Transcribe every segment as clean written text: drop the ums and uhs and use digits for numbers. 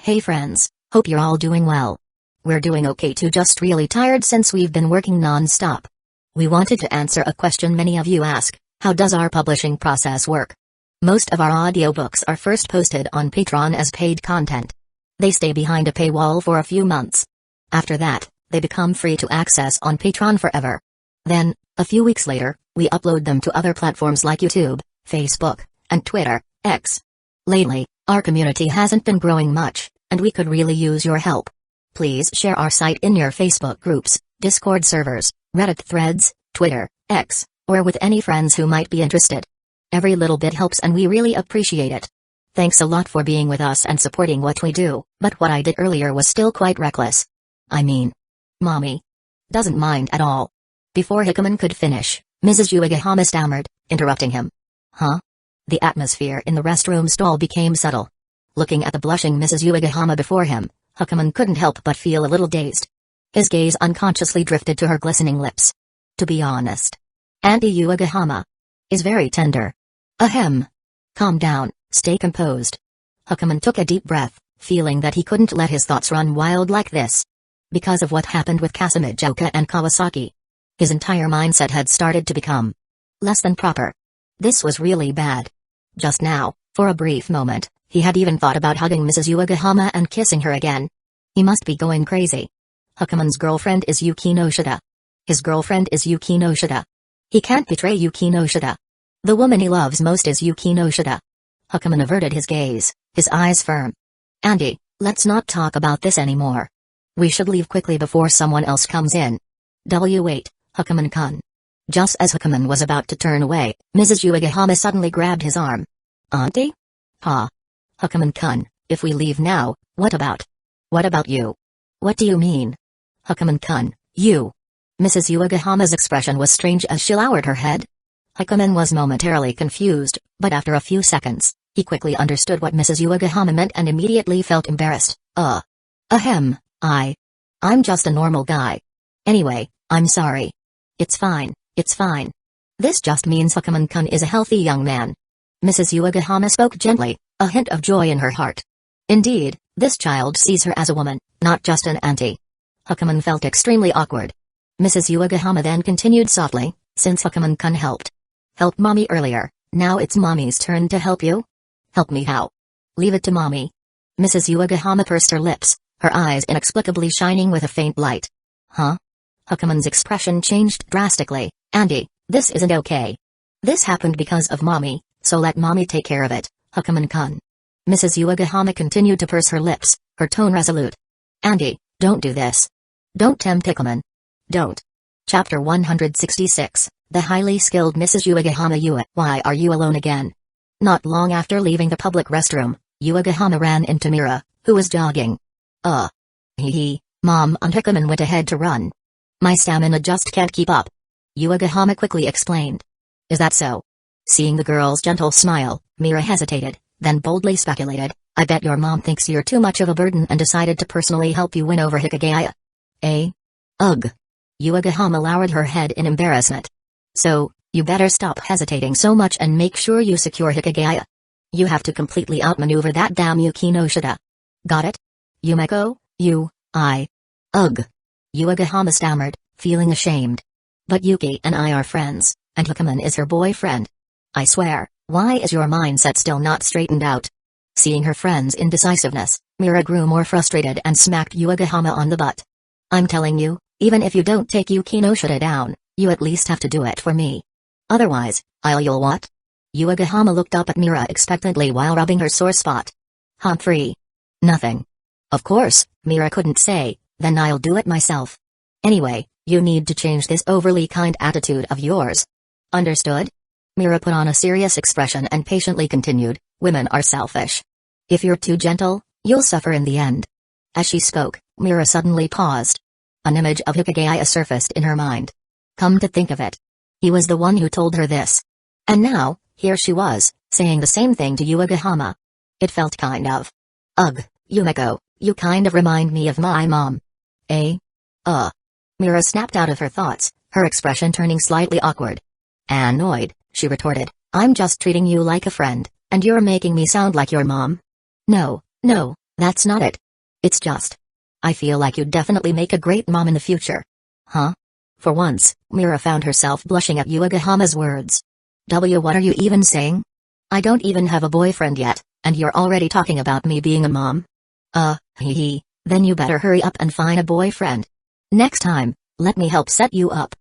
Hey friends, hope you're all doing well. We're doing okay too, just really tired since we've been working non-stop. We wanted to answer a question many of you ask: how does our publishing process work? Most of our audiobooks are first posted on Patreon as paid content. They stay behind a paywall for a few months. After that, they become free to access on Patreon forever. Then, a few weeks later, we upload them to other platforms like YouTube, Facebook, and Twitter, X. Lately, our community hasn't been growing much, and we could really use your help. Please share our site in your Facebook groups, Discord servers, Reddit threads, Twitter, X, or with any friends who might be interested. Every little bit helps and we really appreciate it. Thanks a lot for being with us and supporting what we do, but what I did earlier was still quite reckless. I mean, Mommy doesn't mind at all. Before Hikigaya could finish, Mrs. Hyuga stammered, interrupting him. Huh? The atmosphere in the restroom stall became subtle. Looking at the blushing Mrs. Hyuga before him, Hikigaya couldn't help but feel a little dazed. His gaze unconsciously drifted to her glistening lips. To be honest, Auntie Hyuga is very tender. Ahem. Calm down, stay composed. Hikigaya took a deep breath, feeling that he couldn't let his thoughts run wild like this. Because of what happened with Kazekage and Kawasaki, his entire mindset had started to become less than proper. This was really bad. Just now, for a brief moment, he had even thought about hugging Mrs. Hyuga and kissing her again. He must be going crazy. Hikigaya's girlfriend is Yuki no Shida. His girlfriend is Yuki no Shida. He can't betray Yuki no Shida. The woman he loves most is Yuki no Shida. Hikigaya averted his gaze, his eyes firm. Andy, let's not talk about this anymore. We should leave quickly before someone else comes in. Wait, Hikigaya-kun. Just as Hikigaya was about to turn away, Mrs. Hyuga suddenly grabbed his arm. Auntie? Ha. Hikigaya-kun, if we leave now, what about? What about you? What do you mean? Hikigaya-kun, you. Mrs. Hyuga's expression was strange as she lowered her head. Hikigaya was momentarily confused, but after a few seconds, he quickly understood what Mrs. Hyuga meant and immediately felt embarrassed. Ahem, I'm just a normal guy. Anyway, I'm sorry. It's fine, it's fine. This just means Hikigaya-kun is a healthy young man. Mrs. Hyuga spoke gently, a hint of joy in her heart. Indeed, this child sees her as a woman, not just an auntie. Hikigaya felt extremely awkward. Mrs. Hyuga then continued softly, since Hikigaya-kun helped Mommy earlier, now it's Mommy's turn to help you? Help me how? Leave it to Mommy. Mrs. Hyuga pursed her lips, her eyes inexplicably shining with a faint light. Huh? Hikigaya-kun's expression changed drastically. Andy, this isn't okay. This happened because of Mommy, so let Mommy take care of it, Hikigaya-kun. Mrs. Hyuga continued to purse her lips, her tone resolute. Andy, don't do this. Don't tempt Hikigaya. Don't. Chapter 166, The Highly Skilled Mrs. Hyuga. Why are you alone again? Not long after leaving the public restroom, Hyuga ran into Mira, who was jogging. Mom and Hikigaya went ahead to run. My stamina just can't keep up. Hyuga quickly explained. Is that so? Seeing the girl's gentle smile, Mira hesitated, then boldly speculated, I bet your mom thinks you're too much of a burden and decided to personally help you win over Hikigaya. Ugh. Hyuga lowered her head in embarrassment. So, you better stop hesitating so much and make sure you secure Hikigaya. You have to completely outmaneuver that damn Yuki no Shida. Got it? Yumeko, Ugh. Hyuga stammered, feeling ashamed. But Yuki and I are friends, and Hikigaya is her boyfriend. I swear, why is your mindset still not straightened out? Seeing her friend's indecisiveness, Mira grew more frustrated and smacked Hyuga on the butt. I'm telling you, even if you don't take Yuki no Shida down, you at least have to do it for me. Otherwise, you'll what? Hyuga looked up at Mira expectantly while rubbing her sore spot. Humphrey. Nothing. Of course, Mira couldn't say, then I'll do it myself. Anyway, you need to change this overly kind attitude of yours. Understood? Mira put on a serious expression and patiently continued, women are selfish. If you're too gentle, you'll suffer in the end. As she spoke, Mira suddenly paused. An image of Hikigaya surfaced in her mind. Come to think of it, he was the one who told her this. And now, here she was, saying the same thing to Hyuga. It felt kind of. Ugh, Yumeko, you kind of remind me of my mom. Mira snapped out of her thoughts, her expression turning slightly awkward. Annoyed, she retorted, I'm just treating you like a friend, and you're making me sound like your mom? No, That's not it. It's just, I feel like you'd definitely make a great mom in the future. Huh? For once, Mira found herself blushing at Yuagahama's words. What are you even saying? I don't even have a boyfriend yet, and you're already talking about me being a mom? Then you better hurry up and find a boyfriend. Next time, let me help set you up.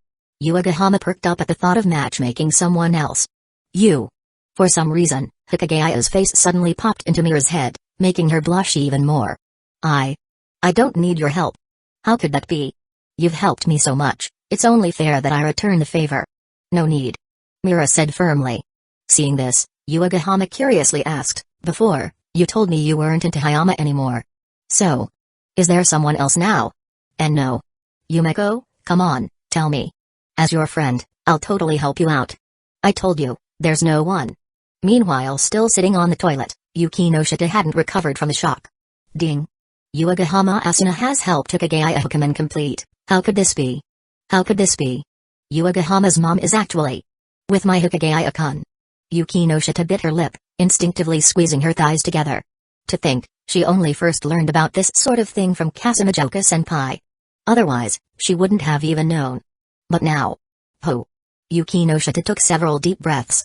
Yuagahama perked up at the thought of matchmaking someone else. You. For some reason, Hikaya's face suddenly popped into Mira's head, making her blush even more. I don't need your help. How could that be? You've helped me so much, it's only fair that I return the favor. No need. Mira said firmly. Seeing this, Yuagahama curiously asked, before, you told me you weren't into Hayama anymore. So, is there someone else now? And no. Yumeko, come on, tell me. As your friend, I'll totally help you out. I told you, there's no one. Meanwhile, still sitting on the toilet, Yukinoshita hadn't recovered from the shock. Ding. Yuagahama Asuna has helped Hikigaya Hukuman complete. How could this be? How could this be? Yuagahama's mom is actually with my Hikigaya-kun. Yukinoshita bit her lip, instinctively squeezing her thighs together. To think, she only first learned about this sort of thing from Kasumijoka-senpai. Otherwise, she wouldn't have even known. But now. Yukinoshita took several deep breaths.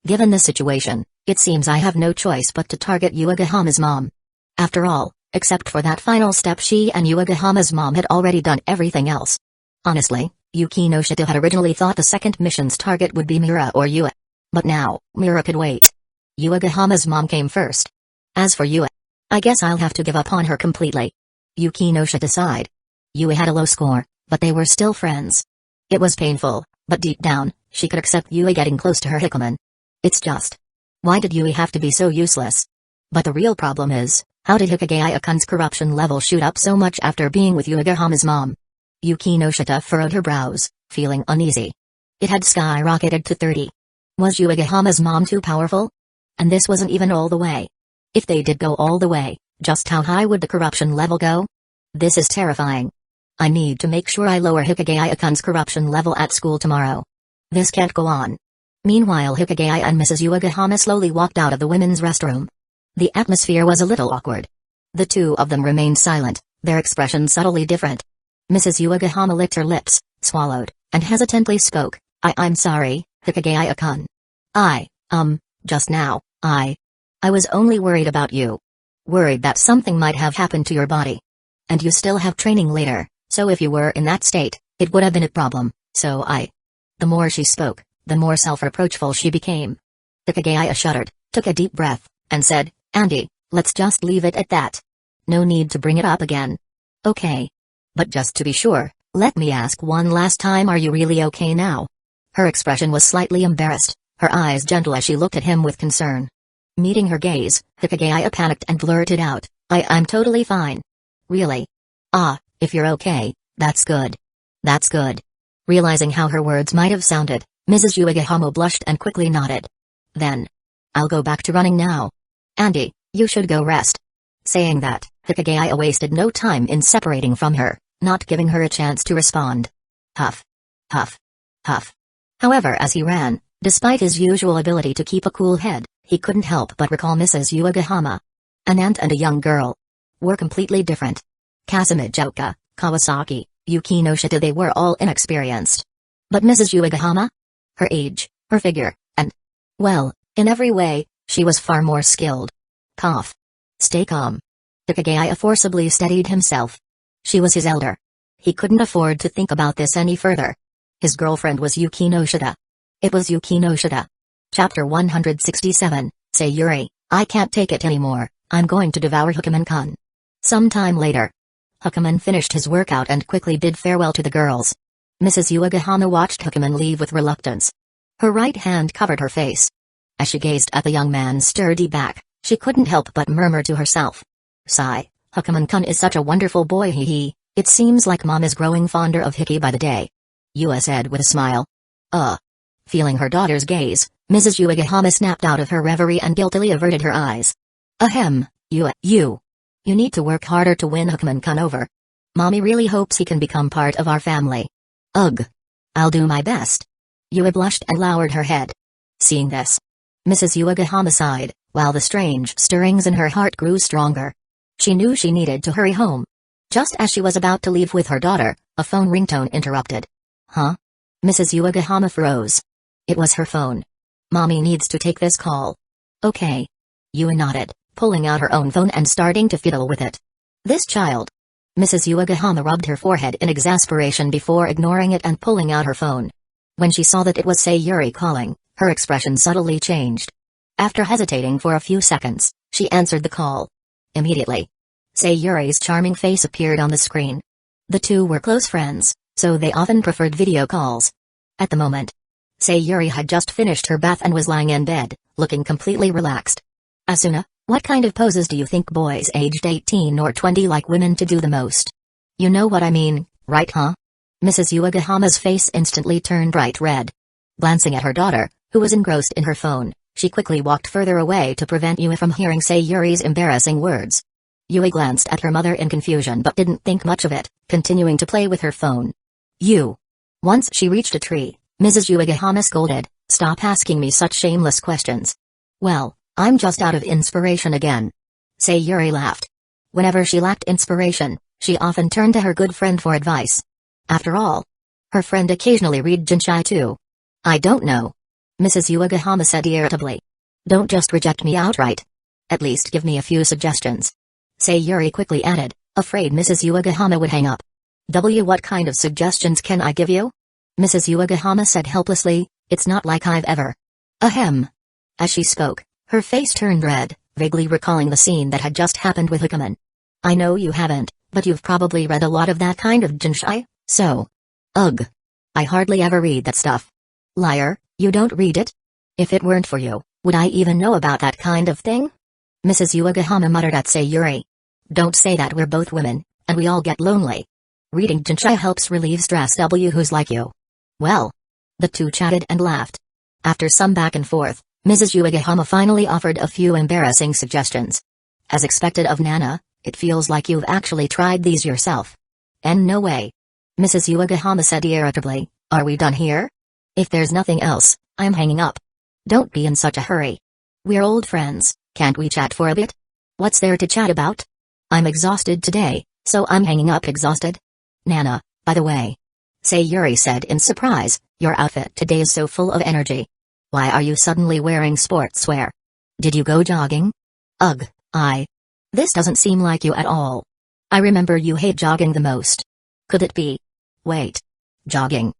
Given the situation, it seems I have no choice but to target Yuagahama's mom. After all, except for that final step, she and Yuagahama's mom had already done everything else. Honestly, Yukinoshita had originally thought the second mission's target would be Mira or Yue. But now, Mira could wait. Yuagahama's mom came first. As for Yue, I guess I'll have to give up on her completely. Yukinoshita sighed. Yue had a low score, but they were still friends. It was painful, but deep down, she could accept Yue getting close to her Hikuman. It's just, why did Yue have to be so useless? But the real problem is, how did Hikigaya-kun's corruption level shoot up so much after being with Yuagahama's mom? Yukinoshita furrowed her brows, feeling uneasy. It had skyrocketed to 30. Was Yuagahama's mom too powerful? And this wasn't even all the way. If they did go all the way, just how high would the corruption level go? This is terrifying. I need to make sure I lower Hikigaya-kun's corruption level at school tomorrow. This can't go on. Meanwhile, Hikigaya and Mrs. Yuagahama slowly walked out of the women's restroom. The atmosphere was a little awkward. The two of them remained silent, their expressions subtly different. Mrs. Yuagahama licked her lips, swallowed, and hesitantly spoke. I'm sorry, Hikigaya-kun. Just now, I was only worried about you. Worried that something might have happened to your body. And you still have training later, so if you were in that state, it would have been a problem, so The more she spoke, the more self-reproachful she became. Hikigaya shuddered, took a deep breath, and said, Andy, let's just leave it at that. No need to bring it up again. Okay. But just to be sure, let me ask one last time, are you really okay now? Her expression was slightly embarrassed, her eyes gentle as she looked at him with concern. Meeting her gaze, Hikigaya panicked and blurted out, I'm totally fine. Really? If you're okay, that's good. That's good. Realizing how her words might have sounded, Mrs. Yuagahama blushed and quickly nodded. Then. I'll go back to running now. Andy, you should go rest. Saying that, Hikigaya wasted no time in separating from her, not giving her a chance to respond. Huff. Huff. Huff. However, as he ran, despite his usual ability to keep a cool head, he couldn't help but recall Mrs. Yuagahama. An aunt and a young girl. Were completely different. Kasumijoka, Kawasaki, Yukinoshita, they were all inexperienced. But Mrs. Yuagahama? Her age, her figure, and, well, in every way, she was far more skilled. Cough. Stay calm. Hikigaya forcibly steadied himself. She was his elder. He couldn't afford to think about this any further. His girlfriend was Yukinoshita. It was Yukinoshita. Chapter 167, Sayuri, I can't take it anymore, I'm going to devour Hukuman-kun. Sometime later. Hukuman finished his workout and quickly bid farewell to the girls. Mrs. Yuagahama watched Hukuman leave with reluctance. Her right hand covered her face. As she gazed at the young man's sturdy back, she couldn't help but murmur to herself. Sigh, Hukuman-kun is such a wonderful boy, it seems like mom is growing fonder of Hiki by the day. Yue said with a smile. Feeling her daughter's gaze, Mrs. Yuagahama snapped out of her reverie and guiltily averted her eyes. Ahem, Yue, you need to work harder to win Hukuman-kun over. Mommy really hopes he can become part of our family. Ugh. I'll do my best. Yue blushed and lowered her head. Seeing this, Mrs. Yuagahama sighed, while the strange stirrings in her heart grew stronger. She knew she needed to hurry home. Just as she was about to leave with her daughter, a phone ringtone interrupted. Huh? Mrs. Hyuga froze. It was her phone. Mommy needs to take this call. Okay. Yua nodded, pulling out her own phone and starting to fiddle with it. This child. Mrs. Hyuga rubbed her forehead in exasperation before ignoring it and pulling out her phone. When she saw that it was Sayuri calling, her expression subtly changed. After hesitating for a few seconds, she answered the call. Immediately, Sayuri's charming face appeared on the screen. The two were close friends, so they often preferred video calls. At the moment, Sayuri had just finished her bath and was lying in bed, looking completely relaxed. Asuna, what kind of poses do you think boys aged 18 or 20 like women to do the most? You know what I mean, right huh? Mrs. Hyuga's face instantly turned bright red. Glancing at her daughter, who was engrossed in her phone, she quickly walked further away to prevent Yua from hearing Sayuri's embarrassing words. Yua glanced at her mother in confusion but didn't think much of it, continuing to play with her phone. Once she reached a tree, Mrs. Hyuga scolded, "Stop asking me such shameless questions." "Well, I'm just out of inspiration again." Sayuri laughed. Whenever she lacked inspiration, she often turned to her good friend for advice. After all, her friend occasionally read Jinchai too. "I don't know," Mrs. Hyuga said irritably. "Don't just reject me outright. At least give me a few suggestions." Sayuri quickly added, afraid Mrs. Hyuga would hang up. What kind of suggestions can I give you?" Mrs. Hyuga said helplessly, "It's not like I've ever." Ahem. As she spoke, her face turned red, vaguely recalling the scene that had just happened with Hikuman. "I know you haven't, but you've probably read a lot of that kind of Jinchai, so." "Ugh. I hardly ever read that stuff." "Liar, you don't read it? If it weren't for you, would I even know about that kind of thing?" Mrs. Hyuga muttered at Sayuri. "Don't say that, we're both women, and we all get lonely. Reading Jinchai helps relieve stress. Who's like you?" "Well." The two chatted and laughed. After some back and forth, Mrs. Hyuga finally offered a few embarrassing suggestions. "As expected of Nana, it feels like you've actually tried these yourself." "And no way." Mrs. Hyuga said irritably, "Are we done here? If there's nothing else, I'm hanging up." "Don't be in such a hurry. We're old friends, can't we chat for a bit?" "What's there to chat about? I'm exhausted today, so I'm hanging up exhausted." "Nana, by the way," Sayuri said in surprise, "your outfit today is so full of energy. Why are you suddenly wearing sportswear? Did you go jogging?" "Ugh, This doesn't seem like you at all. I remember you hate jogging the most. Could it be? Wait. Jogging?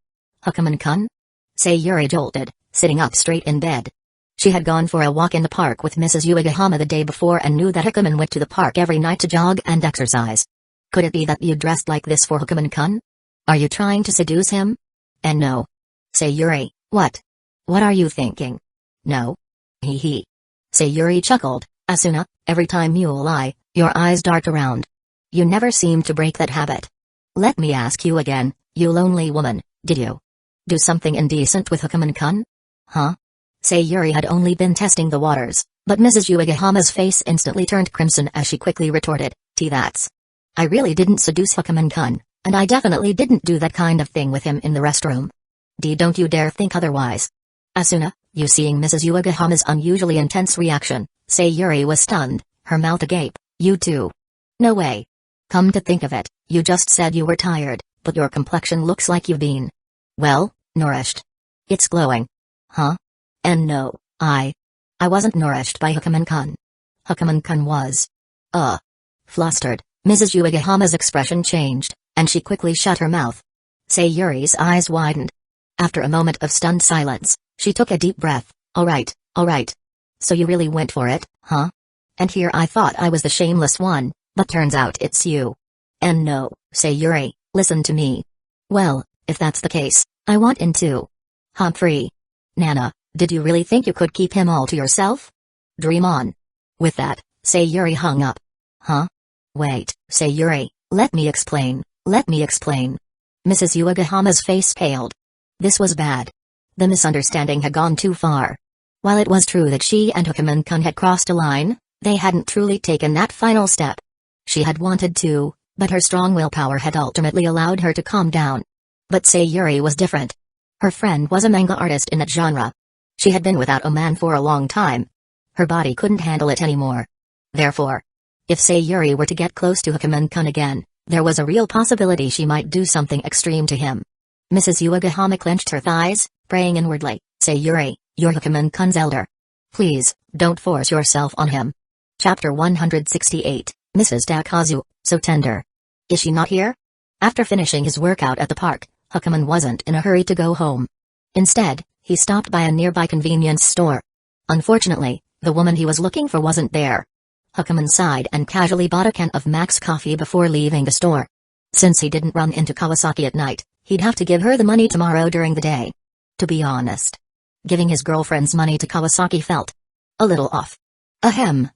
Hukuman-kun?" Sayuri jolted, sitting up straight in bed. She had gone for a walk in the park with Mrs. Hyuga the day before and knew that Hikuman went to the park every night to jog and exercise. "Could it be that you dressed like this for Hukuman-kun? Are you trying to seduce him?" "And no." "Sayuri, what? What are you thinking?" "No. Hee hee." Sayuri chuckled. "Asuna, every time you lie, your eyes dart around. You never seem to break that habit. Let me ask you again, you lonely woman, did you do something indecent with Hukuman-kun?" "Huh?" Sayuri had only been testing the waters, but Mrs. Hyuga's face instantly turned crimson as she quickly retorted, "That's. I really didn't seduce Hukuman-kun, and I definitely didn't do that kind of thing with him in the restroom. Don't you dare think otherwise." "Asuna," you seeing Mrs. Hyuga's unusually intense reaction, Sayuri was stunned, her mouth agape. "You too? No way. Come to think of it, you just said you were tired, but your complexion looks like you've been, well, nourished. It's glowing." "Huh? And no, I wasn't nourished by Hukuman-kun. Hukuman-kun was." Flustered, Mrs. Hyuga's expression changed, and she quickly shut her mouth. Sayuri's eyes widened. After a moment of stunned silence, she took a deep breath. All right. So you really went for it, huh? And here I thought I was the shameless one, but turns out it's you. And no, Sayuri, listen to me. Well, if that's the case, I want in too. Humphrey. Nana, did you really think you could keep him all to yourself? Dream on." With that, Sayuri hung up. "Huh? Wait, Sayuri, let me explain. Mrs. Hyuga's face paled. This was bad. The misunderstanding had gone too far. While it was true that she and Hukuman-kun had crossed a line, they hadn't truly taken that final step. She had wanted to, but her strong willpower had ultimately allowed her to calm down. But Sayuri was different. Her friend was a manga artist in that genre. She had been without a man for a long time. Her body couldn't handle it anymore. Therefore, If Sayuri were to get close to Hyuga-kun again, there was a real possibility she might do something extreme to him. Mrs. Uegahama clenched her thighs, praying inwardly, Sayuri, you're Hyuga-kun's elder. Please, don't force yourself on him. Chapter 168, Mrs. Takazu, so tender. Is she not here? After finishing his workout at the park, Hyuga wasn't in a hurry to go home. Instead, he stopped by a nearby convenience store. Unfortunately, the woman he was looking for wasn't there. Hyuga sighed and casually bought a can of Max coffee before leaving the store. Since he didn't run into Kawasaki at night, he'd have to give her the money tomorrow during the day. To be honest, giving his girlfriend's money to Kawasaki felt a little off. Ahem.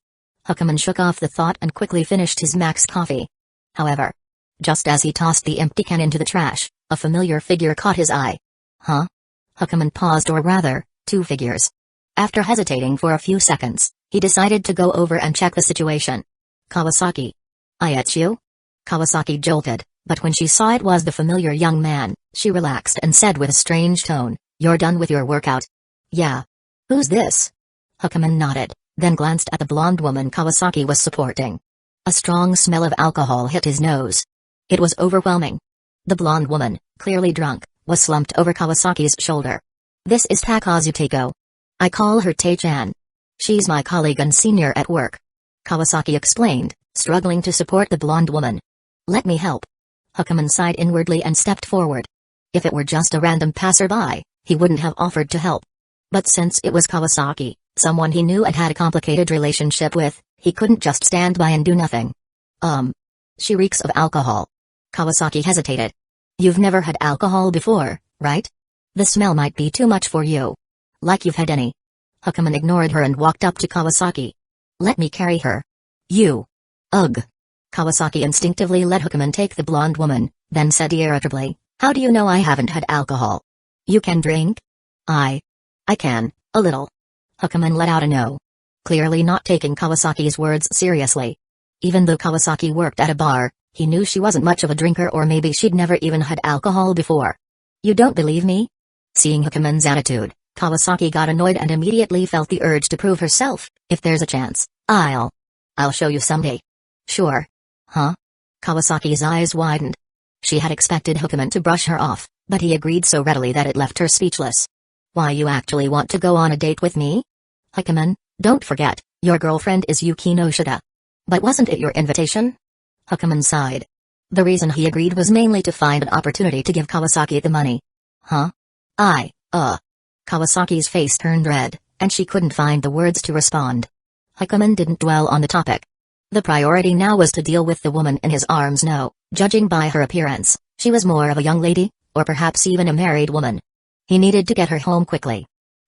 Hyuga shook off the thought and quickly finished his Max coffee. However, just as he tossed the empty can into the trash, a familiar figure caught his eye. Huh? Hyuga paused, or rather, two figures. After hesitating for a few seconds, he decided to go over and check the situation. Kawasaki. It's you? Kawasaki jolted, but when she saw it was the familiar young man, she relaxed and said with a strange tone, You're done with your workout? Yeah. Who's this? Hyuga nodded, then glanced at the blonde woman Kawasaki was supporting. A strong smell of alcohol hit his nose. It was overwhelming. The blonde woman, clearly drunk, was slumped over Kawasaki's shoulder. This is Takazu Tako. I call her Tae-chan. She's my colleague and senior at work. Kawasaki explained, struggling to support the blonde woman. Let me help. Hyuga sighed inwardly and stepped forward. If it were just a random passerby, he wouldn't have offered to help. But since it was Kawasaki, someone he knew and had a complicated relationship with, he couldn't just stand by and do nothing. She reeks of alcohol. Kawasaki hesitated. You've never had alcohol before, right? The smell might be too much for you. Like you've had any. Hyuga ignored her and walked up to Kawasaki. Let me carry her. You. Ugh. Kawasaki instinctively let Hyuga take the blonde woman, then said irritably, How do you know I haven't had alcohol? You can drink? I can, a little. Hyuga let out a no. Clearly not taking Kawasaki's words seriously. Even though Kawasaki worked at a bar, he knew she wasn't much of a drinker, or maybe she'd never even had alcohol before. You don't believe me? Seeing Hyuga's attitude, Kawasaki got annoyed and immediately felt the urge to prove herself. If there's a chance, I'll show you someday. Sure. Huh? Kawasaki's eyes widened. She had expected Hyuga to brush her off, but he agreed so readily that it left her speechless. Why, you actually want to go on a date with me? Hyuga, don't forget, your girlfriend is Yukino Shida. But wasn't it your invitation? Hyuga sighed. The reason he agreed was mainly to find an opportunity to give Kawasaki the money. Huh? Kawasaki's face turned red, and she couldn't find the words to respond. Hyuga didn't dwell on the topic. The priority now was to deal with the woman in his arms. No, judging by her appearance, she was more of a young lady, or perhaps even a married woman. He needed to get her home quickly.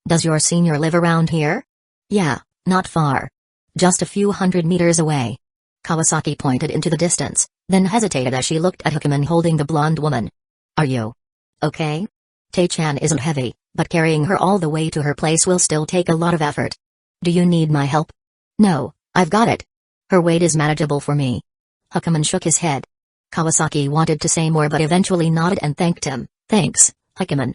Does your senior live around here? Yeah, not far. Just a few 100 meters away. Kawasaki pointed into the distance, then hesitated as she looked at Hyuga holding the blonde woman. Are you okay? Tae-chan isn't heavy, but carrying her all the way to her place will still take a lot of effort. Do you need my help? No, I've got it. Her weight is manageable for me. Hyuga shook his head. Kawasaki wanted to say more but eventually nodded and thanked him. Thanks, Hyuga.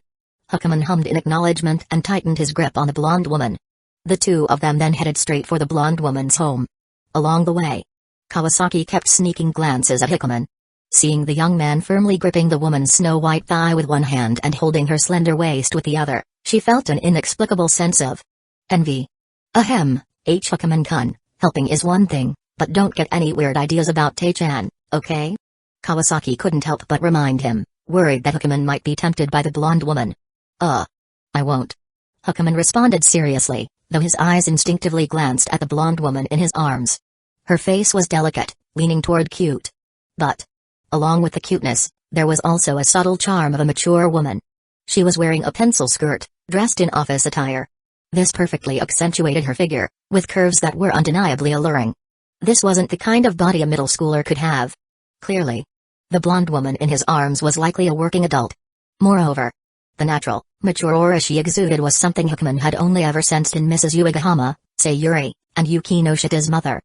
Hyuga hummed in acknowledgement and tightened his grip on the blonde woman. The two of them then headed straight for the blonde woman's home. Along the way, Kawasaki kept sneaking glances at Hyuga. Seeing the young man firmly gripping the woman's snow-white thigh with one hand and holding her slender waist with the other, she felt an inexplicable sense of envy. Ahem, Hyuga-kun, helping is one thing, but don't get any weird ideas about Tae-chan, okay? Kawasaki couldn't help but remind him, worried that Hyuga might be tempted by the blonde woman. I won't. Hyuga responded seriously, though his eyes instinctively glanced at the blonde woman in his arms. Her face was delicate, leaning toward cute. But, along with the cuteness, there was also a subtle charm of a mature woman. She was wearing a pencil skirt, dressed in office attire. This perfectly accentuated her figure, with curves that were undeniably alluring. This wasn't the kind of body a middle schooler could have. Clearly, the blonde woman in his arms was likely a working adult. Moreover, the natural, mature aura she exuded was something Hyuga had only ever sensed in Mrs. Uegahama, Sayuri, and Yukino Shida's mother.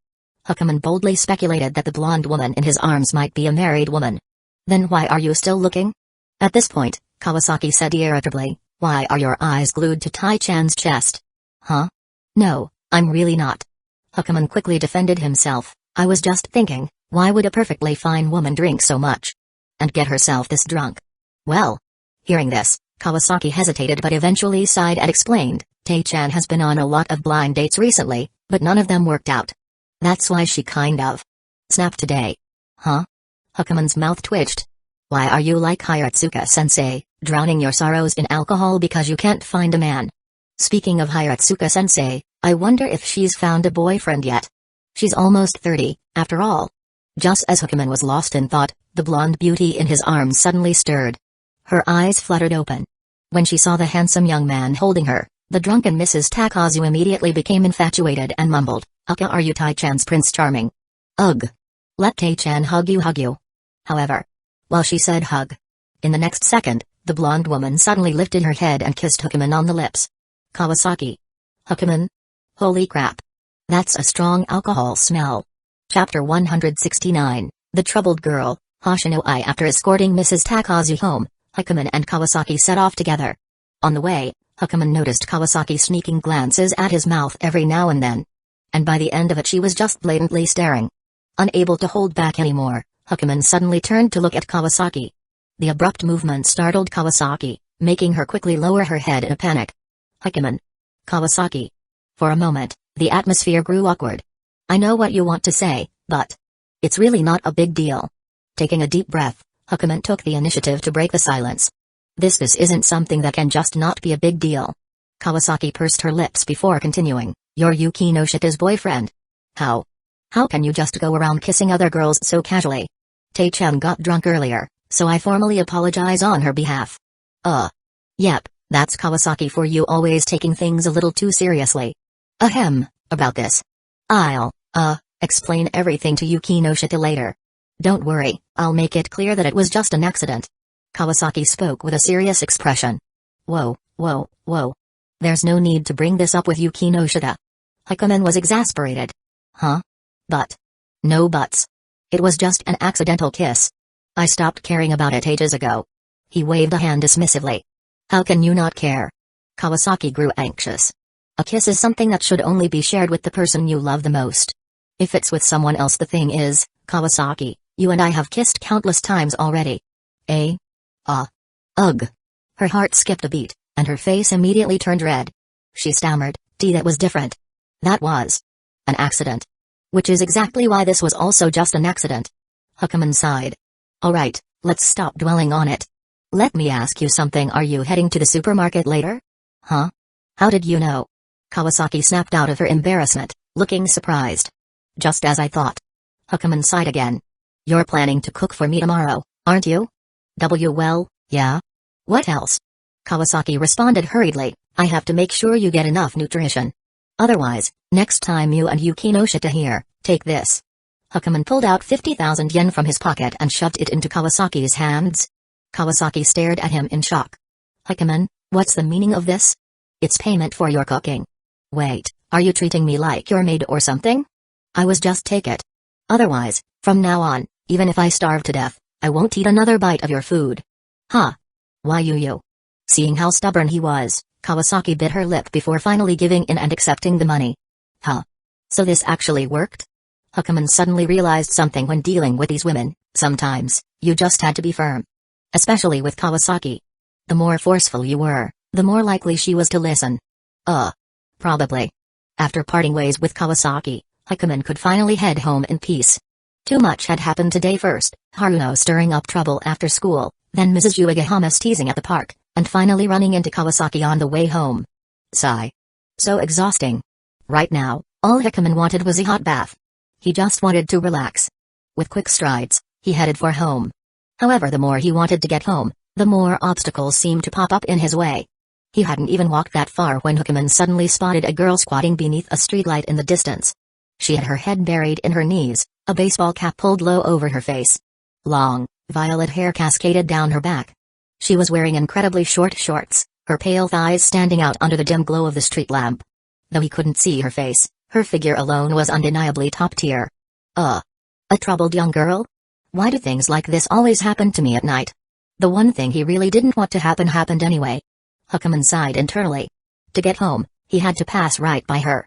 Hyuga boldly speculated that the blonde woman in his arms might be a married woman. Then why are you still looking? At this point, Kawasaki said irritably, why are your eyes glued to Tai-chan's chest? Huh? No, I'm really not. Hyuga quickly defended himself, I was just thinking, why would a perfectly fine woman drink so much? And get herself this drunk? Well. Hearing this, Kawasaki hesitated but eventually sighed and explained, Tae-chan has been on a lot of blind dates recently, but none of them worked out. That's why she kind of snapped today. Huh? Hukuman's mouth twitched. Why are you like Hiratsuka-sensei, drowning your sorrows in alcohol because you can't find a man? Speaking of Hiratsuka-sensei, I wonder if she's found a boyfriend yet. She's almost 30, after all. Just as Hukuman was lost in thought, the blonde beauty in his arms suddenly stirred. Her eyes fluttered open. When she saw the handsome young man holding her, the drunken Mrs. Takazu immediately became infatuated and mumbled, Aka, are you Tai-chan's Prince Charming? Ugh. Let Tai-chan hug you. However, while she said hug, in the next second, the blonde woman suddenly lifted her head and kissed Hukuman on the lips. Kawasaki. Hukuman? Holy crap. That's a strong alcohol smell. Chapter 169, The Troubled Girl, Hoshinoi. After escorting Mrs. Takazu home, Hukuman and Kawasaki set off together. On the way, Hukuman noticed Kawasaki sneaking glances at his mouth every now and then. And by the end of it she was just blatantly staring. Unable to hold back anymore, Hukuman suddenly turned to look at Kawasaki. The abrupt movement startled Kawasaki, making her quickly lower her head in a panic. Hukuman. Kawasaki. For a moment, the atmosphere grew awkward. I know what you want to say, but it's really not a big deal. Taking a deep breath, Hukuman took the initiative to break the silence. This isn't something that can just not be a big deal. Kawasaki pursed her lips before continuing, you're Yuki no Shita's boyfriend. How? How can you just go around kissing other girls so casually? Tae-chan got drunk earlier, so I formally apologize on her behalf. Yep, that's Kawasaki for you, always taking things a little too seriously. About this. I'll, explain everything to Yuki no Shita later. Don't worry, I'll make it clear that it was just an accident. Kawasaki spoke with a serious expression. Whoa. There's no need to bring this up with Yuki no Shita. Hukuman was exasperated. Huh? But. No buts. It was just an accidental kiss. I stopped caring about it ages ago. He waved a hand dismissively. How can you not care? Kawasaki grew anxious. A kiss is something that should only be shared with the person you love the most. If it's with someone else, the thing is, Kawasaki, you and I have kissed countless times already. Ugh. Her heart skipped a beat, and her face immediately turned red. She stammered, that was different. That was an accident. Which is exactly why this was also just an accident. Hukuman sighed. Alright, let's stop dwelling on it. Let me ask you something, are you heading to the supermarket later? Huh? How did you know? Kawasaki snapped out of her embarrassment, looking surprised. Just as I thought. Hukuman sighed again. You're planning to cook for me tomorrow, aren't you? Well, yeah. What else? Kawasaki responded hurriedly, I have to make sure you get enough nutrition. Otherwise, next time you and Yuki no Shita here, take this. Hukuman pulled out 50,000 yen from his pocket and shoved it into Kawasaki's hands. Kawasaki stared at him in shock. Hukuman, what's the meaning of this? It's payment for your cooking. Wait, are you treating me like your maid or something? I was just take it. Otherwise, from now on, even if I starve to death, I won't eat another bite of your food. Huh? Why you? Seeing how stubborn he was, Kawasaki bit her lip before finally giving in and accepting the money. Huh? So this actually worked? Hukuman suddenly realized something when dealing with these women, sometimes, you just had to be firm. Especially with Kawasaki. The more forceful you were, the more likely she was to listen. Probably. After parting ways with Kawasaki, Hukuman could finally head home in peace. Too much had happened today. First, Haruno stirring up trouble after school, then Mrs. Uegahama's teasing at the park, and finally running into Kawasaki on the way home. Sigh. So exhausting. Right now, all Hukuman wanted was a hot bath. He just wanted to relax. With quick strides, he headed for home. However, the more he wanted to get home, the more obstacles seemed to pop up in his way. He hadn't even walked that far when Hukuman suddenly spotted a girl squatting beneath a streetlight in the distance. She had her head buried in her knees, a baseball cap pulled low over her face. Long, violet hair cascaded down her back. She was wearing incredibly short shorts, her pale thighs standing out under the dim glow of the street lamp. Though he couldn't see her face, her figure alone was undeniably top tier. A troubled young girl? Why do things like this always happen to me at night? The one thing he really didn't want to happen happened anyway. Hukuman sighed internally. To get home, he had to pass right by her.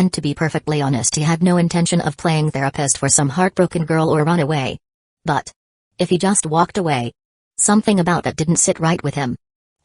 And to be perfectly honest, he had no intention of playing therapist for some heartbroken girl or run away. But if he just walked away, something about that didn't sit right with him.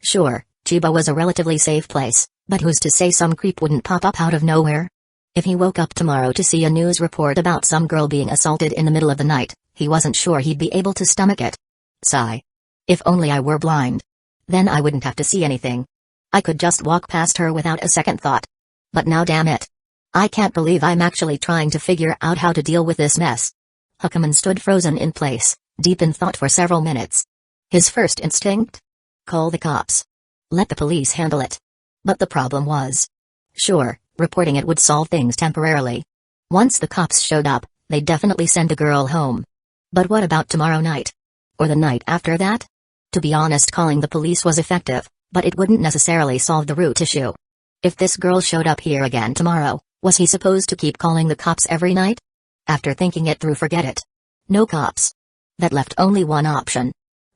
Sure, Chiba was a relatively safe place, but who's to say some creep wouldn't pop up out of nowhere? If he woke up tomorrow to see a news report about some girl being assaulted in the middle of the night, he wasn't sure he'd be able to stomach it. Sigh. If only I were blind. Then I wouldn't have to see anything. I could just walk past her without a second thought. But now damn it. I can't believe I'm actually trying to figure out how to deal with this mess. Hukaman stood frozen in place, deep in thought for several minutes. His first instinct? Call the cops. Let the police handle it. But the problem was, sure, reporting it would solve things temporarily. Once the cops showed up, they'd definitely send the girl home. But what about tomorrow night? Or the night after that? To be honest, calling the police was effective, but it wouldn't necessarily solve the root issue. If this girl showed up here again tomorrow, was he supposed to keep calling the cops every night? After thinking it through, forget it. No cops. That left only one option.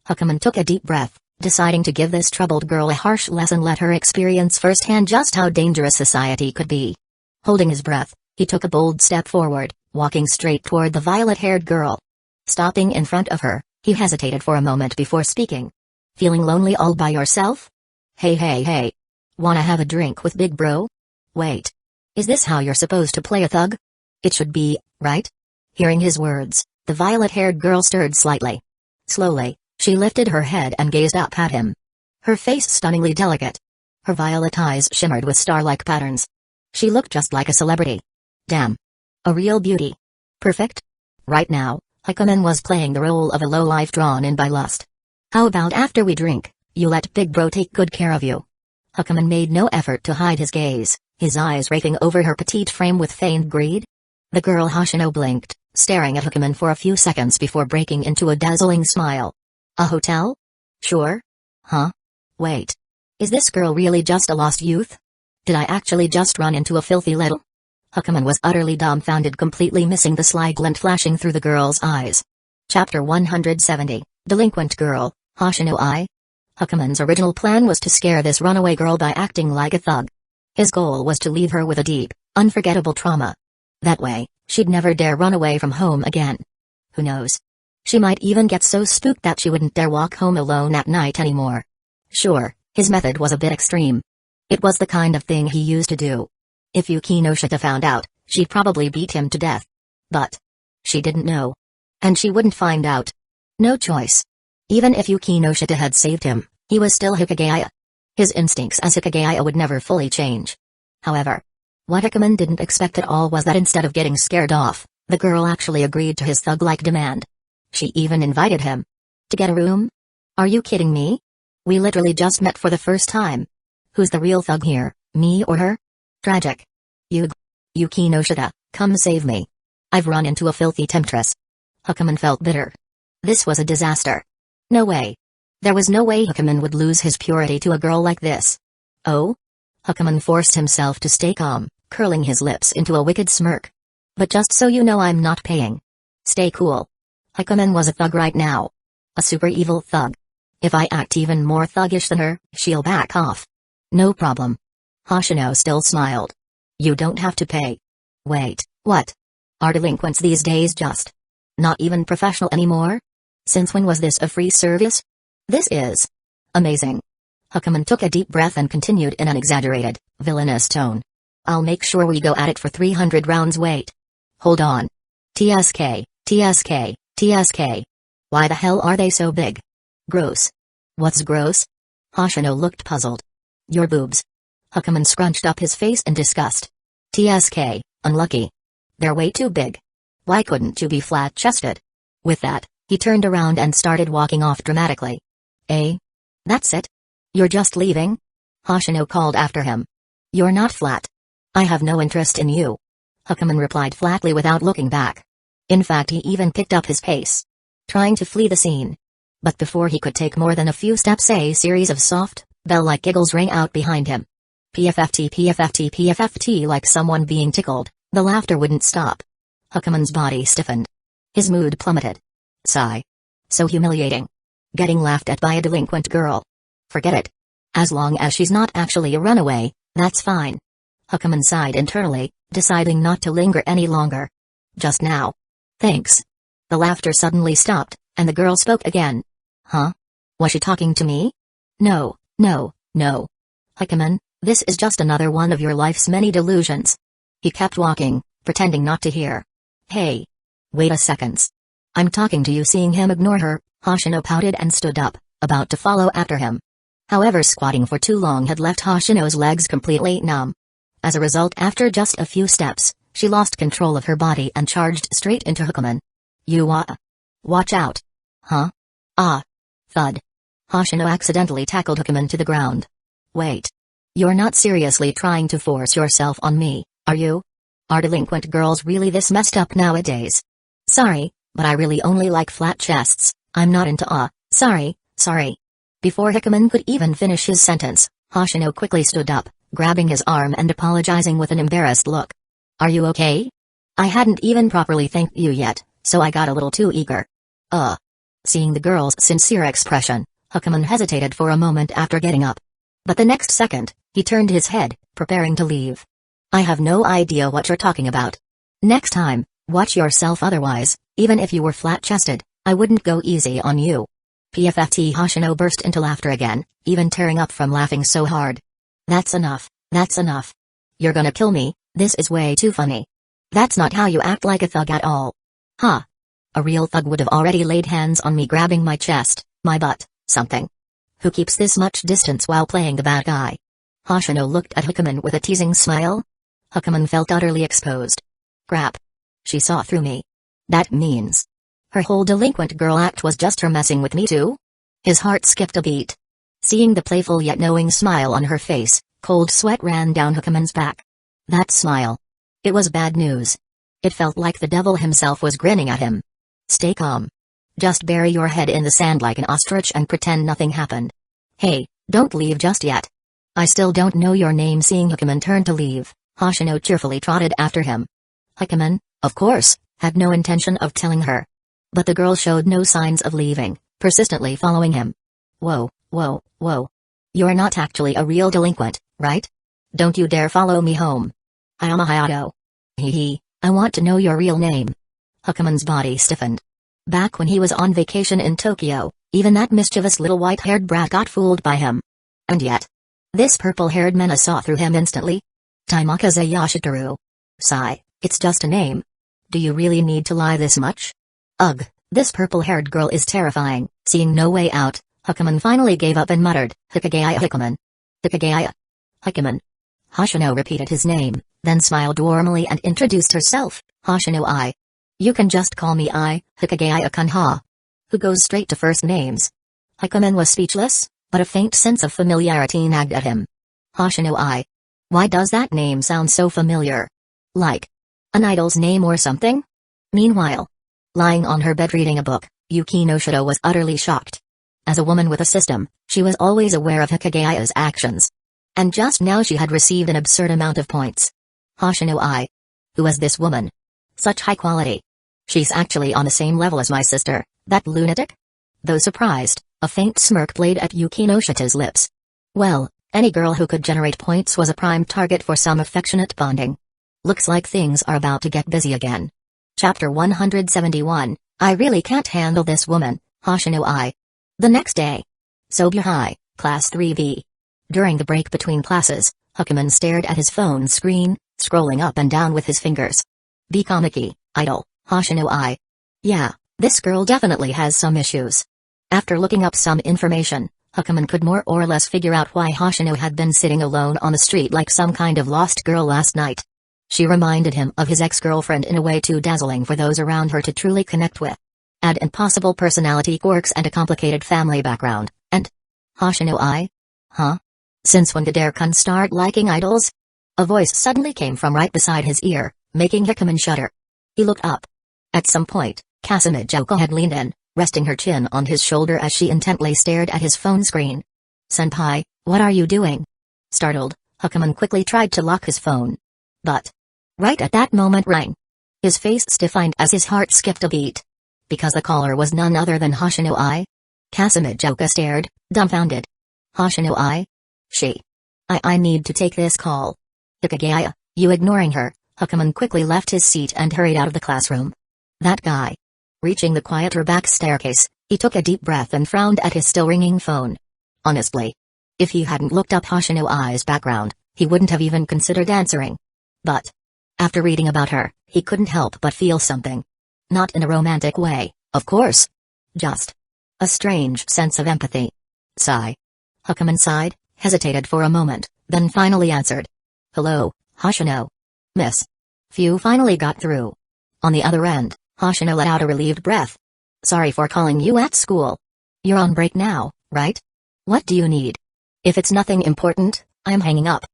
Hukaman took a deep breath, deciding to give this troubled girl a harsh lesson, let her experience firsthand just how dangerous society could be. Holding his breath, he took a bold step forward, walking straight toward the violet-haired girl. Stopping in front of her, he hesitated for a moment before speaking. Feeling lonely all by yourself? Hey. Wanna have a drink with big bro? Wait. Is this how you're supposed to play a thug? It should be, right? Hearing his words, the violet-haired girl stirred slightly. Slowly, she lifted her head and gazed up at him. Her face stunningly delicate. Her violet eyes shimmered with star-like patterns. She looked just like a celebrity. Damn. A real beauty. Perfect? Right now, Hukaman was playing the role of a lowlife drawn in by lust. How about after we drink, you let big bro take good care of you? Hukaman made no effort to hide his gaze, his eyes racing over her petite frame with feigned greed. The girl Hoshino blinked, staring at Hukaman for a few seconds before breaking into a dazzling smile. A hotel? Sure. Huh? Wait. Is this girl really just a lost youth? Did I actually just run into a filthy little? Hukaman was utterly dumbfounded, completely missing the sly glint flashing through the girl's eyes. Chapter 170, Delinquent Girl, Hoshino I. Hukaman's original plan was to scare this runaway girl by acting like a thug. His goal was to leave her with a deep, unforgettable trauma. That way, she'd never dare run away from home again. Who knows? She might even get so spooked that she wouldn't dare walk home alone at night anymore. Sure, his method was a bit extreme. It was the kind of thing he used to do. If Yuki no Shita found out, she'd probably beat him to death. But she didn't know. And she wouldn't find out. No choice. Even if Yuki no Shita had saved him, he was still Hikigaya. His instincts as Hikigaya would never fully change. However, what Hukaman didn't expect at all was that instead of getting scared off, the girl actually agreed to his thug-like demand. She even invited him. To get a room? Are you kidding me? We literally just met for the first time. Who's the real thug here, me or her? Tragic. Yuki no Shita, come save me. I've run into a filthy temptress. Hukaman felt bitter. This was a disaster. No way. There was no way Hukaman would lose his purity to a girl like this. Oh? Hukaman forced himself to stay calm, curling his lips into a wicked smirk. But just so you know, I'm not paying. Stay cool. Hukaman was a thug right now. A super evil thug. If I act even more thuggish than her, she'll back off. No problem. Hoshino still smiled. You don't have to pay. Wait, what? Are delinquents these days just not even professional anymore? Since when was this a free service? This is amazing. Hukaman took a deep breath and continued in an exaggerated, villainous tone. I'll make sure we go at it for 300 rounds. Wait. Hold on. TSK. Why the hell are they so big? Gross. What's gross? Hoshino looked puzzled. Your boobs. Hukaman scrunched up his face in disgust. TSK, unlucky. They're way too big. Why couldn't you be flat-chested? With that, he turned around and started walking off dramatically. Eh? That's it? You're just leaving? Hoshino called after him. You're not flat. I have no interest in you. Hukaman replied flatly without looking back. In fact, he even picked up his pace, trying to flee the scene. But before he could take more than a few steps, a series of soft, bell-like giggles rang out behind him. PFFT, like someone being tickled. The laughter wouldn't stop. Hukaman's body stiffened. His mood plummeted. Sigh. So humiliating. Getting laughed at by a delinquent girl. Forget it. As long as she's not actually a runaway, that's fine. Hukaman sighed internally, deciding not to linger any longer. Just now. Thanks. The laughter suddenly stopped, and the girl spoke again. Huh? Was she talking to me? No, no, no. Hikigaya, this is just another one of your life's many delusions. He kept walking, pretending not to hear. Hey. Wait a second. I'm talking to you. Seeing him ignore her, Hoshino pouted and stood up, about to follow after him. However, squatting for too long had left Hoshino's legs completely numb. As a result, after just a few steps, she lost control of her body and charged straight into Hikigaya. Watch out. Huh? Ah. Thud. Hoshino accidentally tackled Hikigaya to the ground. Wait. You're not seriously trying to force yourself on me, are you? Are delinquent girls really this messed up nowadays? Sorry, but I really only like flat chests. I'm not into sorry. Before Hikigaya could even finish his sentence, Hoshino quickly stood up, grabbing his arm and apologizing with an embarrassed look. Are you okay? I hadn't even properly thanked you yet, so I got a little too eager. Seeing the girl's sincere expression, Hikigaya hesitated for a moment after getting up. But the next second, he turned his head, preparing to leave. I have no idea what you're talking about. Next time, watch yourself. Otherwise, even if you were flat-chested, I wouldn't go easy on you. PFFT. Hoshino burst into laughter again, even tearing up from laughing so hard. That's enough. You're gonna kill me. This is way too funny. That's not how you act like a thug at all. Huh? A real thug would have already laid hands on me, grabbing my chest, my butt, something. Who keeps this much distance while playing the bad guy? Hoshino looked at Hikigaya with a teasing smile. Hikigaya felt utterly exposed. Crap. She saw through me. That means her whole delinquent girl act was just her messing with me too? His heart skipped a beat. Seeing the playful yet knowing smile on her face, cold sweat ran down Hikigaya's back. That smile. It was bad news. It felt like the devil himself was grinning at him. Stay calm. Just bury your head in the sand like an ostrich and pretend nothing happened. Hey, don't leave just yet. I still don't know your name. Seeing Hikigaya turn to leave, Hoshino cheerfully trotted after him. Hikigaya, of course, had no intention of telling her. But the girl showed no signs of leaving, persistently following him. Whoa. You're not actually a real delinquent, right? Don't you dare follow me home. I am a Hayato. I want to know your real name. Hikigaya body stiffened. Back when he was on vacation in Tokyo, even that mischievous little white-haired brat got fooled by him. And yet, this purple-haired menace saw through him instantly. Taimakaze Yoshiteru. Sigh, it's just a name. Do you really need to lie this much? Ugh, this purple-haired girl is terrifying. Seeing no way out, Hikigaya finally gave up and muttered, Hikigaya. Hikigaya. Hoshino repeated his name, then smiled warmly and introduced herself. Hoshino. You can just call me Hikigaya-kun. Who goes straight to first names? Hikigaya was speechless, but a faint sense of familiarity nagged at him. Hoshino. Why does that name sound so familiar? Like an idol's name or something? Meanwhile, lying on her bed reading a book, Yuki Noshito was utterly shocked. As a woman with a system, she was always aware of Hikigaya's actions. And just now she had received an absurd amount of points. Hoshino. Who is this woman? Such high quality. She's actually on the same level as my sister, that lunatic? Though surprised, a faint smirk played at Yuki Noshito's lips. Well, any girl who could generate points was a prime target for some affectionate bonding. Looks like things are about to get busy again. Chapter 171, I really can't handle this woman, Hoshino. The next day. Sobya High, Class 3B. During the break between classes, Hikigaya stared at his phone screen, scrolling up and down with his fingers. Bikamaki, idol, Hoshino. Yeah, this girl definitely has some issues. After looking up some information, Hikigaya could more or less figure out why Hoshino had been sitting alone on the street like some kind of lost girl last night. She reminded him of his ex-girlfriend in a way too dazzling for those around her to truly connect with. Add impossible personality quirks and a complicated family background, and Hoshino. Huh? Since when did Air-kun start liking idols? A voice suddenly came from right beside his ear, making Hikigaya shudder. He looked up. At some point, Kasumi Joko had leaned in, resting her chin on his shoulder as she intently stared at his phone screen. Senpai, what are you doing? Startled, Hikigaya quickly tried to lock his phone. But right at that moment rang. His face stiffened as his heart skipped a beat. Because the caller was none other than Hoshino. Kasumi Joko stared, dumbfounded. Hoshino. I need to take this call. Hikigaya, you ignoring her, Hukaman quickly left his seat and hurried out of the classroom. That guy. Reaching the quieter back staircase, he took a deep breath and frowned at his still ringing phone. Honestly, if he hadn't looked up Hoshino Ai's background, he wouldn't have even considered answering. But after reading about her, he couldn't help but feel something. Not in a romantic way, of course. Just a strange sense of empathy. Sigh. Hukaman sighed, hesitated for a moment, then finally answered. Hello, Hoshino. Miss. Few finally got through. On the other end, Hoshino let out a relieved breath. Sorry for calling you at school. You're on break now, right? What do you need? If it's nothing important, I'm hanging up.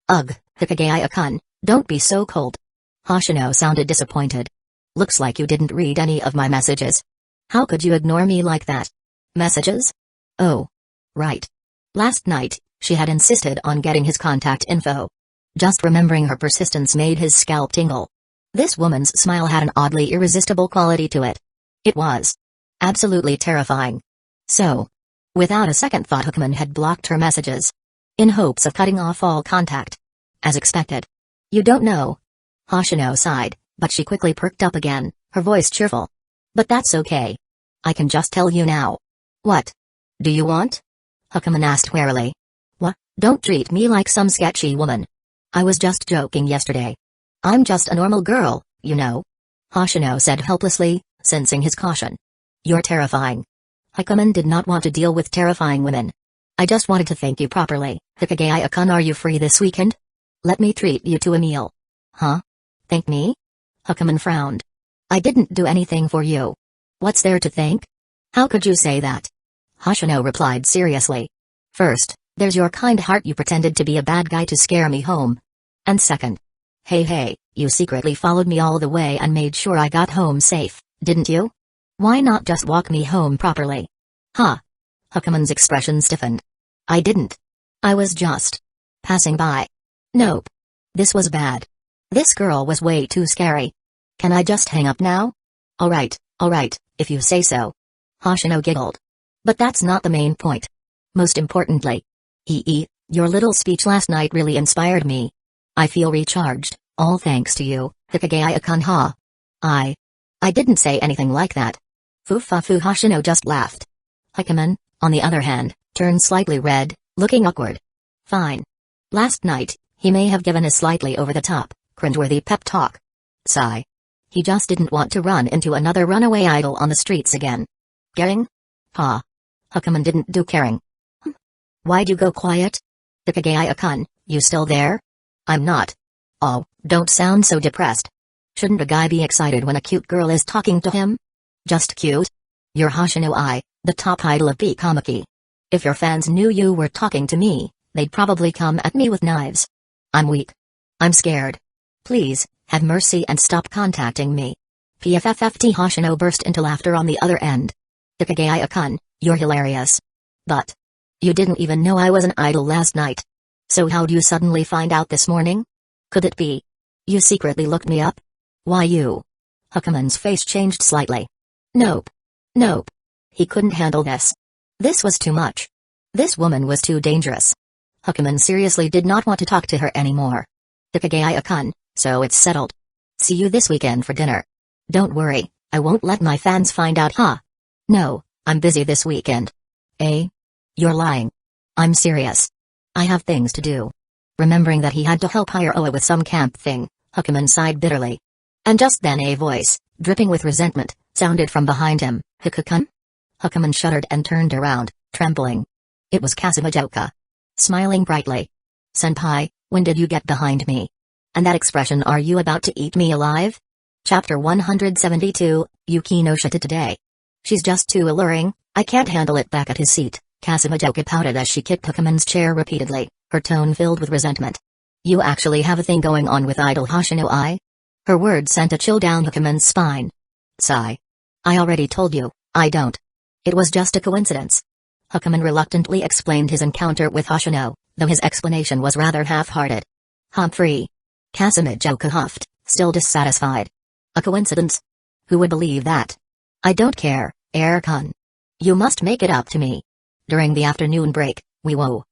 Ugh, Hikigaya-kun, don't be so cold. Hoshino sounded disappointed. Looks like you didn't read any of my messages. How could you ignore me like that? Messages? Oh. Right. Last night, she had insisted on getting his contact info. Just remembering her persistence made his scalp tingle. This woman's smile had an oddly irresistible quality to it. It was absolutely terrifying. So, without a second thought, Hukaman had blocked her messages, in hopes of cutting off all contact. As expected. You don't know. Hoshino sighed, but she quickly perked up again, her voice cheerful. But that's okay. I can just tell you now. What do you want? Hukaman asked warily. What? Don't treat me like some sketchy woman. I was just joking yesterday. I'm just a normal girl, you know. Hoshino said helplessly, sensing his caution. You're terrifying. Hukaman did not want to deal with terrifying women. I just wanted to thank you properly. Hikigaya-kun, are you free this weekend? Let me treat you to a meal. Huh? Thank me? Hukaman frowned. I didn't do anything for you. What's there to thank? How could you say that? Hoshino replied seriously. First, there's your kind heart, you pretended to be a bad guy to scare me home. And second, hey, you secretly followed me all the way and made sure I got home safe, didn't you? Why not just walk me home properly? Huh? Hukaman's expression stiffened. I didn't. I was just passing by. Nope. This was bad. This girl was way too scary. Can I just hang up now? Alright, if you say so. Hoshino giggled. But that's not the main point. Most importantly, your little speech last night really inspired me. I feel recharged, all thanks to you, Hikigaya-kun. Ha. I didn't say anything like that. Foo-fa-foo. Hoshino just laughed. Hukaman, on the other hand, turned slightly red, looking awkward. Fine. Last night, he may have given a slightly over-the-top, cringeworthy pep talk. Sigh. He just didn't want to run into another runaway idol on the streets again. Caring? Ha. Hukaman didn't do caring. Why'd you go quiet? Hikigaya-kun, you still there? I'm not. Oh, don't sound so depressed. Shouldn't a guy be excited when a cute girl is talking to him? Just cute? You're Hoshino Ai, the top idol of Bikamaki. If your fans knew you were talking to me, they'd probably come at me with knives. I'm weak. I'm scared. Please, have mercy and stop contacting me. PFFFT. Hoshino burst into laughter on the other end. Hikigaya-kun, you're hilarious. But you didn't even know I was an idol last night. So how'd you suddenly find out this morning? Could it be you secretly looked me up? Why you? Hukaman's face changed slightly. Nope. He couldn't handle this. This was too much. This woman was too dangerous. Hukaman seriously did not want to talk to her anymore. Hikigaya-kun, so it's settled. See you this weekend for dinner. Don't worry, I won't let my fans find out. Huh? No, I'm busy this weekend. Eh? You're lying. I'm serious. I have things to do. Remembering that he had to help hire Oa with some camp thing, Hukaman sighed bitterly. And just then a voice, dripping with resentment, sounded from behind him. Hikikun? Hukaman shuddered and turned around, trembling. It was Kazekage. Smiling brightly. Senpai, when did you get behind me? And that expression, are you about to eat me alive? Chapter 172, Yuki no Shita today. She's just too alluring, I can't handle it. Back at his seat, Kazekage pouted as she kicked Hukaman's chair repeatedly, her tone filled with resentment. You actually have a thing going on with idol Hoshino Ai? Her words sent a chill down Hukaman's spine. Sigh. I already told you, I don't. It was just a coincidence. Hukaman reluctantly explained his encounter with Hoshino, though his explanation was rather half-hearted. Humphrey. Kazekage huffed, still dissatisfied. A coincidence? Who would believe that? I don't care, Air-kun. You must make it up to me. During the afternoon break, we whoa.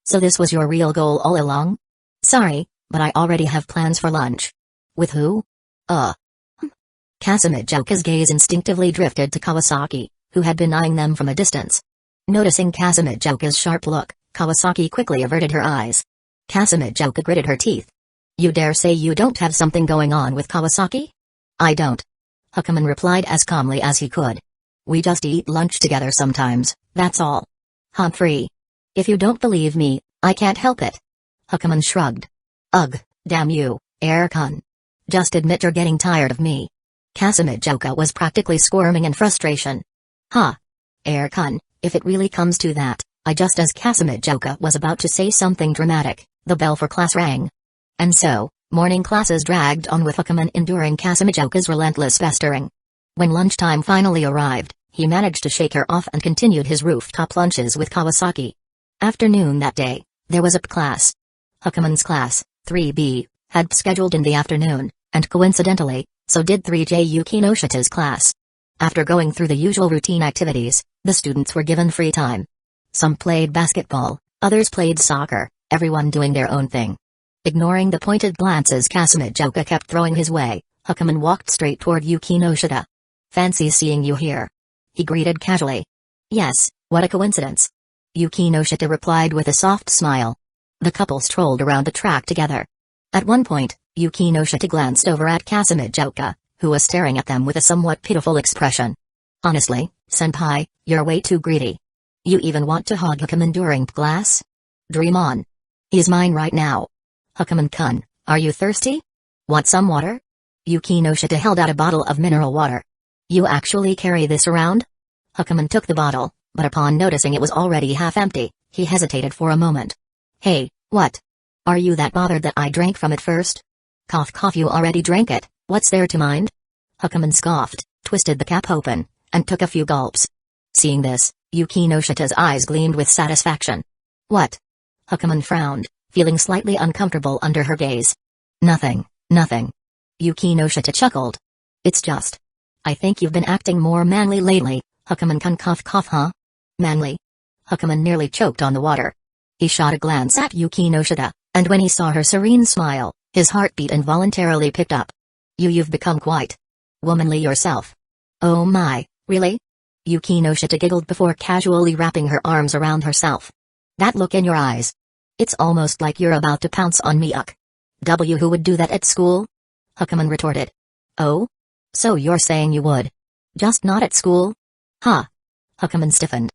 So this was your real goal all along? Sorry, But I already have plans for lunch. With who? Kazemajoka's gaze instinctively drifted to Kawasaki, who had been eyeing them from a distance. Noticing Kazemajoka's sharp look, Kawasaki quickly averted her eyes. Kazemajoka gritted her teeth. You dare say you don't have something going on with Kawasaki? I don't. Hukaman replied as calmly as he could. We just eat lunch together sometimes, that's all. Humphrey. If you don't believe me, I can't help it. Hukaman shrugged. Ugh, damn you, Air-kun. Just admit you're getting tired of me. Kazemajoka was practically squirming in frustration. Air-kun, if it really comes to that, just as Kazemajoka was about to say something dramatic, the bell for class rang. And so, morning classes dragged on with Hukaman enduring Kazemajoka's relentless pestering. When lunchtime finally arrived, he managed to shake her off and continued his rooftop lunches with Kawasaki. Afternoon that day, there was a class. Hukaman's class, 3B, had scheduled in the afternoon, and coincidentally, so did 3J Yukinoshita's class. After going through the usual routine activities, the students were given free time. Some played basketball, others played soccer, everyone doing their own thing. Ignoring the pointed glances Kazemajoka kept throwing his way, Hukaman walked straight toward Yukinoshita. Fancy seeing you here. He greeted casually. Yes, what a coincidence. Yukinoshita replied with a soft smile. The couple strolled around the track together. At one point, Yukinoshita glanced over at Kazemajoka, who was staring at them with a somewhat pitiful expression. Honestly, senpai, you're way too greedy. You even want to hog Hukaman during class? Dream on. He's mine right now. Hukaman-kun, are you thirsty? Want some water? Yukinoshita held out a bottle of mineral water. You actually carry this around? Hukaman took the bottle, but upon noticing it was already half empty, he hesitated for a moment. Hey, what? Are you that bothered that I drank from it first? Cough, you already drank it, what's there to mind? Hukaman scoffed, twisted the cap open, and took a few gulps. Seeing this, Yukinoshita's eyes gleamed with satisfaction. What? Hukaman frowned, feeling slightly uncomfortable under her gaze. Nothing. Yukinoshita chuckled. It's just. I think you've been acting more manly lately, Hukaman-kun cough, huh? Manly? Hukaman nearly choked on the water. He shot a glance at Yukinoshita, and when he saw her serene smile, his heartbeat involuntarily picked up. You've become quite womanly yourself. Oh my, really? Yukinoshita giggled before casually wrapping her arms around herself. That look in your eyes. It's almost like you're about to pounce on me. Who would do that at school? Hukaman retorted. Oh? So you're saying you would? Just not at school? Hukaman stiffened.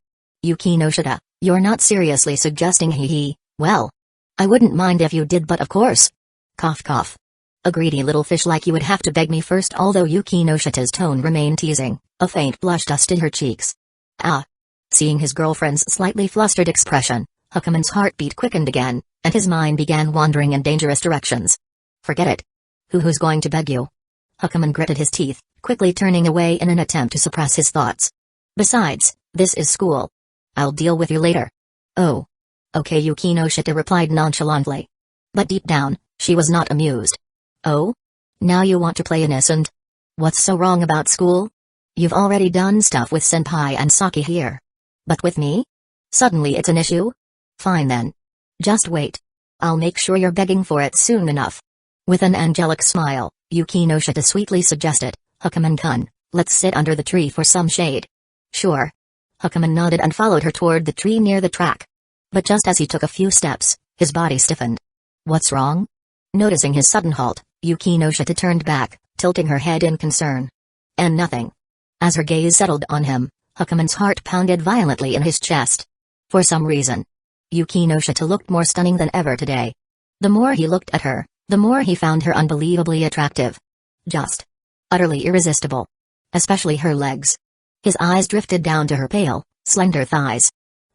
Yukinoshita, you're not seriously suggesting well. I wouldn't mind if you did, but of course. Cough. A greedy little fish like you would have to beg me first. Although Yukinoshita's tone remained teasing, a faint blush dusted her cheeks. Seeing his girlfriend's slightly flustered expression, Hukaman's heartbeat quickened again, and his mind began wandering in dangerous directions. Forget it. Who's going to beg you? Hukaman gritted his teeth, quickly turning away in an attempt to suppress his thoughts. Besides, this is school. I'll deal with you later. Oh. Okay, Yukinoshita replied nonchalantly. But deep down, she was not amused. Oh? Now you want to play innocent? What's so wrong about school? You've already done stuff with Senpai and Saki here. But with me? Suddenly it's an issue? Fine then. Just wait. I'll make sure you're begging for it soon enough. With an angelic smile, Yukinoshita sweetly suggested, Hukaman-kun, let's sit under the tree for some shade. Sure. Hukaman nodded and followed her toward the tree near the track. But just as he took a few steps, his body stiffened. What's wrong? Noticing his sudden halt, Yukinoshita turned back, tilting her head in concern. And nothing. As her gaze settled on him, Hukaman's heart pounded violently in his chest. For some reason, Yukinoshita looked more stunning than ever today. The more he looked at her, the more he found her unbelievably attractive. Just utterly irresistible. Especially her legs. His eyes drifted down to her pale, slender thighs.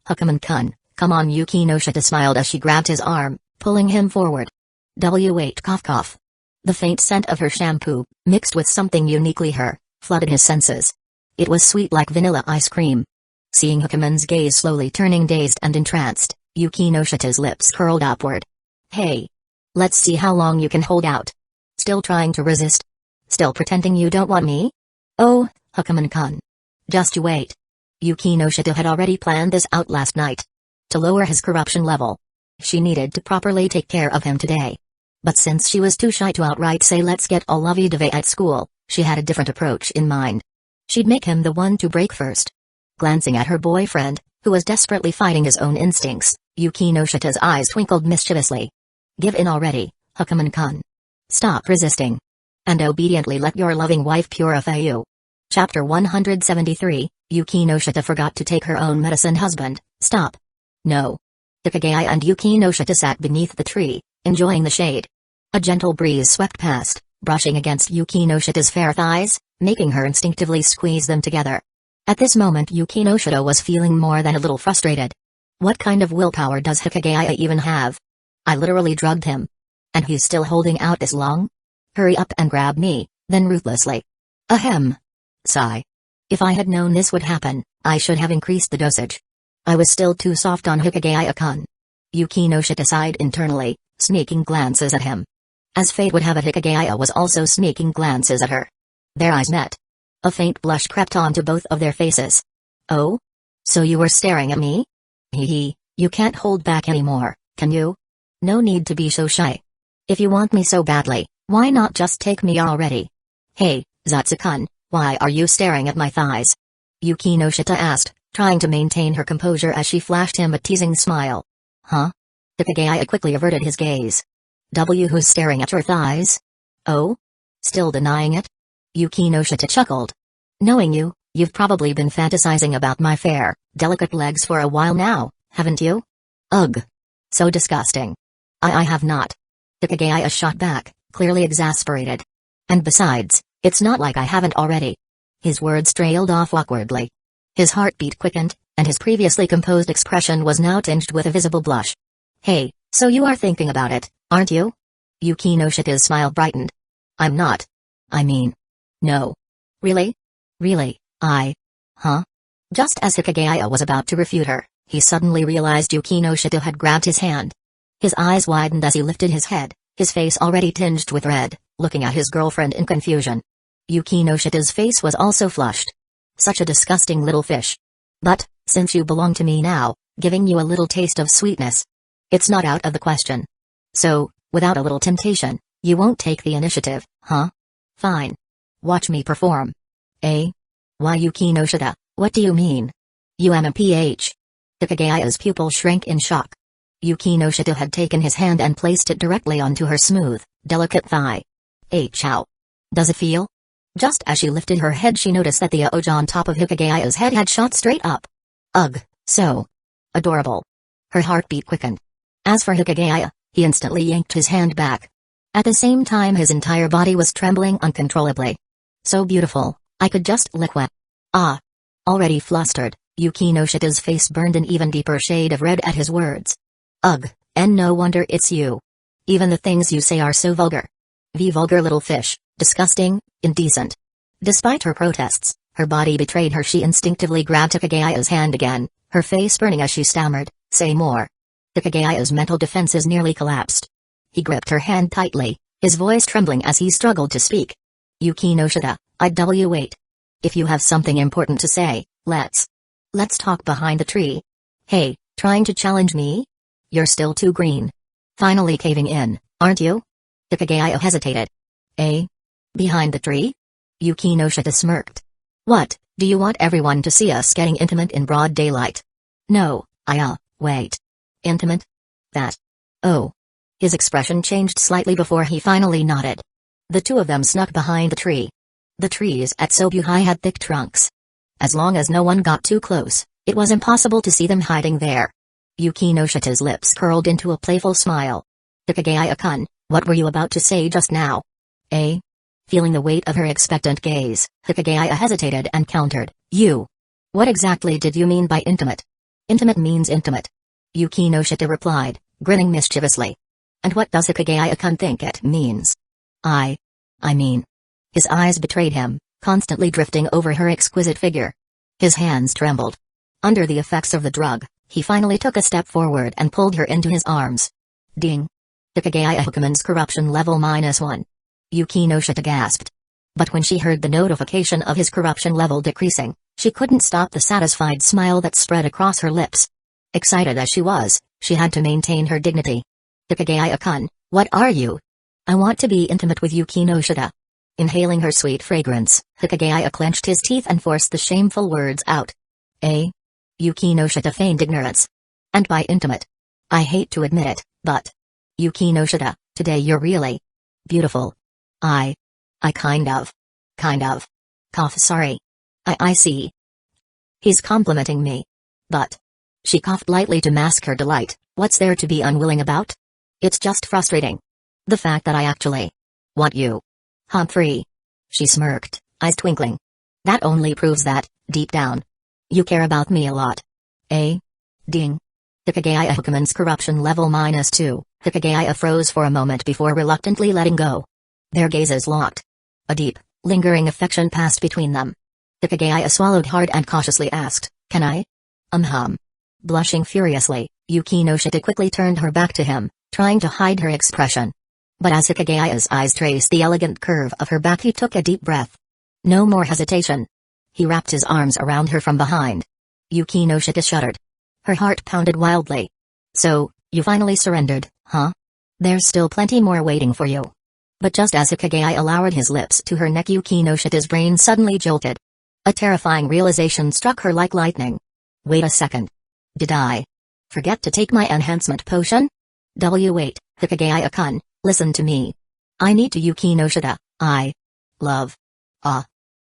Hukaman-kun, come on, Yukinoshita smiled as she grabbed his arm, pulling him forward. Wait, cough. The faint scent of her shampoo, mixed with something uniquely her, flooded his senses. It was sweet like vanilla ice cream. Seeing Hukaman's gaze slowly turning dazed and entranced, Yukinoshita's lips curled upward. Hey. Let's see how long you can hold out. Still trying to resist? Still pretending you don't want me? Oh, Hukaman-kun. Just you wait. Yukinoshita had already planned this out last night. To lower his corruption level, she needed to properly take care of him today. But since she was too shy to outright say let's get all lovey-dovey at school, she had a different approach in mind. She'd make him the one to break first. Glancing at her boyfriend, who was desperately fighting his own instincts, Yuki no Shita's eyes twinkled mischievously. Give in already, Hukuman-kun. Stop resisting. And obediently let your loving wife purify you. Chapter 173, Yuki no Shita forgot to take her own medicine. Husband, stop. No. Hikigaya and Yuki no Shita sat beneath the tree, enjoying the shade. A gentle breeze swept past, brushing against Yuki no Shita's fair thighs, making her instinctively squeeze them together. At this moment Yuki no Shita was feeling more than a little frustrated. What kind of willpower does Hikigaya even have? I literally drugged him. And he's still holding out this long? Hurry up and grab me, then ruthlessly. Ahem. Sigh. If I had known this would happen, I should have increased the dosage. I was still too soft on Hikigaya-kun. Yuki no Shita sighed internally, sneaking glances at him. As fate would have it, Hikigaya was also sneaking glances at her. Their eyes met. A faint blush crept onto both of their faces. Oh? So you were staring at me? Hee, you can't hold back anymore, can you? No need to be so shy. If you want me so badly, why not just take me already? Hey, Zatsu-kun, why are you staring at my thighs? Yuki no Shita asked, trying to maintain her composure as she flashed him a teasing smile. Huh? Hikigaya quickly averted his gaze. Who's staring at your thighs? Oh? Still denying it? Yuki no Shita chuckled. Knowing you, you've probably been fantasizing about my fair, delicate legs for a while now, haven't you? Ugh. So disgusting. I have not. Hikigaya shot back, clearly exasperated. And besides, it's not like I haven't already. His words trailed off awkwardly. His heartbeat quickened, and his previously composed expression was now tinged with a visible blush. Hey, so you are thinking about it, aren't you? Yuki no Shita's smile brightened. I'm not. I mean. No. Really? Really, Huh? Just as Hikigaya was about to refute her, he suddenly realized Yuki no Shita had grabbed his hand. His eyes widened as he lifted his head, his face already tinged with red, looking at his girlfriend in confusion. Yuki no Shita's face was also flushed. Such a disgusting little fish. But, since you belong to me now, giving you a little taste of sweetness. It's not out of the question. So, without a little temptation, you won't take the initiative, huh? Fine. Watch me perform. Eh? Why Yuki no Shita, what do you mean? UMPH. Hikigaya's pupil shrank in shock. Yuki no Shita had taken his hand and placed it directly onto her smooth, delicate thigh. How? Does it feel? Just as she lifted her head she noticed that the ouge on top of Hikigaya's head had shot straight up. Ugh, so adorable. Her heartbeat quickened. As for Hikigaya, he instantly yanked his hand back. At the same time his entire body was trembling uncontrollably. So beautiful, I could just lick wet. Ah. Already flustered, Yuki no Shita's face burned an even deeper shade of red at his words. Ugh, and no wonder it's you. Even the things you say are so vulgar. Vulgar little fish, disgusting, indecent. Despite her protests, her body betrayed her. She instinctively grabbed Hikigaya's hand again, her face burning as she stammered, say more. Hikigaya's mental defenses nearly collapsed. He gripped her hand tightly, his voice trembling as he struggled to speak. Yuki no Shita, wait. If you have something important to say, let's talk behind the tree. Hey, trying to challenge me? You're still too green. Finally caving in, aren't you? Hikigaya hesitated. Eh? Behind the tree? Yuki no Shita smirked. What, do you want everyone to see us getting intimate in broad daylight? No, wait. Intimate? That. Oh. His expression changed slightly before he finally nodded. The two of them snuck behind the tree. The trees at Sobuhai had thick trunks. As long as no one got too close, it was impossible to see them hiding there. Yuki no Shita's lips curled into a playful smile. Hikigaya-kun, what were you about to say just now? Eh? Feeling the weight of her expectant gaze, Hikigaya hesitated and countered, you. What exactly did you mean by intimate? Intimate means intimate. Yuki no Shita replied, grinning mischievously. And what does Hikigaya-kun think it means? I mean. His eyes betrayed him, constantly drifting over her exquisite figure. His hands trembled. Under the effects of the drug, he finally took a step forward and pulled her into his arms. Ding. Hikigaya Hukuman's corruption level -1. Yuki no Shita gasped. But when she heard the notification of his corruption level decreasing, she couldn't stop the satisfied smile that spread across her lips. Excited as she was, she had to maintain her dignity. Hikigaya-kun, what are you? I want to be intimate with Yuki no Shida. Inhaling her sweet fragrance, Hikigaya clenched his teeth and forced the shameful words out. Yuki no Shida feigned ignorance. And by intimate. I hate to admit it, but... Yuki no Shida, today you're really... beautiful. I kind of... cough sorry. I see. He's complimenting me. But... She coughed lightly to mask her delight. What's there to be unwilling about? It's just frustrating. The fact that I actually... want you. Humphrey. She smirked, eyes twinkling. That only proves that, deep down... you care about me a lot. Ding. Hikigaya Hukuman's corruption level -2. Hikigaya froze for a moment before reluctantly letting go. Their gazes locked. A deep, lingering affection passed between them. Hikigaya swallowed hard and cautiously asked, "Can I?" Blushing furiously, Yuki no Shida quickly turned her back to him, trying to hide her expression. But as Hikigaya's eyes traced the elegant curve of her back, he took a deep breath. No more hesitation. He wrapped his arms around her from behind. Yuki no Shida shuddered. Her heart pounded wildly. "So, you finally surrendered, huh? There's still plenty more waiting for you." But just as Hikigaya lowered his lips to her neck, Yuki no Shida's brain suddenly jolted. A terrifying realization struck her like lightning. Wait a second. Did I forget to take my enhancement potion? Wait, Hikigaya-kun, listen to me. I need to Yuki no Shida, I love.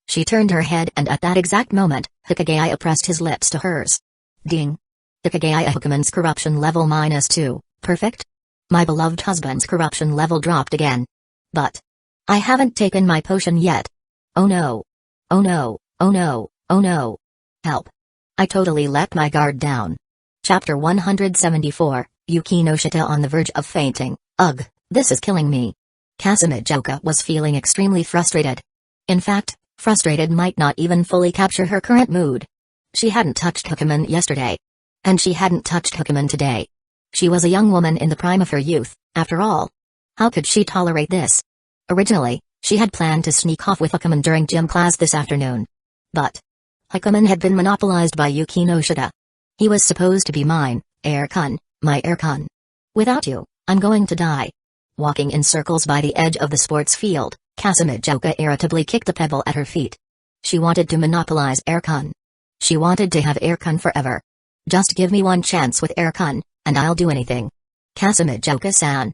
She turned her head, and at that exact moment, Hikigaya pressed his lips to hers. Ding. Hikigaya Hukuman's corruption level -2, perfect? My beloved husband's corruption level dropped again. But I haven't taken my potion yet. Oh no. Oh no, oh no, oh no. Help. I totally let my guard down. Chapter 174, Yuki no Shida on the verge of fainting. Ugh, this is killing me. Kazekage was feeling extremely frustrated. In fact, frustrated might not even fully capture her current mood. She hadn't touched Hukuman yesterday. And she hadn't touched Hukuman today. She was a young woman in the prime of her youth, after all. How could she tolerate this? Originally, she had planned to sneak off with Hukuman during gym class this afternoon. But Hukuman had been monopolized by Yuki no Shida. He was supposed to be mine, heir-kun, my heir-kun. Without you, I'm going to die. Walking in circles by the edge of the sports field, Kazekage irritably kicked a pebble at her feet. She wanted to monopolize heir-kun. She wanted to have heir-kun forever. Just give me one chance with heir-kun, and I'll do anything. Kazekage-san.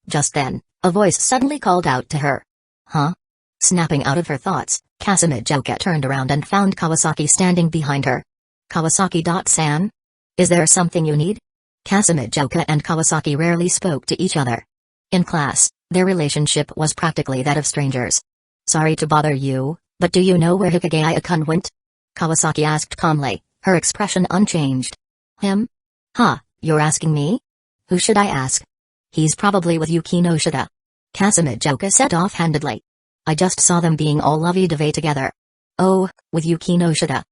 Just then, a voice suddenly called out to her. Huh? Snapping out of her thoughts, Kazekage turned around and found Kawasaki standing behind her. Kawasaki-san? Is there something you need? Kazekage and Kawasaki rarely spoke to each other. In class, their relationship was practically that of strangers. Sorry to bother you, but do you know where Hikigaya-kun went? Kawasaki asked calmly, her expression unchanged. Him? Huh, you're asking me? Who should I ask? He's probably with Yuki no Shida. Kazekage said offhandedly. I just saw them being all lovey-dovey together. Oh, with Yuki no Shida.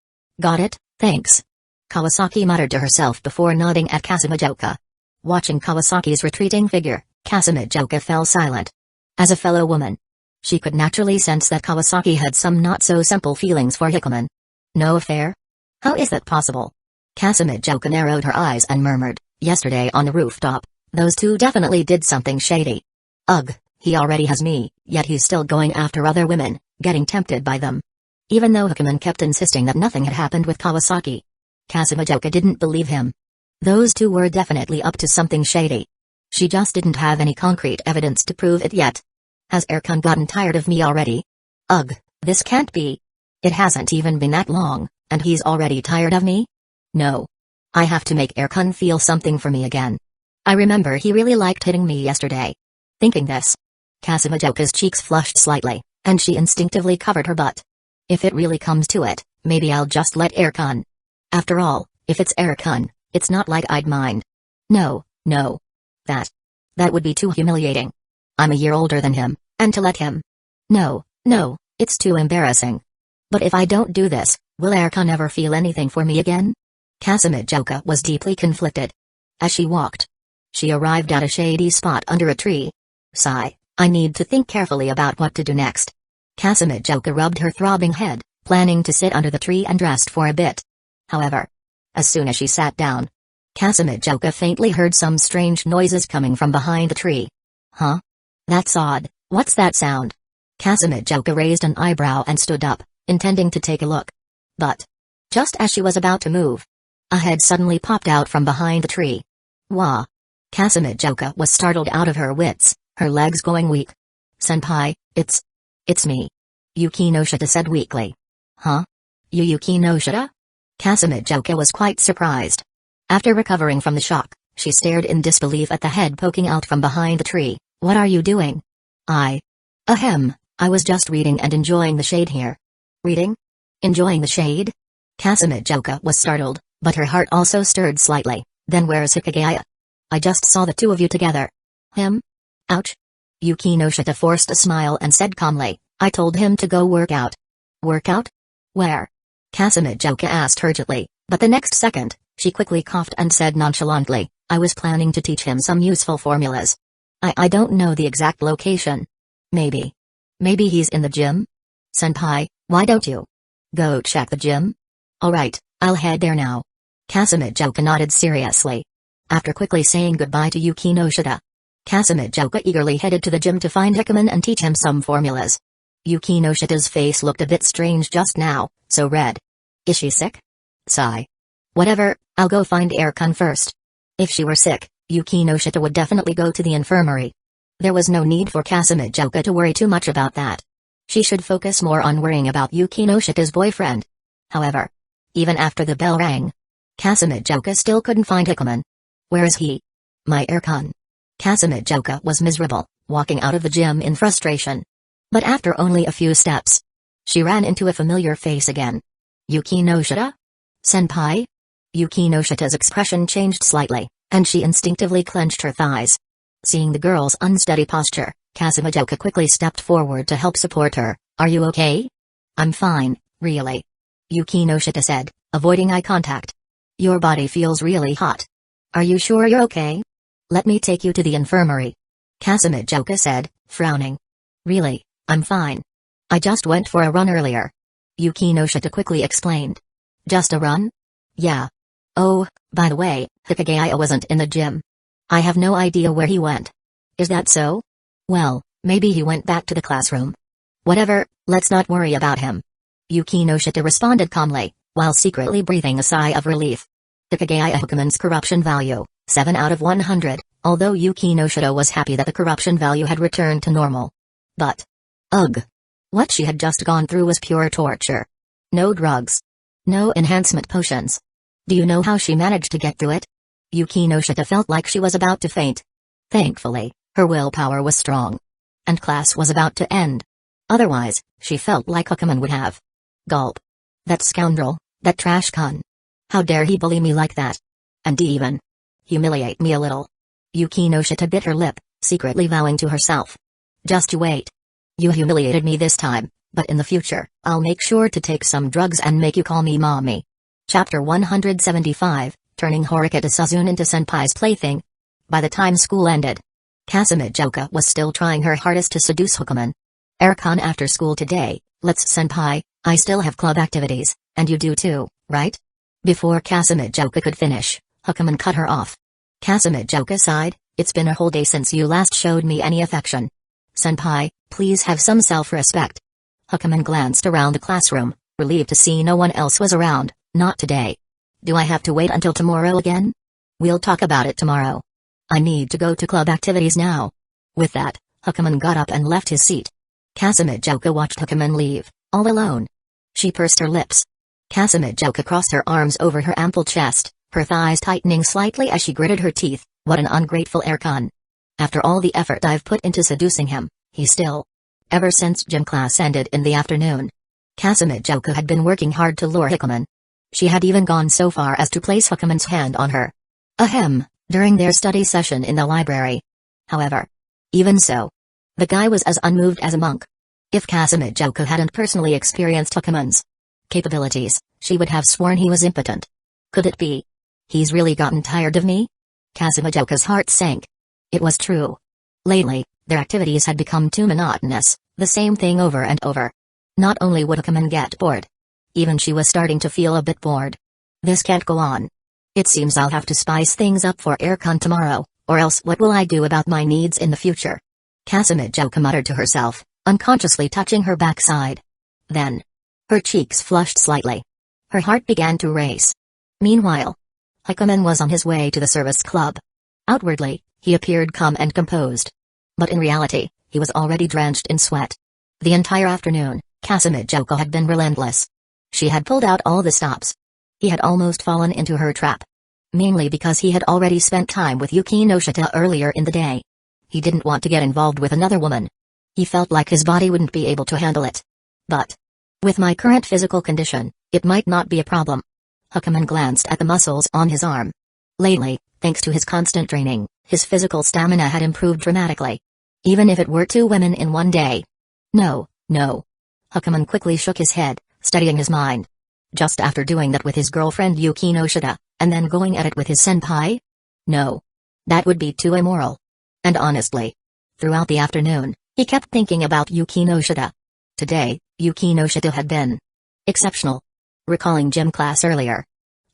Got it, thanks. Kawasaki muttered to herself before nodding at Kazekage. Watching Kawasaki's retreating figure, Kazekage fell silent. As a fellow woman, she could naturally sense that Kawasaki had some not-so-simple feelings for Hikuman. No affair? How is that possible? Kazekage narrowed her eyes and murmured, yesterday on the rooftop, those two definitely did something shady. Ugh, he already has me, yet he's still going after other women, getting tempted by them. Even though Hikuman kept insisting that nothing had happened with Kawasaki. Kazekage didn't believe him. Those two were definitely up to something shady. She just didn't have any concrete evidence to prove it yet. Has heir-kun gotten tired of me already? Ugh, this can't be. It hasn't even been that long, and he's already tired of me? No. I have to make heir-kun feel something for me again. I remember he really liked hitting me yesterday. Thinking this, Kazumajoka's cheeks flushed slightly, and she instinctively covered her butt. If it really comes to it, maybe I'll just let heir-kun. After all, if it's heir-kun, it's not like I'd mind. No. That would be too humiliating. I'm a year older than him, and to let him. No, it's too embarrassing. But if I don't do this, will heir-kun ever feel anything for me again? Kazekage was deeply conflicted. As she walked, she arrived at a shady spot under a tree. Sigh, I need to think carefully about what to do next. Kazekage rubbed her throbbing head, planning to sit under the tree and rest for a bit. However, as soon as she sat down, Kazekage faintly heard some strange noises coming from behind the tree. Huh? That's odd, what's that sound? Kazekage raised an eyebrow and stood up, intending to take a look. But, just as she was about to move, a head suddenly popped out from behind the tree. Wah! Kazekage was startled out of her wits, her legs going weak. Senpai, it's me. Yuki no Shita said weakly. Huh? Yuki no Shita? Kazekage was quite surprised. After recovering from the shock, she stared in disbelief at the head poking out from behind the tree. What are you doing? I was just reading and enjoying the shade here. Reading? Enjoying the shade? Kazekage was startled, but her heart also stirred slightly. Then where's Hikigaya? I just saw the two of you together. Him? Ouch. Yuki no Shita forced a smile and said calmly, I told him to go work out. Work out? Where? Kazekage asked hurriedly, but the next second, she quickly coughed and said nonchalantly, I was planning to teach him some useful formulas. I don't know the exact location. Maybe he's in the gym? Senpai, why don't you go check the gym? Alright, I'll head there now. Kazekage nodded seriously. After quickly saying goodbye to Yuki no Shita, Kazekage eagerly headed to the gym to find Hikimon and teach him some formulas. Yuki no Shita's face looked a bit strange just now, so red. Is she sick? Sigh. Whatever, I'll go find Erkan first. If she were sick, Yuki no Shita would definitely go to the infirmary. There was no need for Kazekage to worry too much about that. She should focus more on worrying about Yuki no Shita's boyfriend. However, even after the bell rang, Kazekage still couldn't find Hikimon. Where is he? My Erkan. Kazekage was miserable, walking out of the gym in frustration. But after only a few steps, she ran into a familiar face again. Yuki no Shita? Senpai? Yuki no Shita's expression changed slightly, and she instinctively clenched her thighs. Seeing the girl's unsteady posture, Kazekage quickly stepped forward to help support her. Are you okay? I'm fine, really. Yuki no Shita said, avoiding eye contact. Your body feels really hot. Are you sure you're okay? Let me take you to the infirmary. Kazekage said, frowning. Really, I'm fine. I just went for a run earlier. Yuki no Shita quickly explained. Just a run? Yeah. Oh, by the way, Hikigaya wasn't in the gym. I have no idea where he went. Is that so? Well, maybe he went back to the classroom. Whatever, let's not worry about him. Yuki no Shita responded calmly, while secretly breathing a sigh of relief. Hikigaya Hikimon's corruption value, 7 out of 100, although Yuki no Shita was happy that the corruption value had returned to normal. But, ugh. What she had just gone through was pure torture. No drugs. No enhancement potions. Do you know how she managed to get through it? Yuki no Shita felt like she was about to faint. Thankfully, her willpower was strong. And class was about to end. Otherwise, she felt like Hikimon would have. Gulp. That scoundrel, that trash con. How dare he bully me like that? And even humiliate me a little. Yuki no Shita bit her lip, secretly vowing to herself. Just you wait. You humiliated me this time, but in the future, I'll make sure to take some drugs and make you call me mommy. Chapter 175, Turning Horika Suzune into Senpai's plaything. By the time school ended, Kazekage was still trying her hardest to seduce Hikimon. Erkan after school today, let's Senpai, I still have club activities, and you do too, right? Before Kazekage could finish, Hikimon cut her off. Kazekage sighed, it's been a whole day since you last showed me any affection. Senpai, please have some self-respect. Hikimon glanced around the classroom, relieved to see no one else was around. Not today. Do I have to wait until tomorrow again? We'll talk about it tomorrow. I need to go to club activities now. With that, Hikimon got up and left his seat. Kazekage watched Hikimon leave, all alone. She pursed her lips. Kazekage crossed her arms over her ample chest, her thighs tightening slightly as she gritted her teeth. What an ungrateful Erkan. After all the effort I've put into seducing him, he still. Ever since gym class ended in the afternoon, Kazekage had been working hard to lure Hikimon. She had even gone so far as to place Hikimon's hand on her. During their study session in the library. However, even so, the guy was as unmoved as a monk. If Kazekage hadn't personally experienced Hikimon's capabilities, she would have sworn he was impotent. Could it be? He's really gotten tired of me? Kazumajoka's heart sank. It was true. Lately, their activities had become too monotonous, the same thing over and over. Not only would Hikimon get bored. Even she was starting to feel a bit bored. This can't go on. It seems I'll have to spice things up for Erkan tomorrow, or else what will I do about my needs in the future? Kazekage muttered to herself, unconsciously touching her backside. Then, her cheeks flushed slightly. Her heart began to race. Meanwhile, Hyuga was on his way to the service club. Outwardly, he appeared calm and composed. But in reality, he was already drenched in sweat. The entire afternoon, Kazekage had been relentless. She had pulled out all the stops. He had almost fallen into her trap. Mainly because he had already spent time with Yukinoshita earlier in the day. He didn't want to get involved with another woman. He felt like his body wouldn't be able to handle it. But, with my current physical condition, it might not be a problem. Hyuga glanced at the muscles on his arm. Lately, thanks to his constant training, his physical stamina had improved dramatically. Even if it were 2 women in one day. No. Hyuga quickly shook his head, steadying his mind. Just after doing that with his girlfriend Yukinoshita, and then going at it with his senpai? No. That would be too immoral. And honestly, throughout the afternoon, he kept thinking about Yukinoshita. Today, Yukinoshita had been exceptional. Recalling gym class earlier,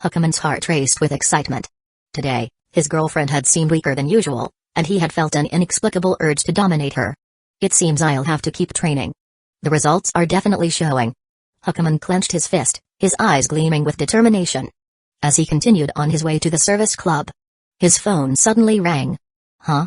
Hyuga's heart raced with excitement. Today, his girlfriend had seemed weaker than usual, and he had felt an inexplicable urge to dominate her. It seems I'll have to keep training. The results are definitely showing. Hyuga clenched his fist, his eyes gleaming with determination. As he continued on his way to the service club, his phone suddenly rang. Huh?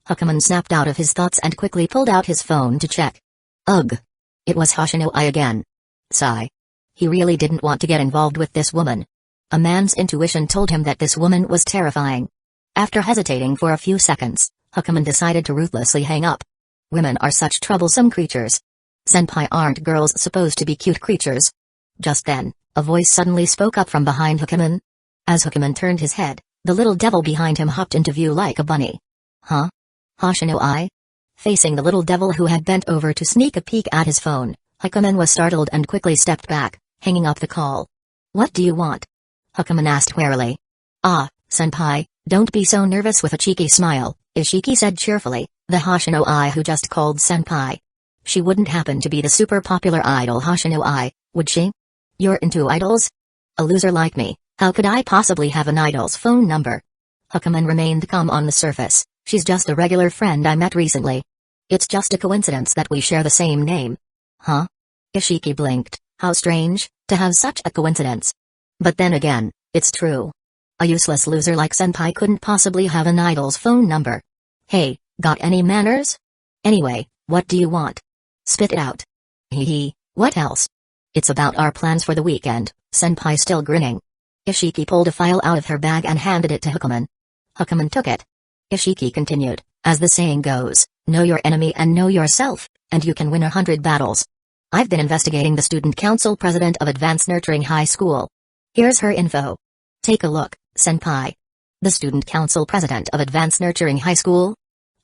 Hyuga snapped out of his thoughts and quickly pulled out his phone to check. Ugh. It was Hoshinoi again. Sigh. He really didn't want to get involved with this woman. A man's intuition told him that this woman was terrifying. After hesitating for a few seconds, Hyuga decided to ruthlessly hang up. Women are such troublesome creatures. Senpai, aren't girls supposed to be cute creatures? Just then, a voice suddenly spoke up from behind Hyuga. As Hyuga turned his head, the little devil behind him hopped into view like a bunny. Huh? Hoshinoi? Facing the little devil who had bent over to sneak a peek at his phone, Hyuga was startled and quickly stepped back, hanging up the call. What do you want? Hyuga asked warily. Ah, senpai, don't be so nervous, with a cheeky smile, Ishiki said cheerfully, the Hoshinoi who just called senpai. She wouldn't happen to be the super popular idol Hoshinoi, would she? You're into idols? A loser like me, how could I possibly have an idol's phone number? Hyuga remained calm on the surface. She's just a regular friend I met recently. It's just a coincidence that we share the same name. Huh? Ishiki blinked. How strange, to have such a coincidence. But then again, it's true. A useless loser like senpai couldn't possibly have an idol's phone number. Hey, got any manners? Anyway, what do you want? Spit it out. Hee, what else? It's about our plans for the weekend, senpai, still grinning. Ishiki pulled a file out of her bag and handed it to Hyuga. Hyuga took it. Ishiki continued, as the saying goes, know your enemy and know yourself, and you can win 100 battles. I've been investigating the student council president of Advanced Nurturing High School. Here's her info. Take a look, senpai. The student council president of Advanced Nurturing High School?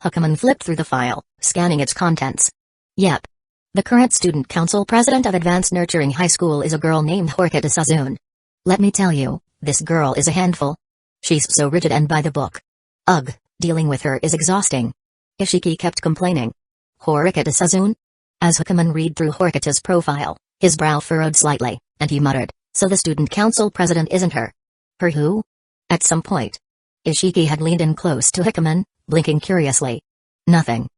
Hyuga flipped through the file, scanning its contents. Yep. The current student council president of Advanced Nurturing High School is a girl named Horikita Sazune. Let me tell you, this girl is a handful. She's so rigid and by the book. Ugh, dealing with her is exhausting. Ishiki kept complaining. Horikita Sazune? As Hyuga read through Horikita's profile, his brow furrowed slightly, and he muttered, so the student council president isn't her. Her who? At some point, Ishiki had leaned in close to Hyuga, blinking curiously. Nothing.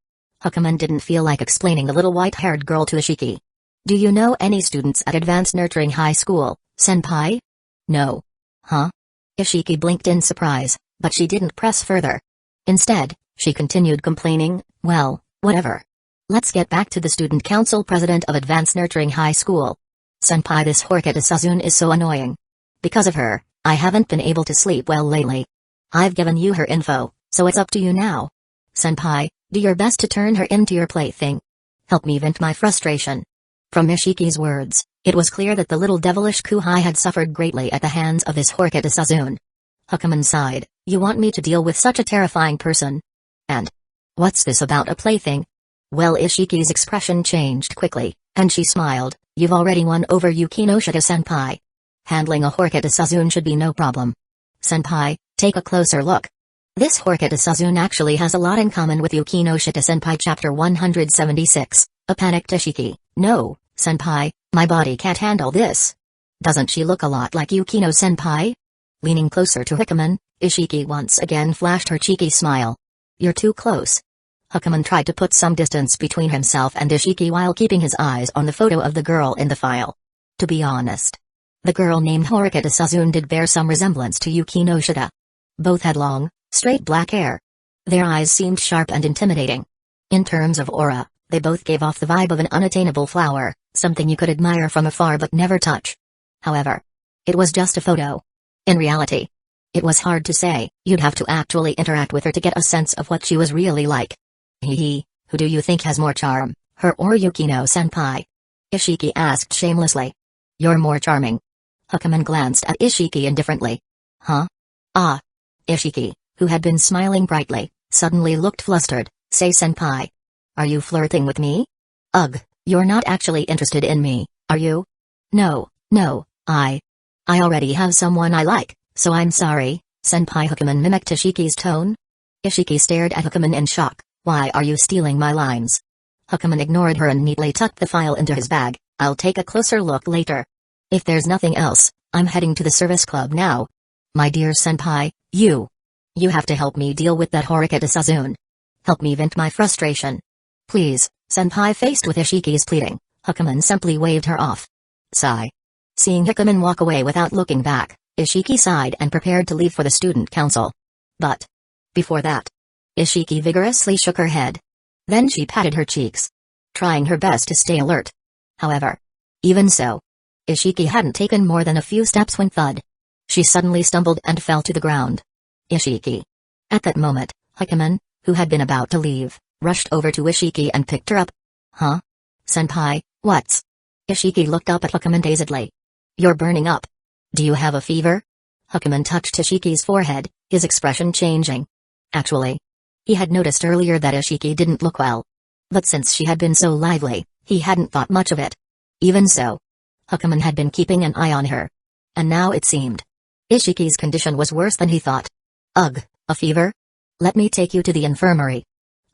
Hyuga didn't feel like explaining the little white-haired girl to Ishiki. Do you know any students at Advanced Nurturing High School, senpai? No. Huh? Ishiki blinked in surprise, but she didn't press further. Instead, she continued complaining, well, whatever. Let's get back to the student council president of Advanced Nurturing High School. Senpai, this Horikita Sazune is so annoying. Because of her, I haven't been able to sleep well lately. I've given you her info, so it's up to you now. Senpai, do your best to turn her into your plaything. Help me vent my frustration. From Ishiki's words, it was clear that the little devilish Kuhai had suffered greatly at the hands of this Horikita Sazune. Hyuga sighed, you want me to deal with such a terrifying person? And what's this about a plaything? Well, Ishiki's expression changed quickly, and she smiled. You've already won over Yukinoshita-senpai. Handling a Horikita Sazune should be no problem. Senpai, take a closer look. This Horikita Sazune actually has a lot in common with Yukinoshita-senpai. Chapter 176, a panicked Ishiki. No, senpai, my body can't handle this. Doesn't she look a lot like Yukino-senpai? Leaning closer to Hyuga, Ishiki once again flashed her cheeky smile. You're too close. Hukaman tried to put some distance between himself and Ishiki while keeping his eyes on the photo of the girl in the file. To be honest, the girl named Horikata Suzune did bear some resemblance to Yuki no Shida. Both had long, straight black hair. Their eyes seemed sharp and intimidating. In terms of aura, they both gave off the vibe of an unattainable flower, something you could admire from afar but never touch. However, it was just a photo. In reality, it was hard to say. You'd have to actually interact with her to get a sense of what she was really like. Hee, who do you think has more charm, her or Yukino-senpai? Ishiki asked shamelessly. You're more charming. Hukaman glanced at Ishiki indifferently. Huh? Ah. Ishiki, who had been smiling brightly, suddenly looked flustered. Say senpai. Are you flirting with me? Ugh, you're not actually interested in me, are you? No, I already have someone I like, so I'm sorry, senpai. Hukaman mimicked Ishiki's tone. Ishiki stared at Hukaman in shock. Why are you stealing my lines? Hukaman ignored her and neatly tucked the file into his bag. I'll take a closer look later. If there's nothing else, I'm heading to the service club now. My dear senpai, you have to help me deal with that Horikata Suzune. Help me vent my frustration. Please, senpai. Faced with Ishiki's pleading, Hukaman simply waved her off. Sigh. Seeing Hukaman walk away without looking back, Ishiki sighed and prepared to leave for the student council. But before that, Ishiki vigorously shook her head. Then she patted her cheeks, trying her best to stay alert. However, even so, Ishiki hadn't taken more than a few steps when thud. She suddenly stumbled and fell to the ground. Ishiki. At that moment, Hukaman, who had been about to leave, rushed over to Ishiki and picked her up. Huh? Senpai, what's... Ishiki looked up at Hukaman dazedly. You're burning up. Do you have a fever? Hukaman touched Ishiki's forehead, his expression changing. Actually, he had noticed earlier that Ishiki didn't look well. But since she had been so lively, he hadn't thought much of it. Even so, Hukaman had been keeping an eye on her. And now it seemed Ishiki's condition was worse than he thought. Ugh, a fever? Let me take you to the infirmary.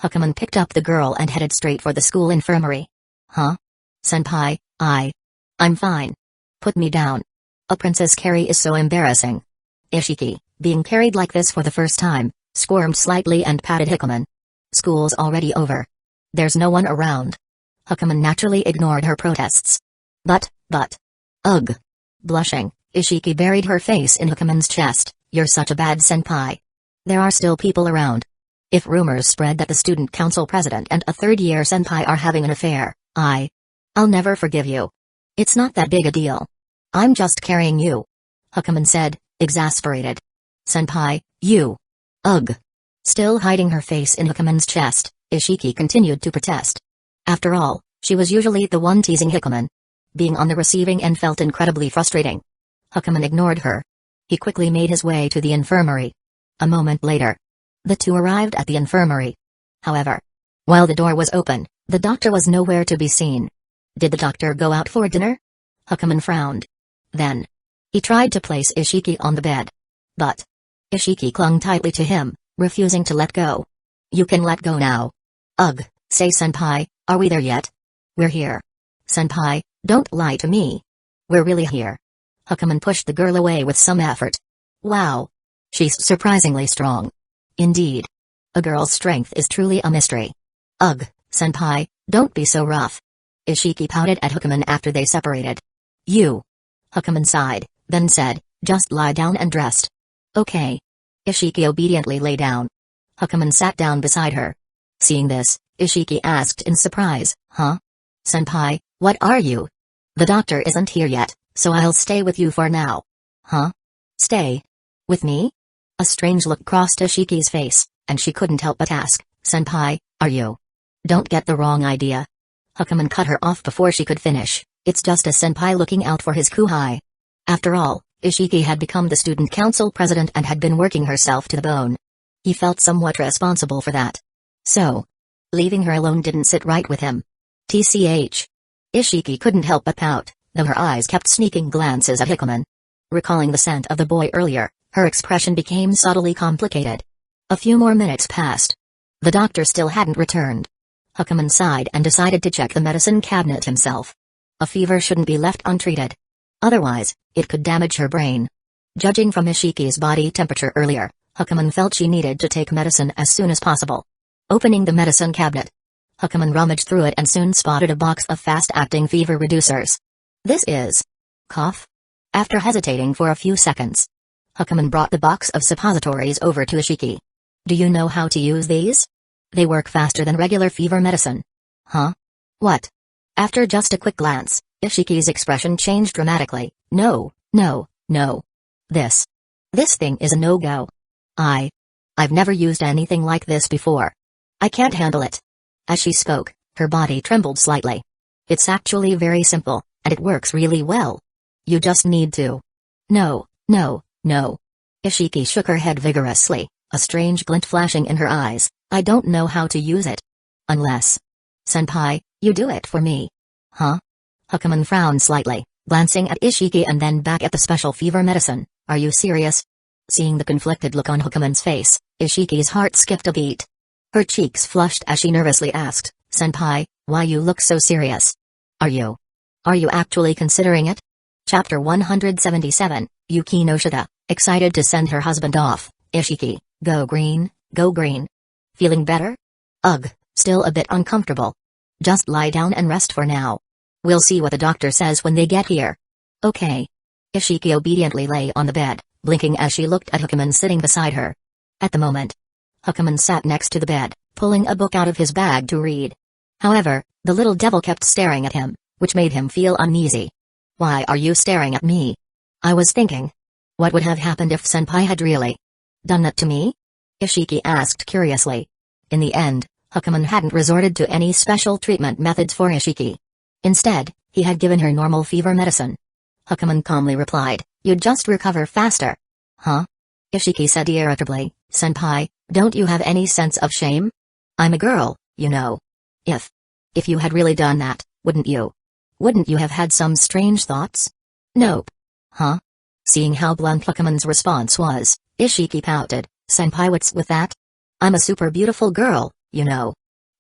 Hukaman picked up the girl and headed straight for the school infirmary. Huh? Senpai, I'm fine. Put me down. A princess carry is so embarrassing. Ishiki, being carried like this for the first time, squirmed slightly and patted Hukaman. School's already over. There's no one around. Hukaman naturally ignored her protests. But. Ugh. Blushing, Ishiki buried her face in Hukaman's chest. You're such a bad senpai. There are still people around. If rumors spread that the student council president and a third-year senpai are having an affair, I'll never forgive you. It's not that big a deal. I'm just carrying you. Hukaman said, exasperated. Senpai, you. Ugh. Still hiding her face in Hukaman's chest, Ishiki continued to protest. After all, she was usually the one teasing Hukaman. Being on the receiving end felt incredibly frustrating. Hukaman ignored her. He quickly made his way to the infirmary. A moment later, the two arrived at the infirmary. However, while the door was open, the doctor was nowhere to be seen. Did the doctor go out for dinner? Hukaman frowned. Then, he tried to place Ishiki on the bed. But Ishiki clung tightly to him, refusing to let go. You can let go now. Ugh, say senpai, are we there yet? We're here. Senpai, don't lie to me. We're really here. Hukaman pushed the girl away with some effort. Wow. She's surprisingly strong. Indeed. A girl's strength is truly a mystery. Ugh, senpai, don't be so rough. Ishiki pouted at Hukaman after they separated. You. Hukaman sighed, then said, just lie down and rest. Okay. Ishiki obediently lay down. Hukaman sat down beside her. Seeing this, Ishiki asked in surprise, huh? Senpai, what are you? The doctor isn't here yet, so I'll stay with you for now. Huh? Stay? With me? A strange look crossed Ishiki's face, and she couldn't help but ask, Senpai, are you? Don't get the wrong idea. Hukaman cut her off before she could finish. It's just a senpai looking out for his kuhai. After all, Ishiki had become the student council president and had been working herself to the bone. He felt somewhat responsible for that. So, leaving her alone didn't sit right with him. TCH. Ishiki couldn't help but pout, though her eyes kept sneaking glances at Hukaman. Recalling the scent of the boy earlier, her expression became subtly complicated. A few more minutes passed. The doctor still hadn't returned. Hukaman sighed and decided to check the medicine cabinet himself. A fever shouldn't be left untreated. Otherwise, it could damage her brain. Judging from Ishiki's body temperature earlier, Hukaman felt she needed to take medicine as soon as possible. Opening the medicine cabinet, Hukaman rummaged through it and soon spotted a box of fast-acting fever reducers. This is... cough? After hesitating for a few seconds, Hukaman brought the box of suppositories over to Ishiki. Do you know how to use these? They work faster than regular fever medicine. Huh? What? After just a quick glance, Ishiki's expression changed dramatically. No, no, no. This thing is a no-go. I've never used anything like this before. I can't handle it. As she spoke, her body trembled slightly. It's actually very simple, and it works really well. You just need to. No, no, no. Ishiki shook her head vigorously, a strange glint flashing in her eyes. I don't know how to use it. Unless... Senpai, you do it for me. Huh? Hukaman frowned slightly, glancing at Ishiki and then back at the special fever medicine. Are you serious? Seeing the conflicted look on Hukaman's face, Ishiki's heart skipped a beat. Her cheeks flushed as she nervously asked, Senpai, why you look so serious? Are you actually considering it? Chapter 177, Yuki no Shida, excited to send her husband off. Ishiki, go green, go green. Feeling better? Ugh, still a bit uncomfortable. Just lie down and rest for now. We'll see what the doctor says when they get here. Okay. Ishiki obediently lay on the bed, blinking as she looked at Hukaman sitting beside her. At the moment, Hukaman sat next to the bed, pulling a book out of his bag to read. However, the little devil kept staring at him, which made him feel uneasy. Why are you staring at me? I was thinking. What would have happened if Senpai had really done that to me? Ishiki asked curiously. In the end, Hukaman hadn't resorted to any special treatment methods for Ishiki. Instead, he had given her normal fever medicine. Hukaman calmly replied, you'd just recover faster. Huh? Ishiki said irritably, Senpai, don't you have any sense of shame? I'm a girl, you know. If you had really done that, wouldn't you have had some strange thoughts? Nope. Huh? Seeing how blunt Hukaman's response was, Ishiki pouted, Senpai, what's with that? I'm a super beautiful girl, you know.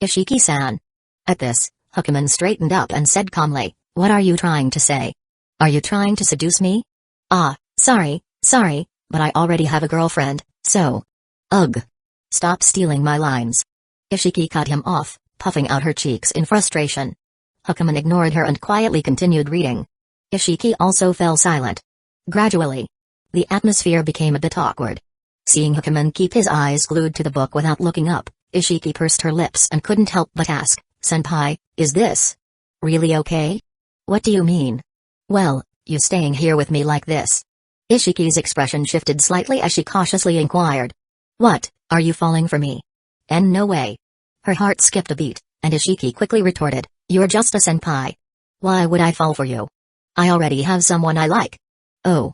Ishiki-san. At this, Hukaman straightened up and said calmly, what are you trying to say? Are you trying to seduce me? Sorry, but I already have a girlfriend, so... Ugh. Stop stealing my lines. Ishiki cut him off, puffing out her cheeks in frustration. Hukaman ignored her and quietly continued reading. Ishiki also fell silent. Gradually, the atmosphere became a bit awkward. Seeing Hukaman keep his eyes glued to the book without looking up, Ishiki pursed her lips and couldn't help but ask, Senpai, is this really okay? What do you mean? Well, you staying here with me like this? Ishiki's expression shifted slightly as she cautiously inquired. What, are you falling for me? And no way. Her heart skipped a beat, and Ishiki quickly retorted, you're just a senpai. Why would I fall for you? I already have someone I like. Oh.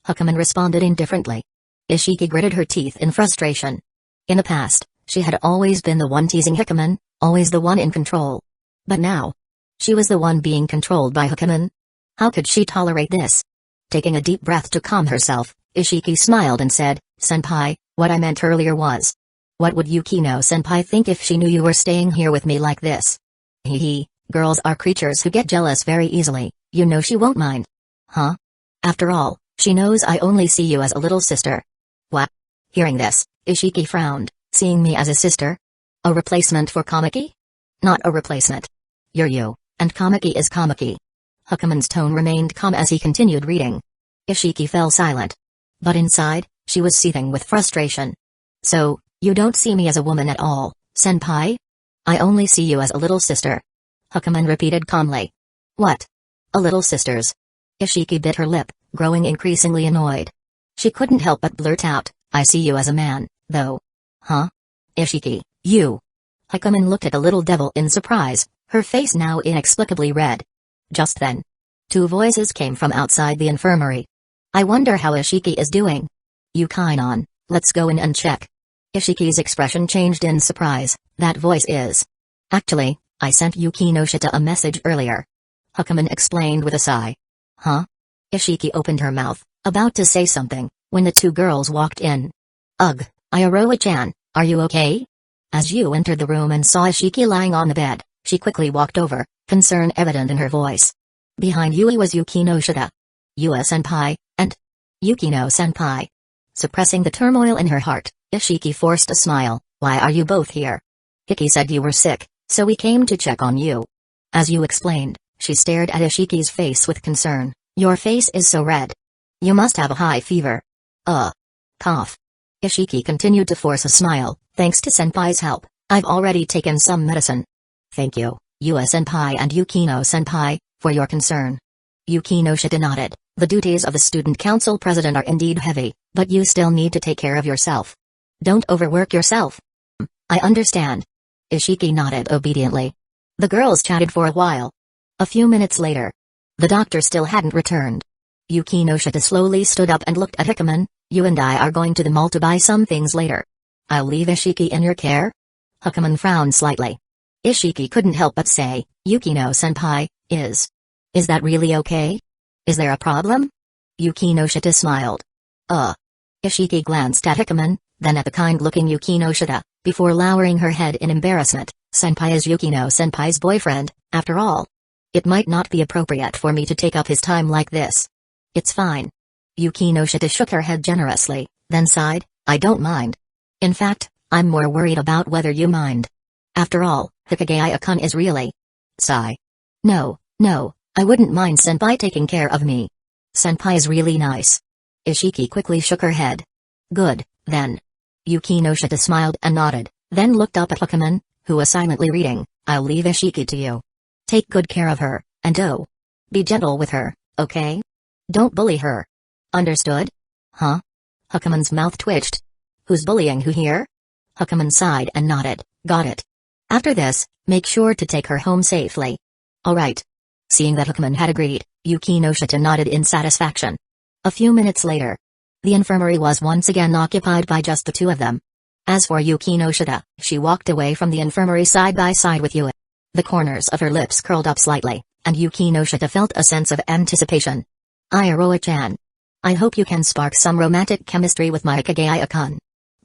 Hukaman responded indifferently. Ishiki gritted her teeth in frustration. In the past, she had always been the one teasing Hukaman, always the one in control. But now, she was the one being controlled by Hukaman. How could she tolerate this? Taking a deep breath to calm herself, Ishiki smiled and said, Senpai, what I meant earlier was... What would Yukino-senpai think if she knew you were staying here with me like this? Hee, girls are creatures who get jealous very easily, you know she won't mind. Huh? After all, she knows I only see you as a little sister. What? Hearing this, Ishiki frowned, seeing me as a sister? A replacement for Kamiki? Not a replacement. You're you, and Kamiki is Kamiki. Hukaman's tone remained calm as he continued reading. Ishiki fell silent. But inside, she was seething with frustration. So, you don't see me as a woman at all, senpai? I only see you as a little sister. Hukaman repeated calmly. What? A little sister's? Ishiki bit her lip, growing increasingly annoyed. She couldn't help but blurt out, I see you as a man, though. Huh? Ishiki, you. Hukaman looked at the little devil in surprise, her face now inexplicably red. Just then, two voices came from outside the infirmary. I wonder how Ishiki is doing. Yukainon, let's go in and check. Ishiki's expression changed in surprise. That voice is... Actually, I sent Yukino Shita a message earlier. Hukaman explained with a sigh. Huh? Ishiki opened her mouth, about to say something, when the two girls walked in. Ugh, Iroha-chan, are you okay? As Yu entered the room and saw Ishiki lying on the bed, she quickly walked over, concern evident in her voice. Behind Yui was Yukino Shita. Yua-senpai, and... Yukino-senpai. Suppressing the turmoil in her heart, Ishiki forced a smile. Why are you both here? Hiki said you were sick, so we came to check on you. As you explained, she stared at Ishiki's face with concern. Your face is so red. You must have a high fever. Cough. Ishiki continued to force a smile. Thanks to Senpai's help, I've already taken some medicine. Thank you, Yua-senpai and Yukino-senpai, for your concern. Yukino Shita nodded. The duties of the student council president are indeed heavy, but you still need to take care of yourself. Don't overwork yourself. I understand. Ishiki nodded obediently. The girls chatted for a while. A few minutes later, the doctor still hadn't returned. Yukino Shita slowly stood up and looked at Hikaman. You and I are going to the mall to buy some things later. I'll leave Ishiki in your care? Hikaman frowned slightly. Ishiki couldn't help but say, Yukino-senpai, is that really okay? Is there a problem? Yukino Shita smiled. Ishiki glanced at Hikaman, then at the kind-looking Yukino Shita, before lowering her head in embarrassment. Senpai is Yukino-senpai's boyfriend, after all. It might not be appropriate for me to take up his time like this. It's fine. Yukino Shita shook her head generously, then sighed, I don't mind. In fact, I'm more worried about whether you mind. After all, Hikigaya-kun is really... Sigh. No, I wouldn't mind Senpai taking care of me. Senpai is really nice. Ishiki quickly shook her head. Good, then. Yukino Shita smiled and nodded, then looked up at Hikaman, who was silently reading. I'll leave Ishiki to you. Take good care of her, and be gentle with her, okay? Don't bully her. Understood? Huh? Hikaman's mouth twitched. Who's bullying who here? Hikaman sighed and nodded. Got it. After this, make sure to take her home safely. Alright. Seeing that Hikaman had agreed, Yukino Shita nodded in satisfaction. A few minutes later, the infirmary was once again occupied by just the two of them. As for Yukino Shita, she walked away from the infirmary side by side with Yua. The corners of her lips curled up slightly, and Yukino Shita felt a sense of anticipation. Iroha-chan. I hope you can spark some romantic chemistry with my Hikigaya-kun.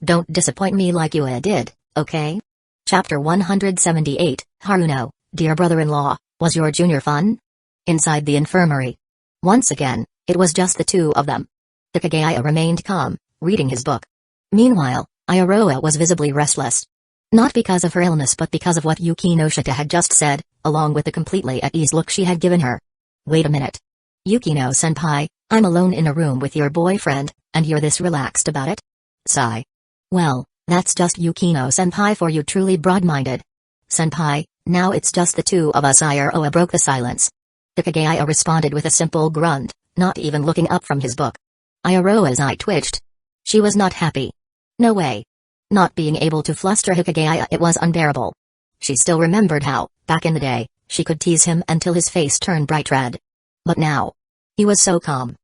Don't disappoint me like Yua did, okay? Chapter 178, Haruno, dear brother-in-law, was your junior fun? Inside the infirmary. Once again, it was just the two of them. Hikigaya remained calm, reading his book. Meanwhile, Iroha was visibly restless. Not because of her illness but because of what Yukino Shita had just said, along with the completely at ease look she had given her. Wait a minute. Yukino-senpai, I'm alone in a room with your boyfriend, and you're this relaxed about it? Sigh. Well, that's just Yukino-senpai for you truly broad-minded. Senpai, now it's just the two of us. Iroha broke the silence. Hikigaya responded with a simple grunt, not even looking up from his book. Iroha's eye twitched. She was not happy. No way. Not being able to fluster Hikigaya, it was unbearable. She still remembered how, back in the day, she could tease him until his face turned bright red. But now, he was so calm.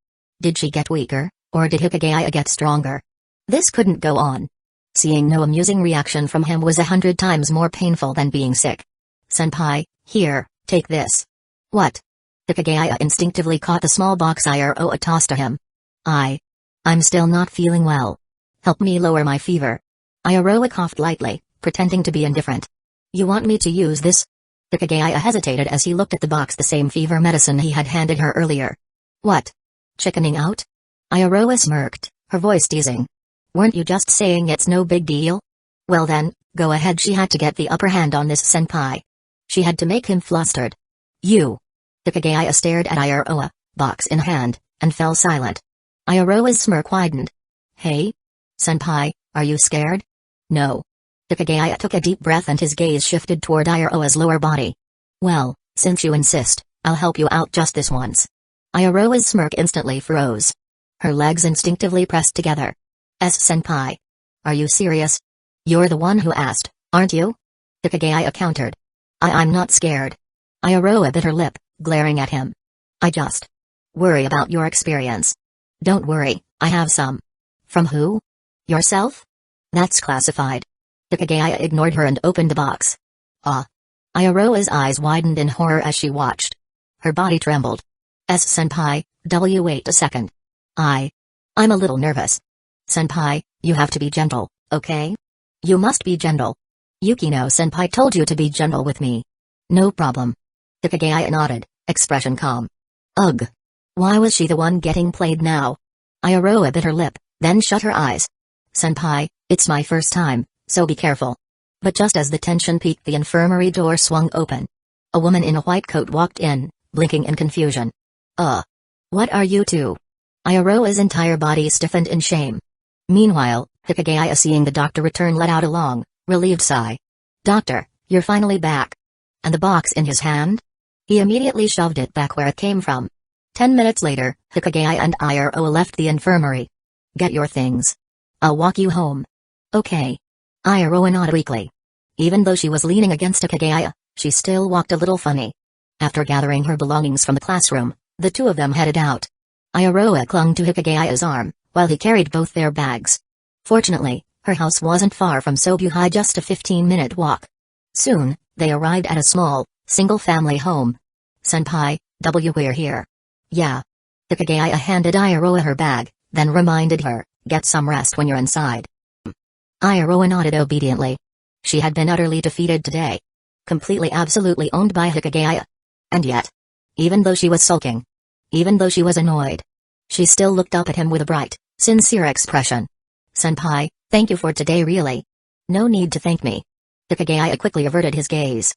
Did she get weaker, or did Hikigaya get stronger? This couldn't go on. Seeing no amusing reaction from him was 100 times more painful than being sick. Senpai, here, take this. What? Hikigaya instinctively caught the small box Iroha tossed to him. I'm still not feeling well. Help me lower my fever. Iroha coughed lightly, pretending to be indifferent. You want me to use this? Hikigaya hesitated as he looked at the box, the same fever medicine he had handed her earlier. What? Chickening out? Iroha smirked, her voice teasing. Weren't you just saying it's no big deal? Well then, go ahead. She had to get the upper hand on this senpai. She had to make him flustered. You. Hikigaya stared at Iroha, box in hand, and fell silent. Iroha's smirk widened. Hey? Senpai, are you scared? No. Hikigaya took a deep breath and his gaze shifted toward Iroha's lower body. Well, since you insist, I'll help you out just this once. Iroha's smirk instantly froze. Her legs instinctively pressed together. Senpai. Are you serious? You're the one who asked, aren't you? Hikigaya countered. I'm not scared. Iroha bit her lip, glaring at him. I just worry about your experience. Don't worry, I have some. From who? Yourself? That's classified. Hikigaya ignored her and opened the box. Iroha's eyes widened in horror as she watched. Her body trembled. Senpai, wait a second. I'm a little nervous. Senpai, you have to be gentle, okay? You must be gentle. Yukino-senpai told you to be gentle with me. No problem. Hikigaya nodded, expression calm. Ugh. Why was she the one getting played now? Iroha bit her lip, then shut her eyes. Senpai, it's my first time, so be careful. But just as the tension peaked, the infirmary door swung open. A woman in a white coat walked in, blinking in confusion. What are you two? Ayaroa's entire body stiffened in shame. Meanwhile, Hikigaya, seeing the doctor return, let out a long, relieved sigh. Doctor, you're finally back. And the box in his hand? He immediately shoved it back where it came from. 10 minutes later, Hikigaya and Ayaroa left the infirmary. Get your things. I'll walk you home. Okay. Ayaroa nodded weakly. Even though she was leaning against Hikigaya, she still walked a little funny. After gathering her belongings from the classroom, the two of them headed out. Ayaroa clung to Hikigaya's arm, while he carried both their bags. Fortunately, her house wasn't far from Sobuhai, just a 15-minute walk. Soon, they arrived at a small, single-family home. Senpai, we're here. Yeah. Hikigaya handed Ayaroa her bag, then reminded her, get some rest when you're inside. Ayaroa nodded obediently. She had been utterly defeated today. Completely absolutely owned by Hikigaya. And yet, even though she was sulking, even though she was annoyed, she still looked up at him with a bright, sincere expression. Senpai, thank you for today really. No need to thank me. Hikigaya quickly averted his gaze.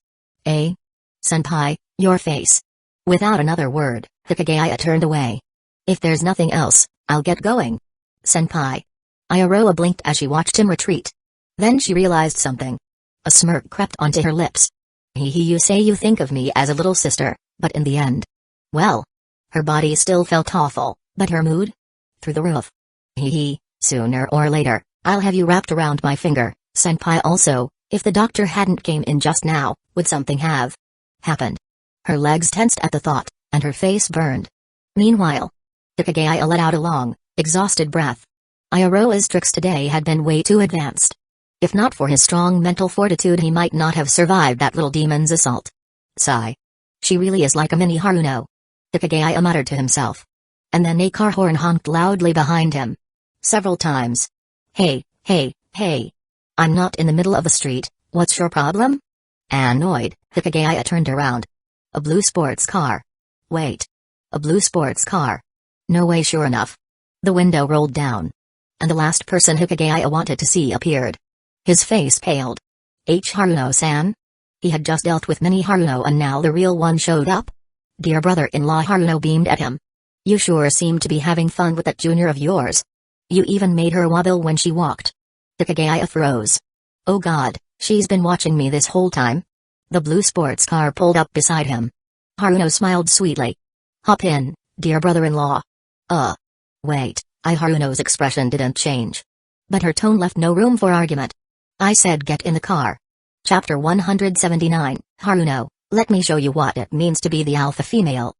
Senpai, your face. Without another word, Hikigaya turned away. If there's nothing else, I'll get going. Senpai. Ayaroa blinked as she watched him retreat. Then she realized something. A smirk crept onto her lips. You say you think of me as a little sister, but in the end. Well. Her body still felt awful, but her mood? Through the roof. Sooner or later, I'll have you wrapped around my finger, senpai. Also, if the doctor hadn't came in just now, would something have happened? Her legs tensed at the thought, and her face burned. Meanwhile, Hikigaya let out a long, exhausted breath. Ayaroa's tricks today had been way too advanced. If not for his strong mental fortitude, he might not have survived that little demon's assault. Sigh. She really is like a mini Haruno. Hikigaya muttered to himself. And then a car horn honked loudly behind him. Several times. Hey. I'm not in the middle of a street, what's your problem? Annoyed, Hikigaya turned around. A blue sports car. Wait. A blue sports car. No way. Sure enough. The window rolled down. And the last person Hikigaya wanted to see appeared. His face paled. Haruno-san? He had just dealt with mini Haruno and now the real one showed up? Dear brother-in-law, Haruno beamed at him. You sure seem to be having fun with that junior of yours. You even made her wobble when she walked. Hikigaya froze. Oh god, she's been watching me this whole time? The blue sports car pulled up beside him. Haruno smiled sweetly. Hop in, dear brother-in-law. Wait, Haruno's expression didn't change. But her tone left no room for argument. I said get in the car. Chapter 179, Haruno, let me show you what it means to be the alpha female.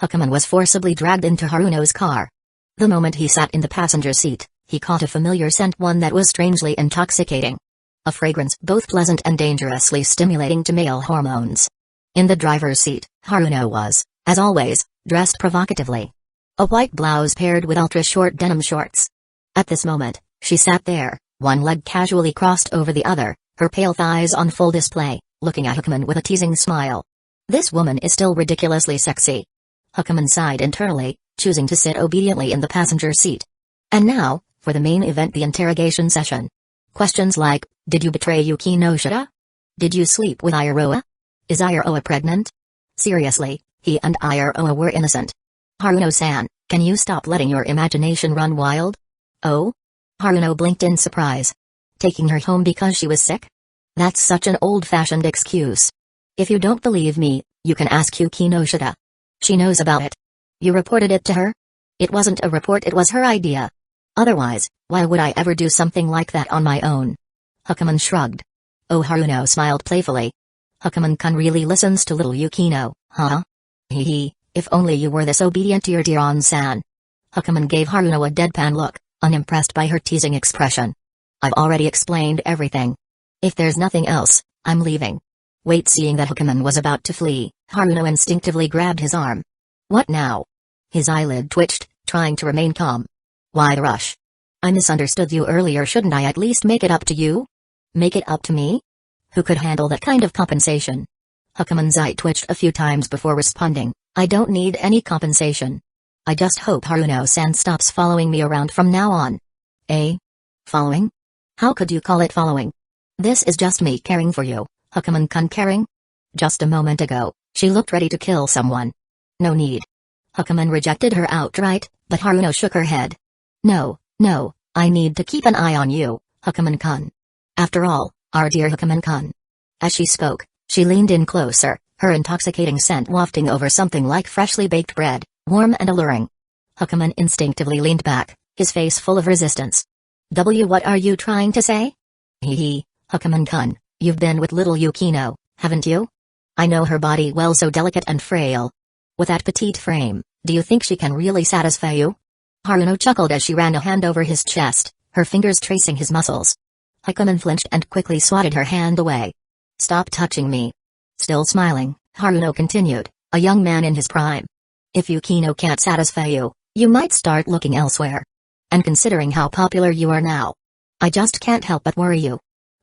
Hukaman was forcibly dragged into Haruno's car. The moment he sat in the passenger seat, he caught a familiar scent, one that was strangely intoxicating. A fragrance both pleasant and dangerously stimulating to male hormones. In the driver's seat, Haruno was, as always, dressed provocatively. A white blouse paired with ultra-short denim shorts. At this moment, she sat there, one leg casually crossed over the other, her pale thighs on full display, looking at Hukaman with a teasing smile. This woman is still ridiculously sexy. Hukaman sighed internally, choosing to sit obediently in the passenger seat. And now, for the main event, the interrogation session. Questions like, did you betray Yuki no Shida? Did you sleep with Ayaroa? Is Ayaroa pregnant? Seriously, he and Ayaroa were innocent. Haruno-san, can you stop letting your imagination run wild? Oh? Haruno blinked in surprise. Taking her home because she was sick? That's such an old-fashioned excuse. If you don't believe me, you can ask Yuki no Shida. She knows about it. You reported it to her? It wasn't a report, it was her idea. Otherwise, why would I ever do something like that on my own? Hukaman shrugged. Oh, Haruno smiled playfully. Hukaman-kun really listens to little Yukino, huh? If only you were this obedient to your dear An-san. Hukaman gave Haruno a deadpan look, unimpressed by her teasing expression. I've already explained everything. If there's nothing else, I'm leaving. Wait, seeing that Hukaman was about to flee, Haruno instinctively grabbed his arm. What now? His eyelid twitched, trying to remain calm. Why the rush? I misunderstood you earlier. Shouldn't I at least make it up to you? Make it up to me? Who could handle that kind of compensation? Hukaman's eye twitched a few times before responding. I don't need any compensation. I just hope Haruno-san stops following me around from now on. Following? How could you call it following? This is just me caring for you, Hukuman-kun caring? Just a moment ago, she looked ready to kill someone. No need. Hukuman rejected her outright, but Haruno shook her head. No, I need to keep an eye on you, Hukuman-kun. After all, our dear Hukuman-kun. As she spoke, she leaned in closer, her intoxicating scent wafting over something like freshly baked bread, warm and alluring. Hukuman instinctively leaned back, his face full of resistance. What are you trying to say? Hee, Hukuman-kun, you've been with little Yukino, haven't you? I know her body well, so delicate and frail. With that petite frame, do you think she can really satisfy you? Haruno chuckled as she ran a hand over his chest, her fingers tracing his muscles. Hukuman flinched and quickly swatted her hand away. Stop touching me. Still smiling, Haruno continued, a young man in his prime. If Yukino can't satisfy you, you might start looking elsewhere. And considering how popular you are now, I just can't help but worry you.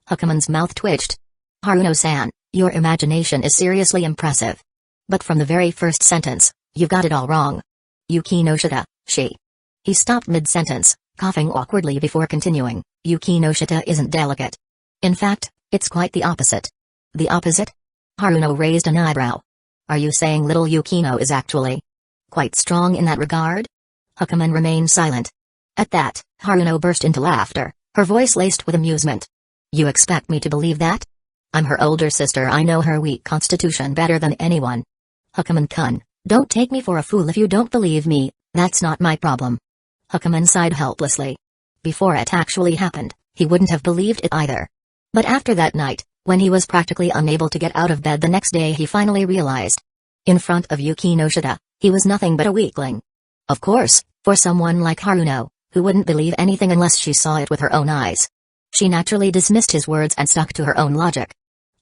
Hukuman's mouth twitched. Haruno-san, your imagination is seriously impressive. But from the very first sentence, you've got it all wrong. Yukino Shita, she. He stopped mid-sentence, coughing awkwardly before continuing. Yukino Shita isn't delicate. In fact, it's quite the opposite. The opposite? Haruno raised an eyebrow. Are you saying little Yukino is actually quite strong in that regard? Hukuman remained silent. At that, Haruno burst into laughter, her voice laced with amusement. You expect me to believe that? I'm her older sister, I know her weak constitution better than anyone. Hukuman-kun, don't take me for a fool if you don't believe me, that's not my problem. Hukuman sighed helplessly. Before it actually happened, he wouldn't have believed it either. But after that night, when he was practically unable to get out of bed the next day, he finally realized. In front of Yukino Shita, he was nothing but a weakling. Of course, for someone like Haruno, who wouldn't believe anything unless she saw it with her own eyes. She naturally dismissed his words and stuck to her own logic.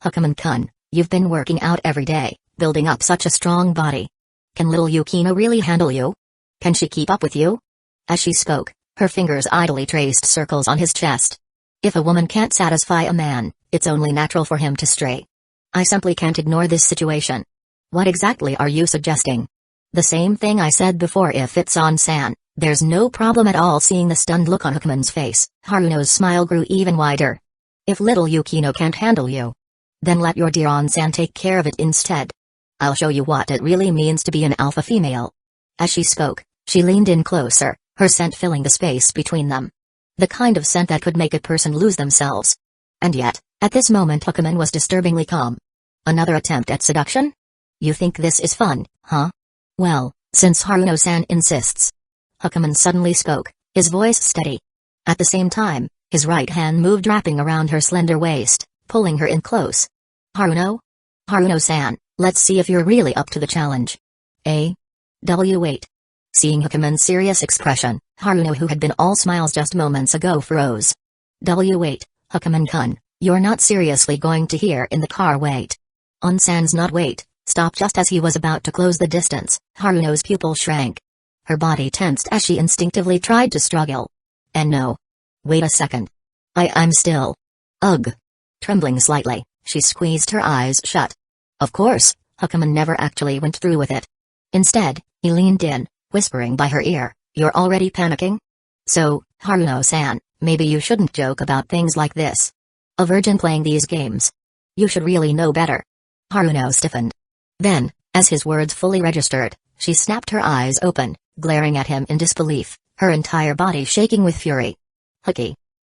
Hukuman-kun, you've been working out every day, building up such a strong body. Can little Yukino really handle you? Can she keep up with you? As she spoke, her fingers idly traced circles on his chest. If a woman can't satisfy a man, it's only natural for him to stray. I simply can't ignore this situation. What exactly are you suggesting? The same thing I said before. If it's on-san, there's no problem at all. Seeing the stunned look on Hukuman's face, Haruno's smile grew even wider. If little Yukino can't handle you, then let your dear on-san take care of it instead. I'll show you what it really means to be an alpha female. As she spoke, she leaned in closer, her scent filling the space between them. The kind of scent that could make a person lose themselves. And yet, at this moment Hukuman was disturbingly calm. Another attempt at seduction? You think this is fun, huh? Well, since Haruno-san insists. Hukuman suddenly spoke, his voice steady. At the same time, his right hand moved wrapping around her slender waist, pulling her in close. Haruno? Haruno-san, let's see if you're really up to the challenge. Wait. Seeing Hukuman's serious expression, Haruno, who had been all smiles just moments ago, froze. Wait, Hukuman-kun, you're not seriously going to here in the car? Wait. On-san's not wait. Stop. Just as he was about to close the distance, Haruno's pupil shrank. Her body tensed as she instinctively tried to struggle. And no. Wait a second. I'm still. Ugh. Trembling slightly, she squeezed her eyes shut. Of course, Hukuman never actually went through with it. Instead, he leaned in, whispering by her ear, you're already panicking? So, Haruno-san, maybe you shouldn't joke about things like this. A virgin playing these games. You should really know better. Haruno stiffened. Then, as his words fully registered, she snapped her eyes open, glaring at him in disbelief, her entire body shaking with fury.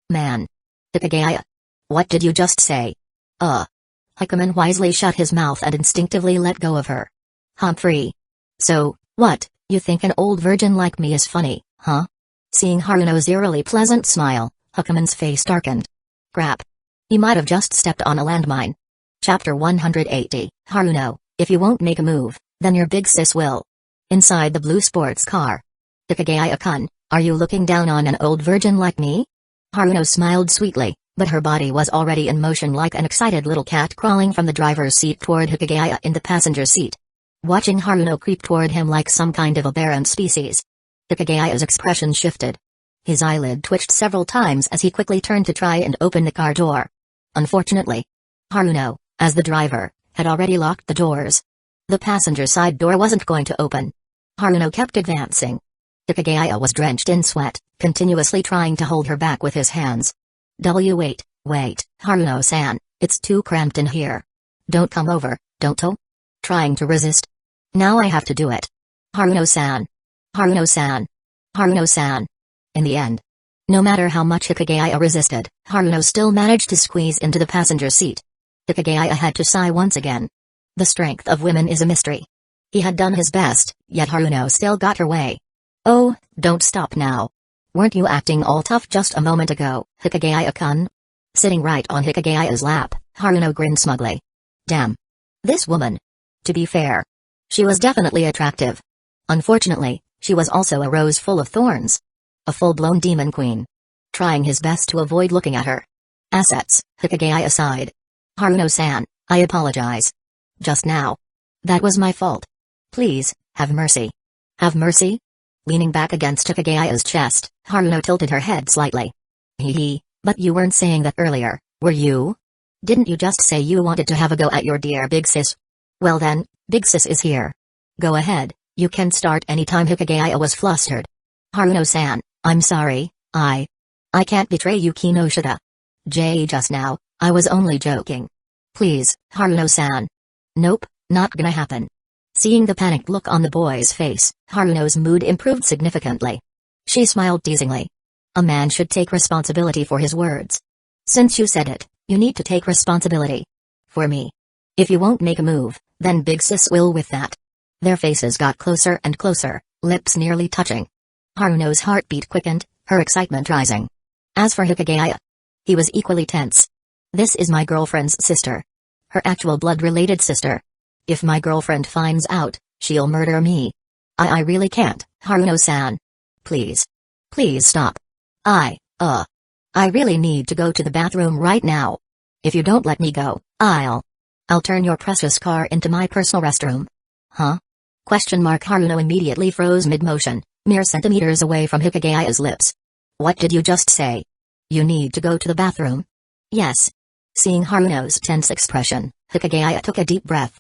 Man. Hikigaya. What did you just say? Hukuman wisely shut his mouth and instinctively let go of her. Humphrey. So, what, you think an old virgin like me is funny, huh? Seeing Haruno's eerily pleasant smile, Hukuman's face darkened. Crap. He might have just stepped on a landmine. Chapter 180, Haruno, if you won't make a move, then your big sis will. Inside the blue sports car. Hikigaya-kun, are you looking down on an old virgin like me? Haruno smiled sweetly, but her body was already in motion like an excited little cat crawling from the driver's seat toward Hikigaya in the passenger seat. Watching Haruno creep toward him like some kind of aberrant species. Hikigaya's expression shifted. His eyelid twitched several times as he quickly turned to try and open the car door. Unfortunately, Haruno, as the driver, had already locked the doors. The passenger side door wasn't going to open. Haruno kept advancing. Hikigaya was drenched in sweat, continuously trying to hold her back with his hands. Wait, Wait, Haruno-san, it's too cramped in here. Don't come over, don't. Trying to resist. Now I have to do it. Haruno-san. Haruno-san. Haruno-san. In the end, no matter how much Hikigaya resisted, Haruno still managed to squeeze into the passenger seat. Hikigaya had to sigh once again. The strength of women is a mystery. He had done his best, yet Haruno still got her way. Oh, don't stop now. Weren't you acting all tough just a moment ago, Hikigaya-kun? Sitting right on Hikigaya's lap, Haruno grinned smugly. Damn. This woman. To be fair, she was definitely attractive. Unfortunately, she was also a rose full of thorns. A full-blown demon queen. Trying his best to avoid looking at her. Assets, Hikigaya sighed. Haruno-san, I apologize. Just now. That was my fault. Please, have mercy. Have mercy? Leaning back against Hikigaya's chest, Haruno tilted her head slightly. Hee, but you weren't saying that earlier, were you? Didn't you just say you wanted to have a go at your dear big sis? Well then, big sis is here. Go ahead, you can start anytime. Hikigaya was flustered. Haruno-san, I'm sorry, I can't betray you, Kinoshita. Just now, I was only joking. Please, Haruno-san. Nope, not gonna happen. Seeing the panicked look on the boy's face, Haruno's mood improved significantly. She smiled teasingly. A man should take responsibility for his words. Since you said it, you need to take responsibility. For me. If you won't make a move, then big sis will with that. Their faces got closer and closer, lips nearly touching. Haruno's heartbeat quickened, her excitement rising. As for Hikigaya, he was equally tense. This is my girlfriend's sister. Her actual blood-related sister. If my girlfriend finds out, she'll murder me. I really can't, Haruno-san. Please. Please stop. I really need to go to the bathroom right now. If you don't let me go, I'll turn your precious car into my personal restroom. Huh? Haruno immediately froze mid-motion, mere centimeters away from Hikigaya's lips. What did you just say? You need to go to the bathroom? Yes. Seeing Haruno's tense expression, Hikigaya took a deep breath.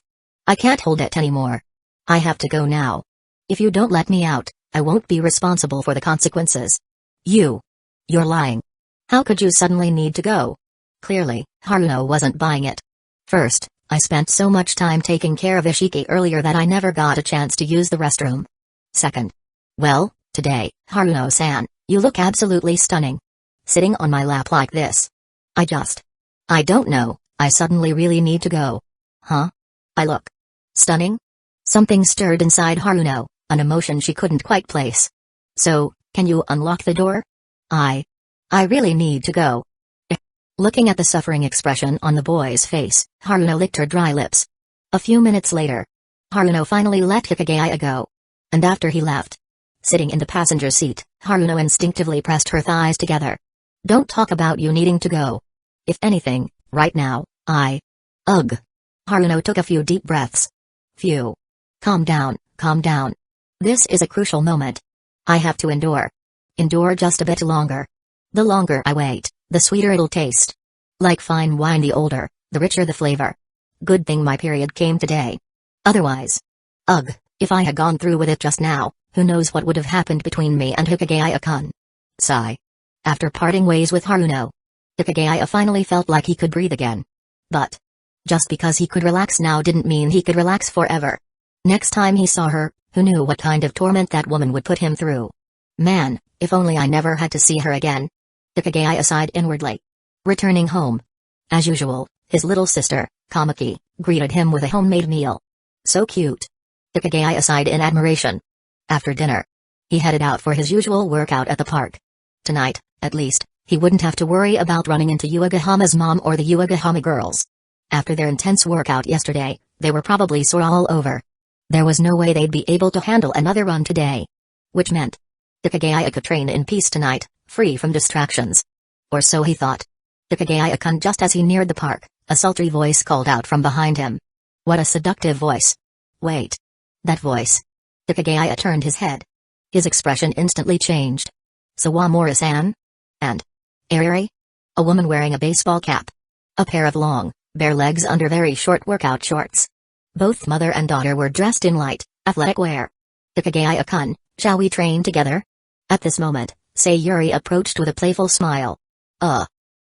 I can't hold it anymore. I have to go now. If you don't let me out, I won't be responsible for the consequences. You're lying. How could you suddenly need to go? Clearly, Haruno wasn't buying it. First, I spent so much time taking care of Ishiki earlier that I never got a chance to use the restroom. Second. Well, today, Haruno-san, you look absolutely stunning. Sitting on my lap like this. I don't know, I suddenly really need to go. Huh? I look stunning? Something stirred inside Haruno, an emotion she couldn't quite place. So, can you unlock the door? I really need to go. Looking at the suffering expression on the boy's face, Haruno licked her dry lips. A few minutes later, Haruno finally let Hikigaya go. And after he left, sitting in the passenger seat, Haruno instinctively pressed her thighs together. Don't talk about you needing to go. If anything, right now, Ugh. Haruno took a few deep breaths. Phew. Calm down, calm down. This is a crucial moment. I have to endure. Endure just a bit longer. The longer I wait, the sweeter it'll taste. Like fine wine, the older, the richer the flavor. Good thing my period came today. Otherwise. Ugh, if I had gone through with it just now, who knows what would have happened between me and Hikigaya-kun. Sigh. After parting ways with Haruno, Hikigaya finally felt like he could breathe again. But just because he could relax now didn't mean he could relax forever. Next time he saw her, who knew what kind of torment that woman would put him through. Man, if only I never had to see her again. Hikigaya sighed inwardly. Returning home. As usual, his little sister, Kamaki, greeted him with a homemade meal. So cute. Hikigaya sighed in admiration. After dinner, he headed out for his usual workout at the park. Tonight, at least, he wouldn't have to worry about running into Yuagahama's mom or the Yuagahama girls. After their intense workout yesterday, they were probably sore all over. There was no way they'd be able to handle another run today. Which meant Hikigaya could train in peace tonight, free from distractions. Or so he thought. Hikigaya-kun, just as he neared the park, a sultry voice called out from behind him. What a seductive voice. Wait. That voice. Hikigaya turned his head. His expression instantly changed. Sawamura-san? And Eri? A woman wearing a baseball cap. A pair of long, bare legs under very short workout shorts. Both mother and daughter were dressed in light, athletic wear. Hikigaya-kun, shall we train together? At this moment, Sayuri approached with a playful smile.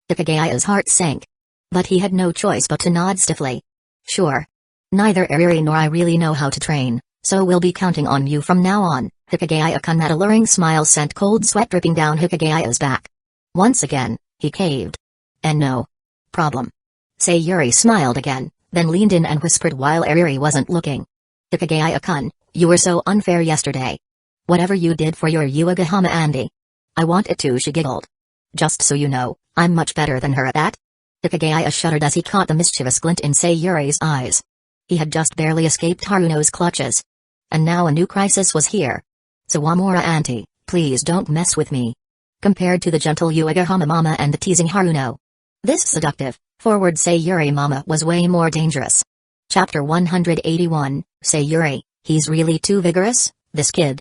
Hikagaya's heart sank. But he had no choice but to nod stiffly. Sure. Neither Ariri nor I really know how to train, so we'll be counting on you from now on. Hikigaya-kun. That alluring smile sent cold sweat dripping down Hikagaya's back. Once again, he caved. And no problem. Sayuri smiled again, then leaned in and whispered while Ariri wasn't looking. Hikigaya-kun, you were so unfair yesterday. Whatever you did for your Yuagahama Andy. I wanted to, she giggled. Just so you know, I'm much better than her at that. Hikigaya shuddered as he caught the mischievous glint in Sayuri's eyes. He had just barely escaped Haruno's clutches. And now a new crisis was here. Sawamura auntie, please don't mess with me. Compared to the gentle Yuagahama mama and the teasing Haruno, this seductive, forward Sayuri mama was way more dangerous. Chapter 181, Sayuri, he's really too vigorous, this kid.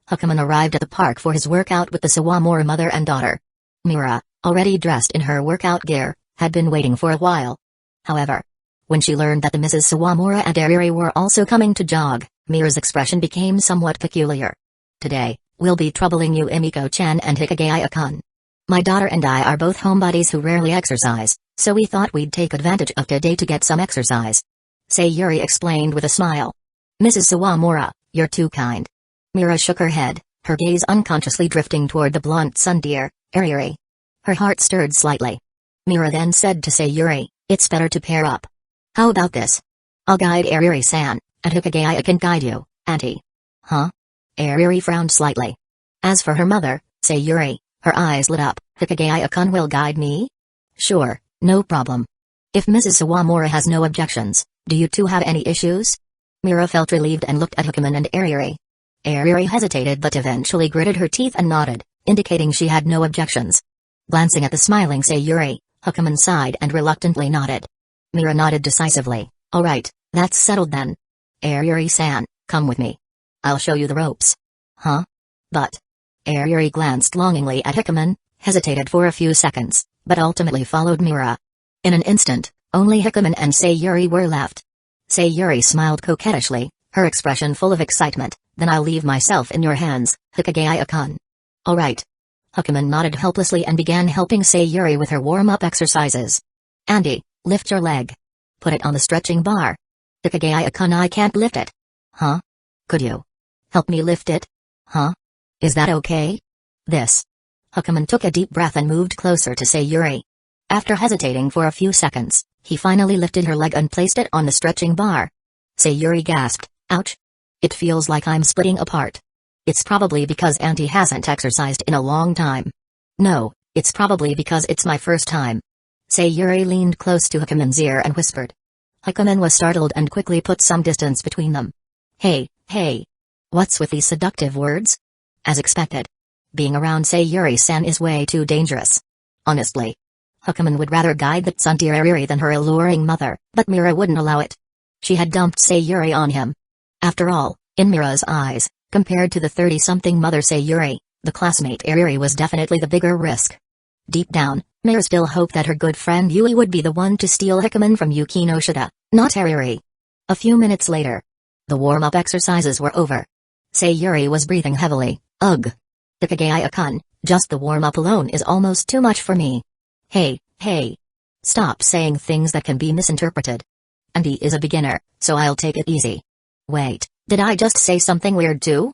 Hakuman arrived at the park for his workout with the Sawamura mother and daughter. Mira, already dressed in her workout gear, had been waiting for a while. However, when she learned that the Mrs. Sawamura and Ariri were also coming to jog, Mira's expression became somewhat peculiar. Today, we'll be troubling you, Emiko-chan and Hikigaya-kun. My daughter and I are both homebodies who rarely exercise, so we thought we'd take advantage of today to get some exercise. Sayuri explained with a smile. Mrs. Sawamura, you're too kind. Mira shook her head, her gaze unconsciously drifting toward the blunt sundeer, Ariri. Her heart stirred slightly. Mira then said to Sayuri, it's better to pair up. How about this? I'll guide Ariri-san, and Hikigaya can guide you, auntie. Huh? Ariri frowned slightly. As for her mother, Sayuri, her eyes lit up. Hikigaya-kun will guide me? Sure, no problem. If Mrs. Sawamura has no objections, do you two have any issues? Mira felt relieved and looked at Hakuman and Ariri. Ariri hesitated but eventually gritted her teeth and nodded, indicating she had no objections. Glancing at the smiling Sayuri, Hakuman sighed and reluctantly nodded. Mira nodded decisively. All right, that's settled then. Ariri-san, come with me. I'll show you the ropes. Huh? But... Ariri glanced longingly at Hakuman, hesitated for a few seconds, but ultimately followed Mira. In an instant, only Hakuman and Sayuri were left. Sayuri smiled coquettishly, her expression full of excitement. Then I'll leave myself in your hands, Hikigaya-kun. All right. Hakuman nodded helplessly and began helping Sayuri with her warm-up exercises. Andy, lift your leg. Put it on the stretching bar. Hikigaya-kun, I can't lift it. Huh? Could you help me lift it? Huh? Is that okay? This. Hakuman took a deep breath and moved closer to Sayuri. After hesitating for a few seconds, he finally lifted her leg and placed it on the stretching bar. Sayuri gasped, ouch. It feels like I'm splitting apart. It's probably because Auntie hasn't exercised in a long time. No, it's probably because it's my first time. Sayuri leaned close to Hakuman's ear and whispered. Hakuman was startled and quickly put some distance between them. Hey. What's with these seductive words? As expected. Being around Sayuri-san is way too dangerous. Honestly. Hakuman would rather guide that sundeer Ariri than her alluring mother, but Mira wouldn't allow it. She had dumped Sayuri on him. After all, in Mira's eyes, compared to the 30-something mother Sayuri, the classmate Ariri was definitely the bigger risk. Deep down, Mira still hoped that her good friend Yui would be the one to steal Hakuman from Yukino Shida, not Ariri. A few minutes later, the warm-up exercises were over. Sayuri was breathing heavily. Ugh. Hikigaya-kun, just the warm-up alone is almost too much for me. Hey. Stop saying things that can be misinterpreted. Andy is a beginner, so I'll take it easy. Wait, did I just say something weird too?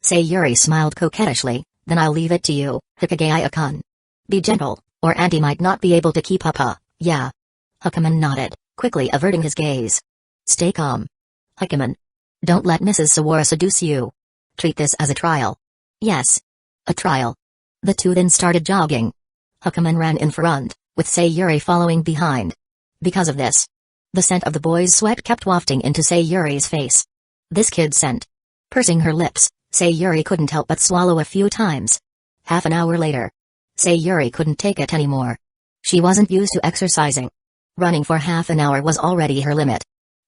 Sayuri smiled coquettishly, then I'll leave it to you, Hikigaya-kun. Be gentle, or Auntie might not be able to keep up, yeah. Hakuman nodded, quickly averting his gaze. Stay calm. Hakuman. Don't let Mrs. Sawara seduce you. Treat this as a trial. Yes. A trial. The two then started jogging. Hakuman ran in front, with Sayuri following behind. Because of this, the scent of the boy's sweat kept wafting into Sayuri's face. This kid scent. Pursing her lips, Sayuri couldn't help but swallow a few times. Half an hour later, Sayuri couldn't take it anymore. She wasn't used to exercising. Running for half an hour was already her limit.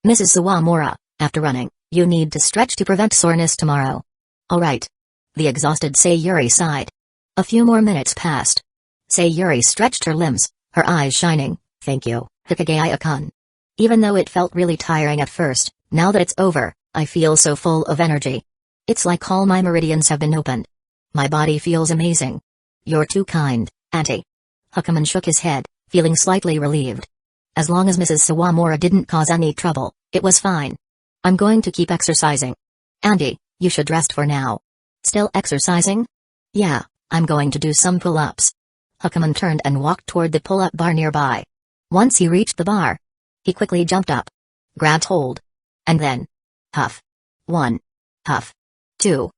Mrs. Sawamura, after running, you need to stretch to prevent soreness tomorrow. All right. The exhausted Sayuri sighed. A few more minutes passed. Sayuri stretched her limbs, her eyes shining. Thank you, Hikigaya-kun. Even though it felt really tiring at first, now that it's over, I feel so full of energy. It's like all my meridians have been opened. My body feels amazing. You're too kind, Auntie. Hakuman shook his head, feeling slightly relieved. As long as Mrs. Sawamura didn't cause any trouble, it was fine. I'm going to keep exercising. Andy, you should rest for now. Still exercising? Yeah, I'm going to do some pull-ups. Hukaman turned and walked toward the pull-up bar nearby. Once he reached the bar, he quickly jumped up, grabbed hold, and then huff. 1. Huff. 2.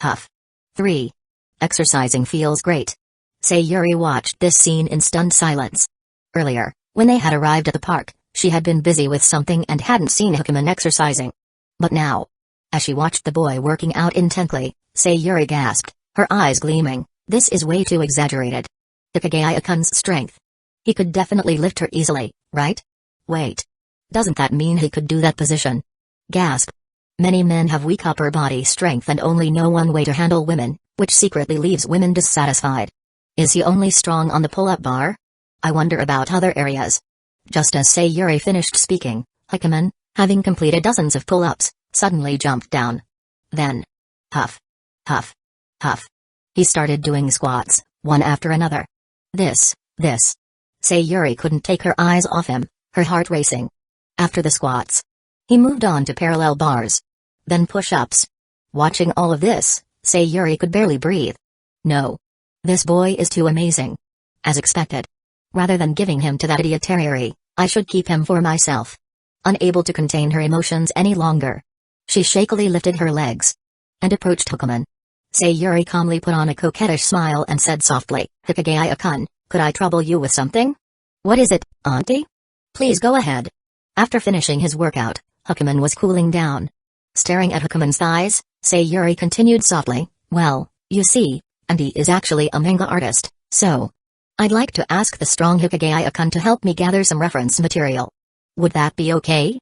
Huff. 3. Exercising feels great. Sayuri watched this scene in stunned silence. Earlier, when they had arrived at the park, she had been busy with something and hadn't seen Hukaman exercising. But now, as she watched the boy working out intently, Sayuri gasped, her eyes gleaming. This is way too exaggerated. Hikigaya-kun's strength. He could definitely lift her easily, right? Wait. Doesn't that mean he could do that position? Gasp. Many men have weak upper body strength and only know one way to handle women, which secretly leaves women dissatisfied. Is he only strong on the pull-up bar? I wonder about other areas. Just as Sayuri finished speaking, Hukaman, having completed dozens of pull-ups, suddenly jumped down. Then, huff. Huff. Huff. He started doing squats, one after another. This. Sayuri couldn't take her eyes off him, her heart racing. After the squats, he moved on to parallel bars. Then push-ups. Watching all of this, Sayuri could barely breathe. No. This boy is too amazing. As expected. Rather than giving him to that idiot Terry, I should keep him for myself. Unable to contain her emotions any longer, she shakily lifted her legs and approached Hukaman. Sayuri calmly put on a coquettish smile and said softly, Hikigaya-kun, could I trouble you with something? What is it, auntie? Please go ahead. After finishing his workout, Hukaman was cooling down. Staring at Hukaman's thighs, Sayuri continued softly, well, you see, Andy is actually a manga artist, so I'd like to ask the strong Hikigaya-kun to help me gather some reference material. Would that be okay?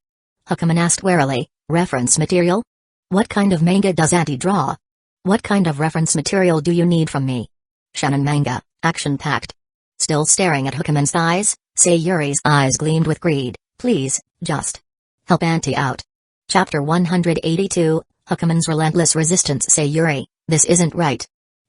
Hukaman asked warily, reference material? What kind of manga does Auntie draw? What kind of reference material do you need from me? Shonen manga, action-packed. Still staring at Hukaman's thighs, Sayuri's eyes gleamed with greed. Please, just help Auntie out. Chapter 182, Hukaman's relentless resistance. Sayuri, this isn't right.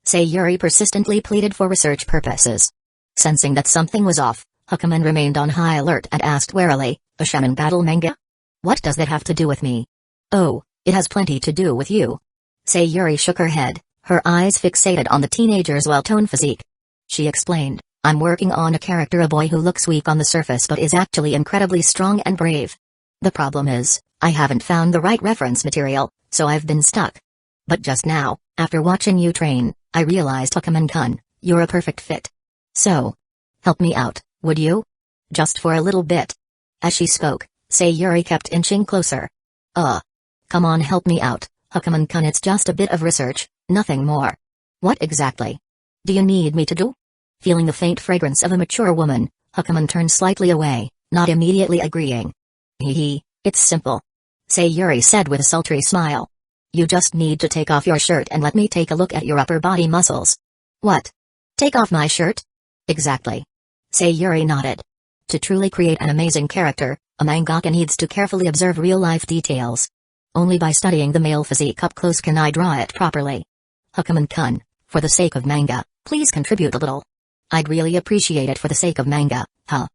Sayuri persistently pleaded for research purposes. Sensing that something was off, Hukaman remained on high alert and asked warily, a shaman battle manga? What does that have to do with me? Oh, it has plenty to do with you. Sayuri shook her head, her eyes fixated on the teenager's well-toned physique. She explained, I'm working on a character, a boy who looks weak on the surface but is actually incredibly strong and brave. The problem is, I haven't found the right reference material, so I've been stuck. But just now, after watching you train, I realized, Hukaman-kun, you're a perfect fit. So, help me out, would you? Just for a little bit. As she spoke, Sayuri kept inching closer. Come on, help me out, Hukaman-kun, it's just a bit of research, nothing more. What exactly do you need me to do? Feeling the faint fragrance of a mature woman, Hukaman turned slightly away, not immediately agreeing. It's simple. Sayuri said with a sultry smile. You just need to take off your shirt and let me take a look at your upper body muscles. What? Take off my shirt? Exactly. Sayuri nodded. To truly create an amazing character, a mangaka needs to carefully observe real-life details. Only by studying the male physique up close can I draw it properly. Hukaman-kun, for the sake of manga, please contribute a little. I'd really appreciate it for the sake of manga, huh?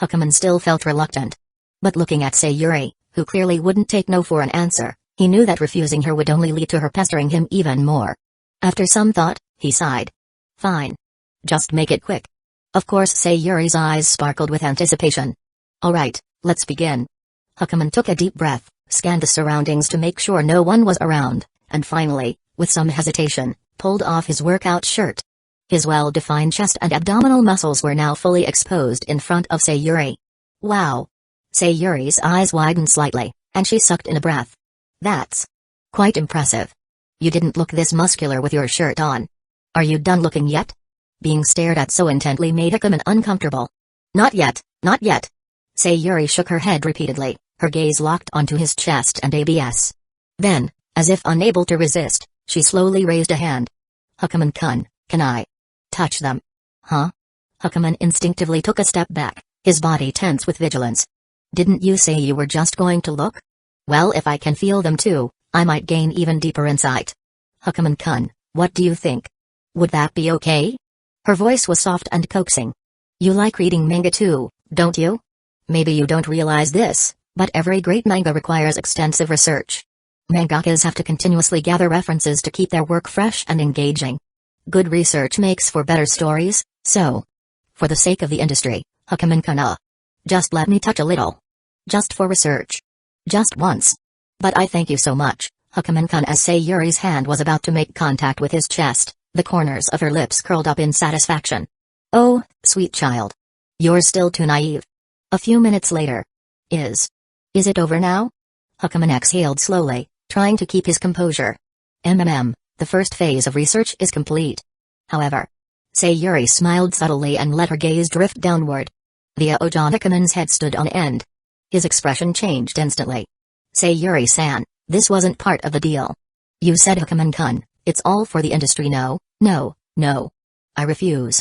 Hukaman still felt reluctant. But looking at Sayuri, who clearly wouldn't take no for an answer, he knew that refusing her would only lead to her pestering him even more. After some thought, he sighed. Fine. Just make it quick. Of course, Sayuri's eyes sparkled with anticipation. Alright, let's begin. Hukaman took a deep breath, scanned the surroundings to make sure no one was around, and finally, with some hesitation, pulled off his workout shirt. His well-defined chest and abdominal muscles were now fully exposed in front of Sayuri. Wow! Sayuri's eyes widened slightly, and she sucked in a breath. That's quite impressive. You didn't look this muscular with your shirt on. Are you done looking yet? Being stared at so intently made Hukaman uncomfortable. Not yet, not yet. Sayuri shook her head repeatedly, her gaze locked onto his chest and abs. Then, as if unable to resist, she slowly raised a hand. Hukaman-kun, can I touch them? Huh? Hukaman instinctively took a step back, his body tense with vigilance. Didn't you say you were just going to look? Well, if I can feel them too, I might gain even deeper insight. Hukaman-kun, what do you think? Would that be okay? Her voice was soft and coaxing. You like reading manga too, don't you? Maybe you don't realize this, but every great manga requires extensive research. Mangakas have to continuously gather references to keep their work fresh and engaging. Good research makes for better stories, so, for the sake of the industry, Hukaman-kana. Just let me touch a little. Just for research. Just once. But I thank you so much, Hukaman-kun. As Sayuri's hand was about to make contact with his chest, the corners of her lips curled up in satisfaction. Oh, sweet child. You're still too naive. A few minutes later. Is it over now? Hukaman exhaled slowly, trying to keep his composure. The first phase of research is complete. However, Sayuri smiled subtly and let her gaze drift downward. The Aojan Hukaman's head stood on end. His expression changed instantly. Sayuri-san, this wasn't part of the deal. You said Hukaman-kun, it's all for the industry. No. I refuse.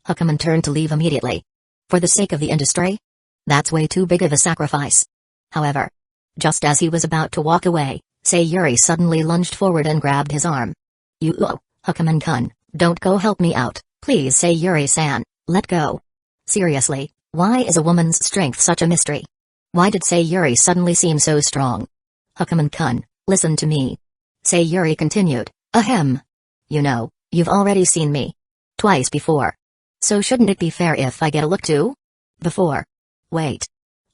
Hukaman turned to leave immediately. For the sake of the industry? That's way too big of a sacrifice. However, just as he was about to walk away, Sayuri suddenly lunged forward and grabbed his arm. Hukaman-kun, don't go, help me out, please. Sayuri-san, let go. Seriously, why is a woman's strength such a mystery? Why did Sayuri suddenly seem so strong? Hukaman-kun, listen to me. Sayuri continued, ahem. You know, you've already seen me. Twice before. So shouldn't it be fair if I get a look too? Before. Wait.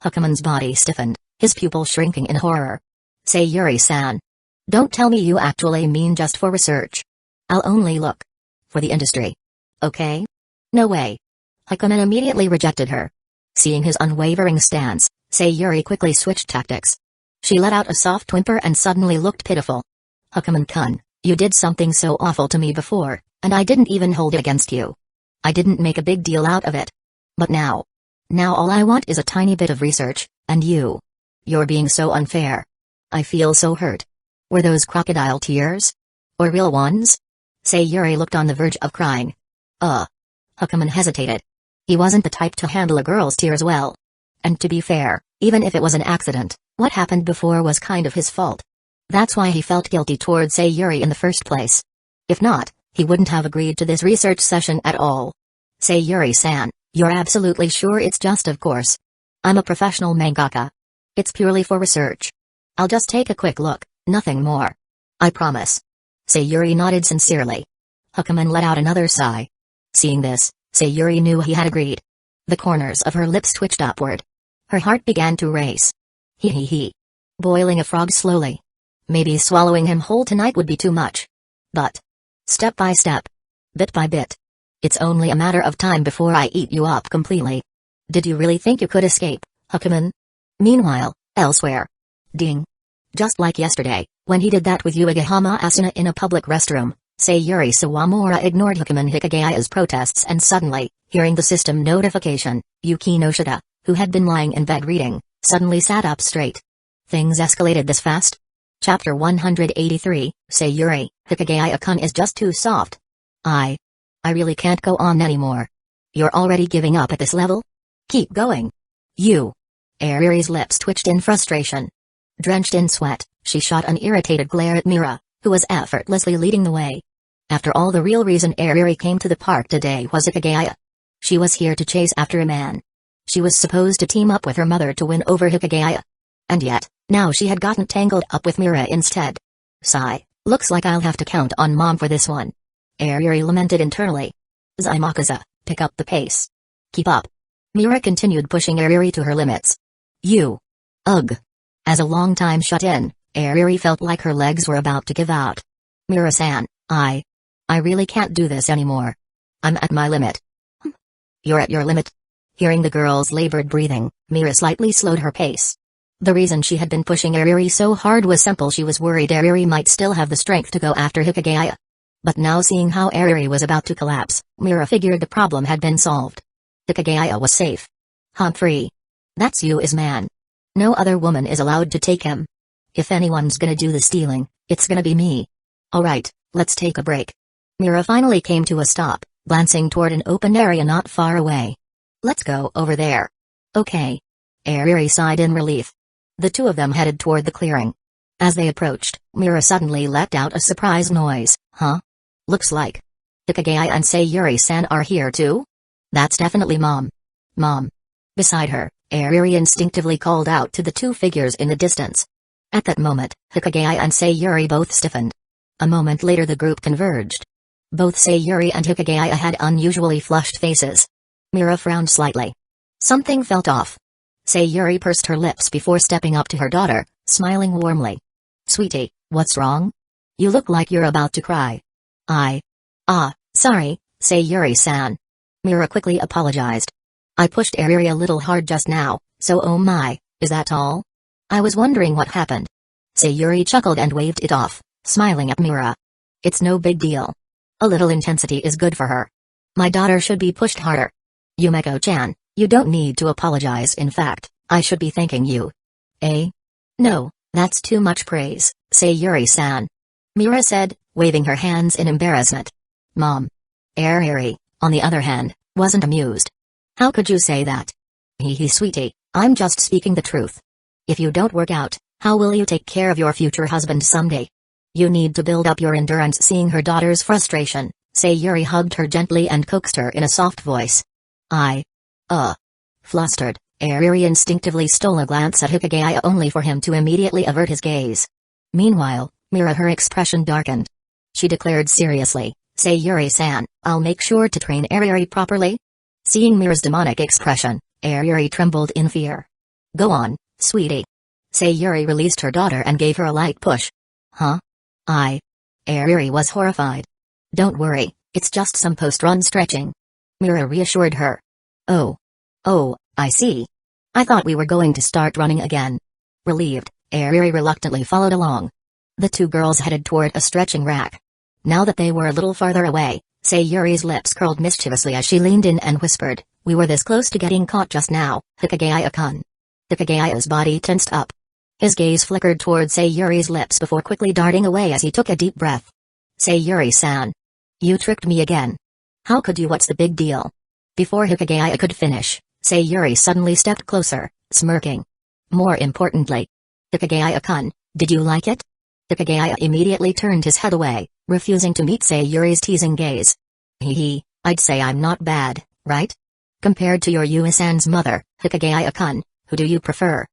Hukaman's body stiffened, his pupil shrinking in horror. Sayuri-san. Don't tell me you actually mean just for research. I'll only look. For the industry. Okay? No way. Hukaman immediately rejected her. Seeing his unwavering stance, Sayuri quickly switched tactics. She let out a soft whimper and suddenly looked pitiful. Hukaman-kun, you did something so awful to me before, and I didn't even hold it against you. I didn't make a big deal out of it. But now all I want is a tiny bit of research, and you're being so unfair. I feel so hurt. Were those crocodile tears? Or real ones? Sayuri looked on the verge of crying. Hukaman hesitated. He wasn't the type to handle a girl's tears well. And to be fair, even if it was an accident, what happened before was kind of his fault. That's why he felt guilty toward Sayuri in the first place. If not, he wouldn't have agreed to this research session at all. Sayuri-san, you're absolutely sure it's just of course? I'm a professional mangaka. It's purely for research. I'll just take a quick look, nothing more. I promise. Sayuri nodded sincerely. Hukaman let out another sigh. Seeing this, Sayuri knew he had agreed. The corners of her lips twitched upward. Her heart began to race. He. Boiling a frog slowly. Maybe swallowing him whole tonight would be too much. But step by step. Bit by bit. It's only a matter of time before I eat you up completely. Did you really think you could escape, Hukaman? Meanwhile, elsewhere. Ding. Just like yesterday, when he did that with Uegahama Asuna in a public restroom, Sayuri Sawamura ignored Hikagaya's protests and suddenly, hearing the system notification, Yuki no Shida, who had been lying in bed reading, suddenly sat up straight. Things escalated this fast? Chapter 183, Sayuri, Hikigaya-kun is just too soft. I really can't go on anymore. You're already giving up at this level? Keep going. Ariri's lips twitched in frustration. Drenched in sweat, she shot an irritated glare at Mira, who was effortlessly leading the way. After all, the real reason Ariri came to the park today was Hikigaya. She was here to chase after a man. She was supposed to team up with her mother to win over Hikigaya. And yet, now she had gotten tangled up with Mira instead. Sigh, looks like I'll have to count on Mom for this one. Ariri lamented internally. Zaimakaza, pick up the pace. Keep up. Mira continued pushing Ariri to her limits. Ugh. As a long-time shut-in, Ariri felt like her legs were about to give out. Mira-san, I really can't do this anymore. I'm at my limit. You're at your limit? Hearing the girl's labored breathing, Mira slightly slowed her pace. The reason she had been pushing Ariri so hard was simple: she was worried Ariri might still have the strength to go after Hikigaya. But now, seeing how Ariri was about to collapse, Mira figured the problem had been solved. Hikigaya was safe. Free. That's Yu's man. No other woman is allowed to take him. If anyone's gonna do the stealing, it's gonna be me. Alright, let's take a break. Mira finally came to a stop, glancing toward an open area not far away. Let's go over there. Okay. Ariri sighed in relief. The two of them headed toward the clearing. As they approached, Mira suddenly let out a surprised noise. Huh? Looks like Hikigaya and Sayuri-san are here too? That's definitely Mom. Mom. Beside her, Ariri instinctively called out to the two figures in the distance. At that moment, Hikigaya and Sayuri both stiffened. A moment later the group converged. Both Sayuri and Hikigaya had unusually flushed faces. Mira frowned slightly. Something felt off. Sayuri pursed her lips before stepping up to her daughter, smiling warmly. Sweetie, what's wrong? You look like you're about to cry. Sorry, Sayuri-san. Mira quickly apologized. I pushed Ariri a little hard just now, so oh my, is that all? I was wondering what happened. Sayuri chuckled and waved it off, smiling at Mira. It's no big deal. A little intensity is good for her. My daughter should be pushed harder. Yumeko-chan, you don't need to apologize. In fact, I should be thanking you. Eh? No, that's too much praise, Sayuri-san. Mira said, waving her hands in embarrassment. Mom. Ariri, on the other hand, wasn't amused. How could you say that? Hee sweetie, I'm just speaking the truth. If you don't work out, how will you take care of your future husband someday? You need to build up your endurance. Seeing her daughter's frustration, Sayuri hugged her gently and coaxed her in a soft voice. Flustered, Ariri instinctively stole a glance at Hikigaya only for him to immediately avert his gaze. Meanwhile, Mira, her expression darkened. She declared seriously, Sayuri-san, I'll make sure to train Ariri properly. Seeing Mira's demonic expression, Ariri trembled in fear. Go on, sweetie. Sayuri released her daughter and gave her a light push. Huh? Ariri was horrified. Don't worry, it's just some post-run stretching. Mira reassured her. Oh, I see. I thought we were going to start running again. Relieved, Ariri reluctantly followed along. The two girls headed toward a stretching rack. Now that they were a little farther away, Sayuri's lips curled mischievously as she leaned in and whispered, we were this close to getting caught just now, Hikigaya-kun. Hikaya's body tensed up. His gaze flickered toward Sayuri's lips before quickly darting away as he took a deep breath. Sayuri-san. You tricked me again. How could you? What's the big deal? Before Hikigaya could finish, Sayuri suddenly stepped closer, smirking. More importantly. Hikigaya-kun, did you like it? Hikigaya immediately turned his head away, refusing to meet Sayuri's teasing gaze. I'd say I'm not bad, right? Compared to your Yue-san's mother, Hikigaya-kun, who do you prefer?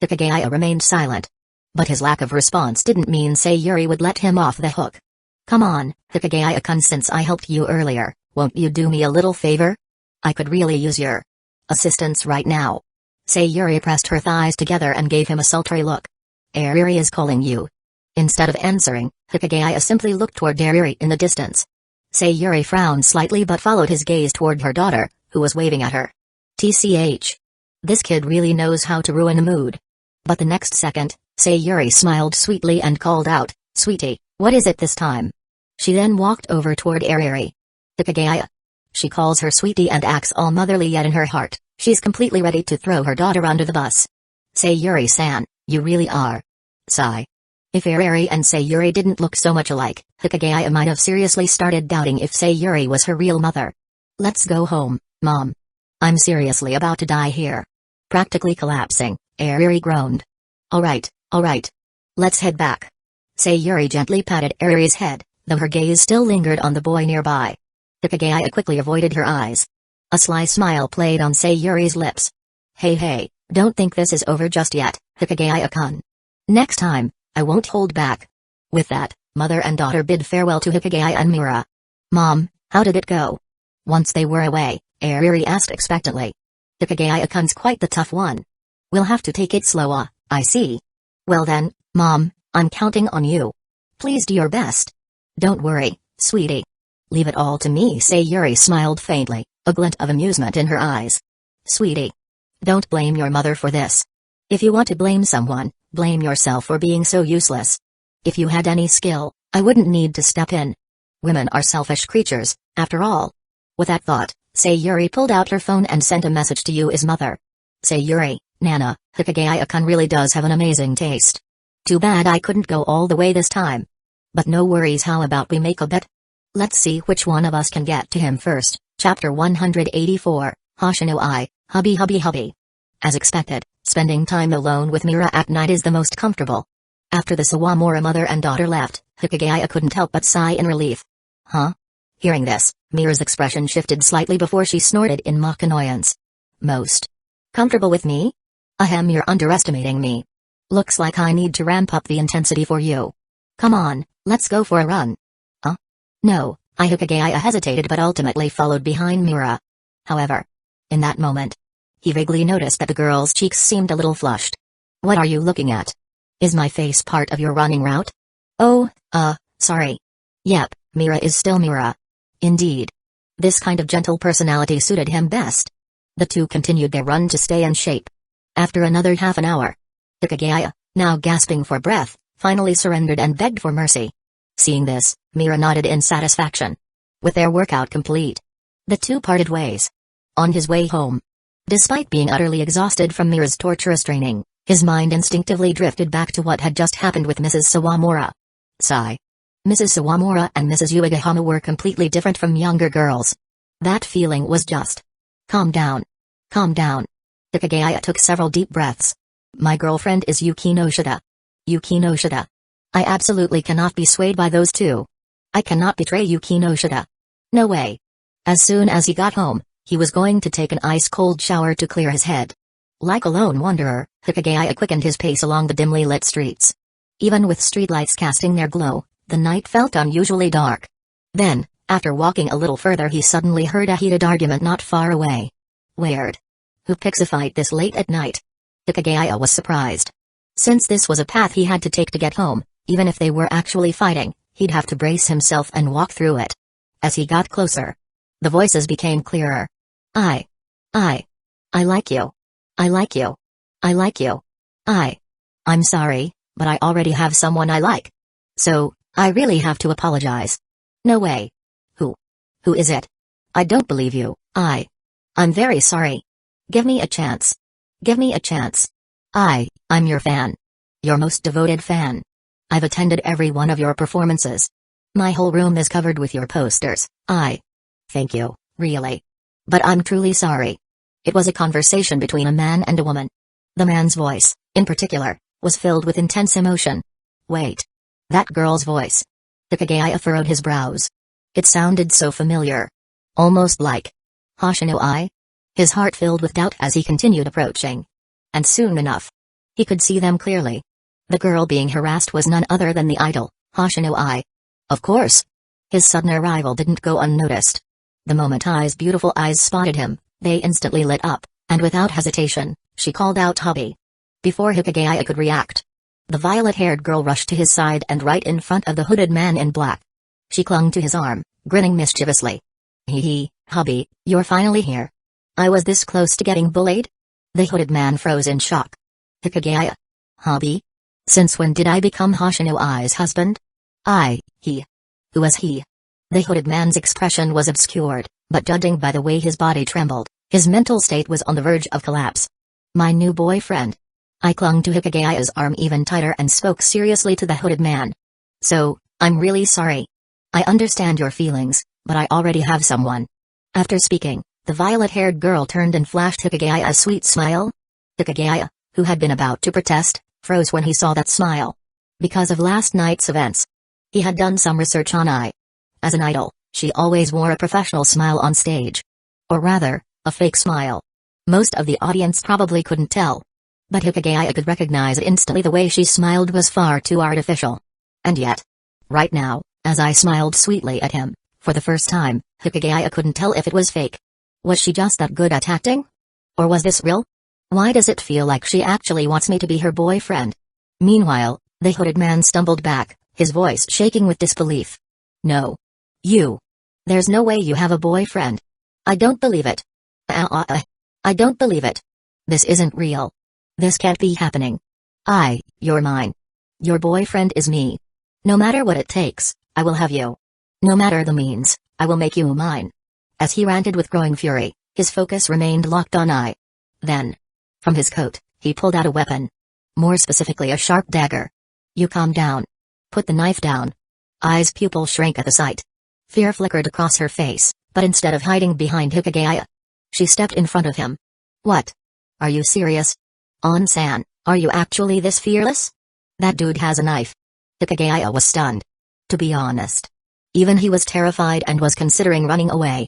Hikigaya remained silent. But his lack of response didn't mean Sayuri would let him off the hook. Come on, Hikigaya-kun, since I helped you earlier, won't you do me a little favor? I could really use your assistance right now. Sayuri pressed her thighs together and gave him a sultry look. Ariri is calling you. Instead of answering, Hikigaya simply looked toward Ariri in the distance. Sayuri frowned slightly but followed his gaze toward her daughter, who was waving at her. TCH. This kid really knows how to ruin a mood. But the next second, Sayuri smiled sweetly and called out, Sweetie, what is it this time? She then walked over toward Ariri. Hikigaya. She calls her sweetie and acts all motherly, yet in her heart, she's completely ready to throw her daughter under the bus. Sayuri-san, you really are. Sigh. If Ariri and Sayuri didn't look so much alike, Hikigaya might have seriously started doubting if Sayuri was her real mother. Let's go home, Mom. I'm seriously about to die here. Practically collapsing, Ariri groaned. Alright. Let's head back. Sayuri gently patted Ariri's head, though her gaze still lingered on the boy nearby. Hikigaya quickly avoided her eyes. A sly smile played on Sayuri's lips. Hey, don't think this is over just yet, Hikigaya-kun. Next time, I won't hold back. With that, mother and daughter bid farewell to Hikigaya and Mira. Mom, how did it go? Once they were away, Ariri asked expectantly. Hikigaya-kun's quite the tough one. We'll have to take it slow, I see. Well then, Mom, I'm counting on you. Please do your best. Don't worry, sweetie. Leave it all to me. Sayuri smiled faintly, a glint of amusement in her eyes. Sweetie. Don't blame your mother for this. If you want to blame someone, blame yourself for being so useless. If you had any skill, I wouldn't need to step in. Women are selfish creatures, after all. With that thought, Sayuri pulled out her phone and sent a message to Yu's mother. Sayuri, Nana, Hikigaya-kun really does have an amazing taste. Too bad I couldn't go all the way this time. But no worries, how about we make a bet? Let's see which one of us can get to him first. Chapter 184, Hoshino I, Hubby. As expected, spending time alone with Mira at night is the most comfortable. After the Sawamura mother and daughter left, Hikigaya couldn't help but sigh in relief. Huh? Hearing this, Mira's expression shifted slightly before she snorted in mock annoyance. Most comfortable with me? Ahem, you're underestimating me. Looks like I need to ramp up the intensity for you. Come on, let's go for a run. No, Hikigaya hesitated but ultimately followed behind Mira. However, in that moment, he vaguely noticed that the girl's cheeks seemed a little flushed. What are you looking at? Is my face part of your running route? Oh, sorry. Yep, Mira is still Mira. Indeed. This kind of gentle personality suited him best. The two continued their run to stay in shape. After another half an hour, Hikigaya, now gasping for breath, finally surrendered and begged for mercy. Seeing this, Mira nodded in satisfaction. With their workout complete, the two parted ways. On his way home, despite being utterly exhausted from Mira's torturous training, his mind instinctively drifted back to what had just happened with Mrs. Sawamura. Sigh. Mrs. Sawamura and Mrs. Uegahama were completely different from younger girls. That feeling was just. Calm down. Calm down. Hikigaya took several deep breaths. My girlfriend is Yuki no Shida. Yuki no Shida. I absolutely cannot be swayed by those two. I cannot betray Yuki no Shida. No way. As soon as he got home, he was going to take an ice-cold shower to clear his head. Like a lone wanderer, Hikigaya quickened his pace along the dimly lit streets. Even with streetlights casting their glow, the night felt unusually dark. Then, after walking a little further, he suddenly heard a heated argument not far away. Weird. Who picks a fight this late at night? Hikigaya was surprised. Since this was a path he had to take to get home, even if they were actually fighting, he'd have to brace himself and walk through it. As he got closer, the voices became clearer. I like you. I like you. I like you. I'm sorry, but I already have someone I like. So, I really have to apologize. No way. Who is it? I don't believe you. I'm very sorry. Give me a chance. Give me a chance. I'm your fan. Your most devoted fan. I've attended every one of your performances. My whole room is covered with your posters. Thank you, really. But I'm truly sorry. It was a conversation between a man and a woman. The man's voice, in particular, was filled with intense emotion. Wait. That girl's voice. Hikigaya furrowed his brows. It sounded so familiar. Almost like Hoshino. His heart filled with doubt as he continued approaching. And soon enough, he could see them clearly. The girl being harassed was none other than the idol, Hoshino. Of course. His sudden arrival didn't go unnoticed. The moment Ai's beautiful eyes spotted him, they instantly lit up, and without hesitation, she called out hubby. Before Hikigaya could react, the violet-haired girl rushed to his side and right in front of the hooded man in black. She clung to his arm, grinning mischievously. Hubby, you're finally here. I was this close to getting bullied? The hooded man froze in shock. Hikigaya. Hubby? Since when did I become Hoshino-I's husband? Who was he? The hooded man's expression was obscured, but judging by the way his body trembled, his mental state was on the verge of collapse. My new boyfriend. I clung to Hikigaya's arm even tighter and spoke seriously to the hooded man. So, I'm really sorry. I understand your feelings, but I already have someone. After speaking, the violet-haired girl turned and flashed Hikigaya a sweet smile. Hikigaya, who had been about to protest, froze when he saw that smile. Because of last night's events, he had done some research on Ai. As an idol, she always wore a professional smile on stage. Or rather, a fake smile. Most of the audience probably couldn't tell. But Hikigaya could recognize instantly the way she smiled was far too artificial. And yet, right now, as I smiled sweetly at him, for the first time, Hikigaya couldn't tell if it was fake. Was she just that good at acting? Or was this real? Why does it feel like she actually wants me to be her boyfriend? Meanwhile, the hooded man stumbled back, his voice shaking with disbelief. No. You. There's no way you have a boyfriend. I don't believe it. I don't believe it. This isn't real. This can't be happening. You're mine. Your boyfriend is me. No matter what it takes, I will have you. No matter the means, I will make you mine. As he ranted with growing fury, his focus remained locked on Ai. Then, from his coat, he pulled out a weapon. More specifically a sharp dagger. You calm down. Put the knife down. Ai's pupil shrank at the sight. Fear flickered across her face, but instead of hiding behind Hikigaya, she stepped in front of him. What? Are you serious? On-san, are you actually this fearless? That dude has a knife. Hikigaya was stunned. To be honest, Even he was terrified and was considering running away.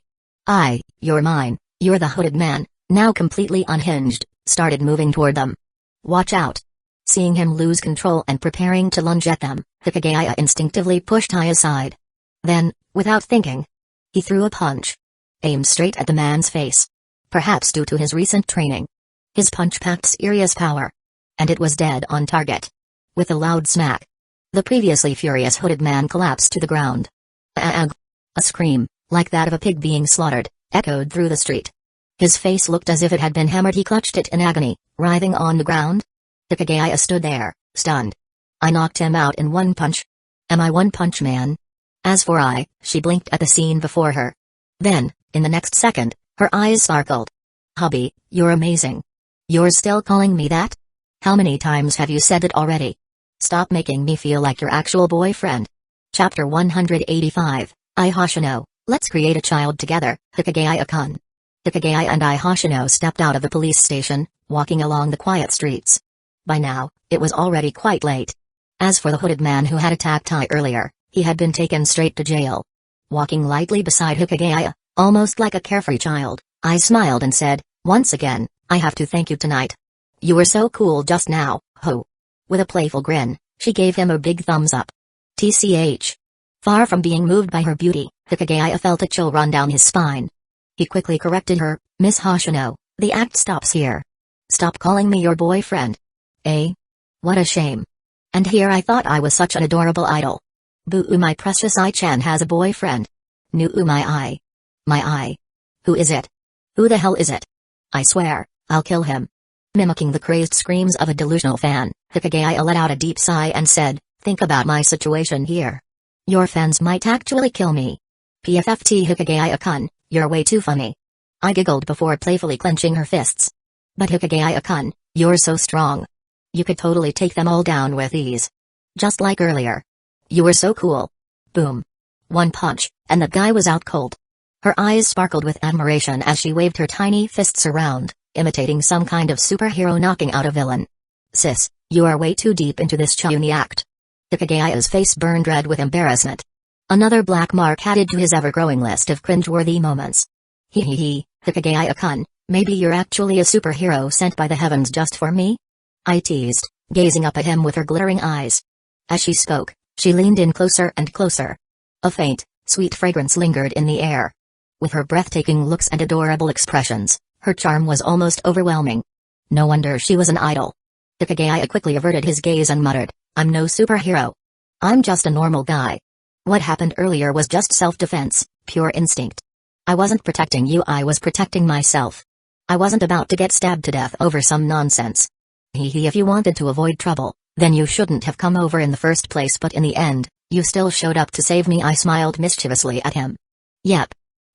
You're mine, you're the hooded man, now completely unhinged, started moving toward them. Watch out. Seeing him lose control and preparing to lunge at them, Hikigaya instinctively pushed Ai aside. Then, without thinking, he threw a punch. Aimed straight at the man's face. Perhaps due to his recent training. His punch packed serious power. And it was dead on target. With a loud smack, the previously furious hooded man collapsed to the ground. Ag! A scream, like that of a pig being slaughtered, echoed through the street. His face looked as if it had been hammered. He clutched it in agony, writhing on the ground. Hikigaya stood there, stunned. I knocked him out in one punch. Am I One Punch Man? As for Ai, she blinked at the scene before her. Then, in the next second, her eyes sparkled. Hubby, you're amazing. You're still calling me that? How many times have you said it already? Stop making me feel like your actual boyfriend. Chapter 185, Ai Hoshino, let's create a child together, Hikigaya-kun. Hikigaya and Ai Hoshino stepped out of the police station, walking along the quiet streets. By now, it was already quite late. As for the hooded man who had attacked Ai earlier, he had been taken straight to jail. Walking lightly beside Hikigaya, almost like a carefree child, Ai smiled and said, once again, I have to thank you tonight. You were so cool just now, ho. With a playful grin, she gave him a big thumbs up. TCH. Far from being moved by her beauty, Hikigaya felt a chill run down his spine. He quickly corrected her, Miss Hoshino, the act stops here. Stop calling me your boyfriend. Eh? What a shame. And here I thought I was such an adorable idol. Boo, my precious Ai-chan has a boyfriend. Noo, my Ai. My Ai. Who is it? Who the hell is it? I swear, I'll kill him. Mimicking the crazed screams of a delusional fan, Hikigaya let out a deep sigh and said, think about my situation here. Your fans might actually kill me. PFFT Hikigaya-kun, you're way too funny. I giggled before playfully clenching her fists. But Hikigaya-kun, you're so strong. You could totally take them all down with ease. Just like earlier. You were so cool. Boom. One punch, and that guy was out cold. Her eyes sparkled with admiration as she waved her tiny fists around, imitating some kind of superhero knocking out a villain. Sis, you are way too deep into this Chayuni act. Hikigaya's face burned red with embarrassment. Another black mark added to his ever-growing list of cringeworthy moments. Hee, Hikigaya-kun, maybe you're actually a superhero sent by the heavens just for me? I teased, gazing up at him with her glittering eyes. As she spoke, she leaned in closer and closer. A faint, sweet fragrance lingered in the air. With her breathtaking looks and adorable expressions, her charm was almost overwhelming. No wonder she was an idol. Hikigaya quickly averted his gaze and muttered, I'm no superhero. I'm just a normal guy. What happened earlier was just self-defense, pure instinct. I wasn't protecting you, I was protecting myself. I wasn't about to get stabbed to death over some nonsense. If you wanted to avoid trouble, then you shouldn't have come over in the first place, but in the end, you still showed up to save me. I smiled mischievously at him. Yep.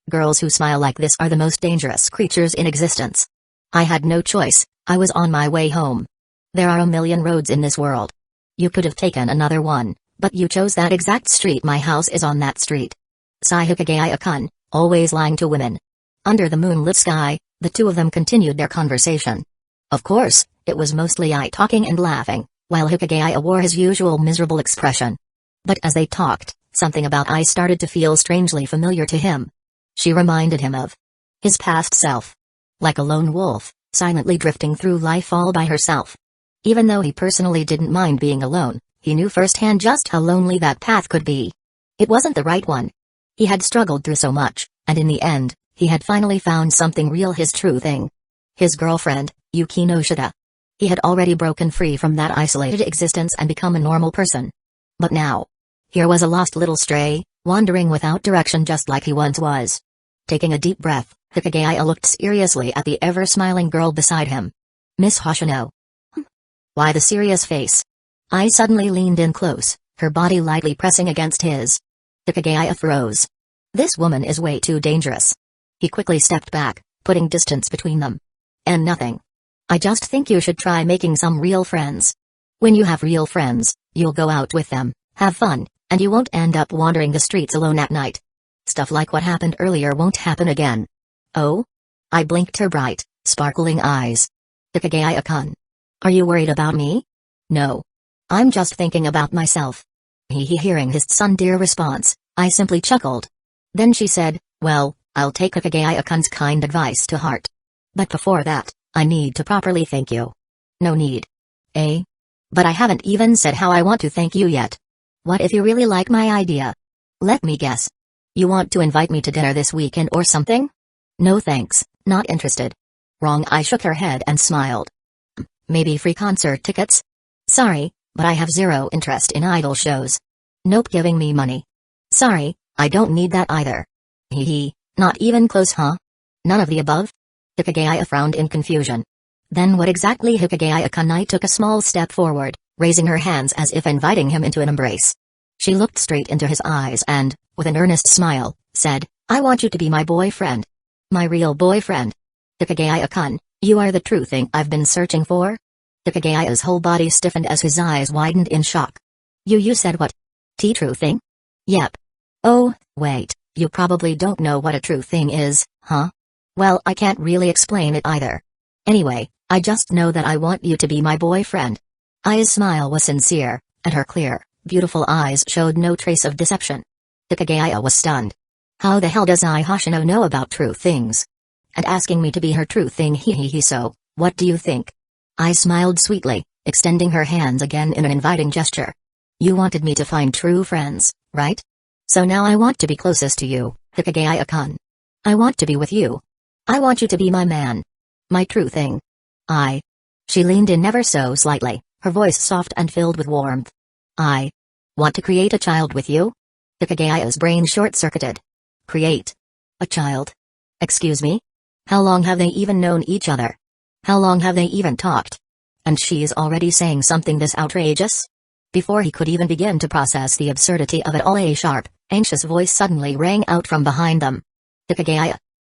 Girls who smile like this are the most dangerous creatures in existence. I had no choice, I was on my way home. There are a million roads in this world. You could have taken another one, but you chose that exact street. My house is on that street. Sigh Hikigaya-kun, always lying to women. Under the moonlit sky, the two of them continued their conversation. Of course, it was mostly Ai talking and laughing, while Hikigaya wore his usual miserable expression. But as they talked, something about Ai started to feel strangely familiar to him. She reminded him of his past self. Like a lone wolf, silently drifting through life all by herself. Even though he personally didn't mind being alone, he knew firsthand just how lonely that path could be. It wasn't the right one. He had struggled through so much, and in the end, he had finally found something real, his true thing. His girlfriend, Yuki no Shida. He had already broken free from that isolated existence and become a normal person. But now, here was a lost little stray, wandering without direction just like he once was. Taking a deep breath, Hikigaya looked seriously at the ever-smiling girl beside him. Miss Hoshino. Why the serious face? Ai suddenly leaned in close, her body lightly pressing against his. Hikigaya froze. This woman is way too dangerous. He quickly stepped back, putting distance between them. And nothing. I just think you should try making some real friends. When you have real friends, you'll go out with them, have fun, and you won't end up wandering the streets alone at night. Stuff like what happened earlier won't happen again. Oh? I blinked her bright, sparkling eyes. Hikigaya-kun. Are you worried about me? No. I'm just thinking about myself. Hearing his tsundere response, I simply chuckled. Then she said, well, I'll take Hikigaya-kun's kind advice to heart. But before that, I need to properly thank you. No need. Eh? But I haven't even said how I want to thank you yet. What if you really like my idea? Let me guess. You want to invite me to dinner this weekend or something? No thanks, not interested. Wrong. I shook her head and smiled. Maybe free concert tickets? Sorry, but I have zero interest in idol shows. Nope. Giving me money? Sorry, I don't need that either. Hee hee, not even close, huh? None of the above? Hikigaya frowned in confusion. Then what exactly? Hikigaya-kun took a small step forward, raising her hands as if inviting him into an embrace. She looked straight into his eyes and, with an earnest smile, said, I want you to be my boyfriend. My real boyfriend. Hikigaya-kun, you are the true thing I've been searching for? Hikigaya's whole body stiffened as his eyes widened in shock. You said what? True thing? Yep. Oh, wait, you probably don't know what a true thing is, huh? Well, I can't really explain it either. Anyway, I just know that I want you to be my boyfriend. Ai's smile was sincere, and her clear, beautiful eyes showed no trace of deception. Hikigaya was stunned. How the hell does Ai Hoshino know about true things? And asking me to be her true thing, he so, what do you think? Ai smiled sweetly, extending her hands again in an inviting gesture. You wanted me to find true friends, right? So now I want to be closest to you, Hikigaya-kun. I want to be with you. I want you to be my man. My true thing. She leaned in ever so slightly, her voice soft and filled with warmth. I want to create a child with you? Hikigaya's brain short-circuited. Create a child? Excuse me? How long have they even known each other? How long have they even talked? And she's already saying something this outrageous? Before he could even begin to process the absurdity of it all, a sharp, anxious voice suddenly rang out from behind them. Hikigaya.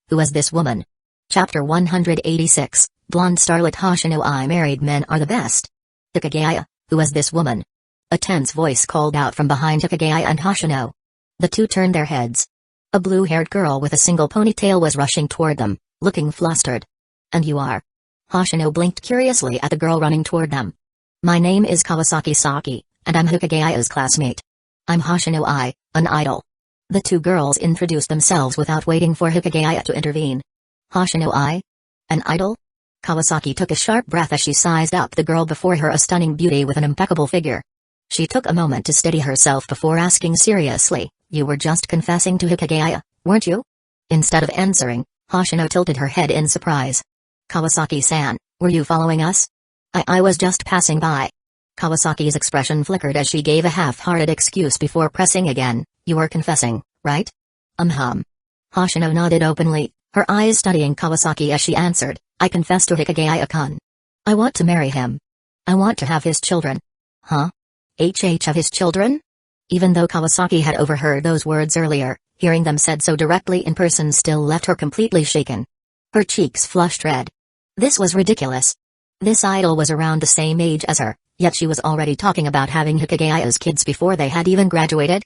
Who is this woman? Chapter 186, Blonde Starlet Hoshino. I married men are the best. Hikigaya, who is this woman? A tense voice called out from behind Hikigaya and Hoshino. The two turned their heads. A blue-haired girl with a single ponytail was rushing toward them, looking flustered. And you are? Hoshino blinked curiously at the girl running toward them. My name is Kawasaki Saki, and I'm Hikigaya's classmate. I'm Hoshino Ai, an idol. The two girls introduced themselves without waiting for Hikigaya to intervene. Hoshino Ai? An idol? Kawasaki took a sharp breath as she sized up the girl before her, a stunning beauty with an impeccable figure. She took a moment to steady herself before asking seriously, you were just confessing to Hikigaya, weren't you? Instead of answering, Hoshino tilted her head in surprise. Kawasaki-san, were you following us? I was just passing by. Kawasaki's expression flickered as she gave a half-hearted excuse before pressing again. You were confessing, right? Hoshino nodded openly, her eyes studying Kawasaki as she answered, I confess to Hikigaya-kun. I want to marry him. I want to have his children. Huh? Of his children? Even though Kawasaki had overheard those words earlier, hearing them said so directly in person still left her completely shaken. Her cheeks flushed red. This was ridiculous. This idol was around the same age as her, yet she was already talking about having Hikigaya's kids before they had even graduated?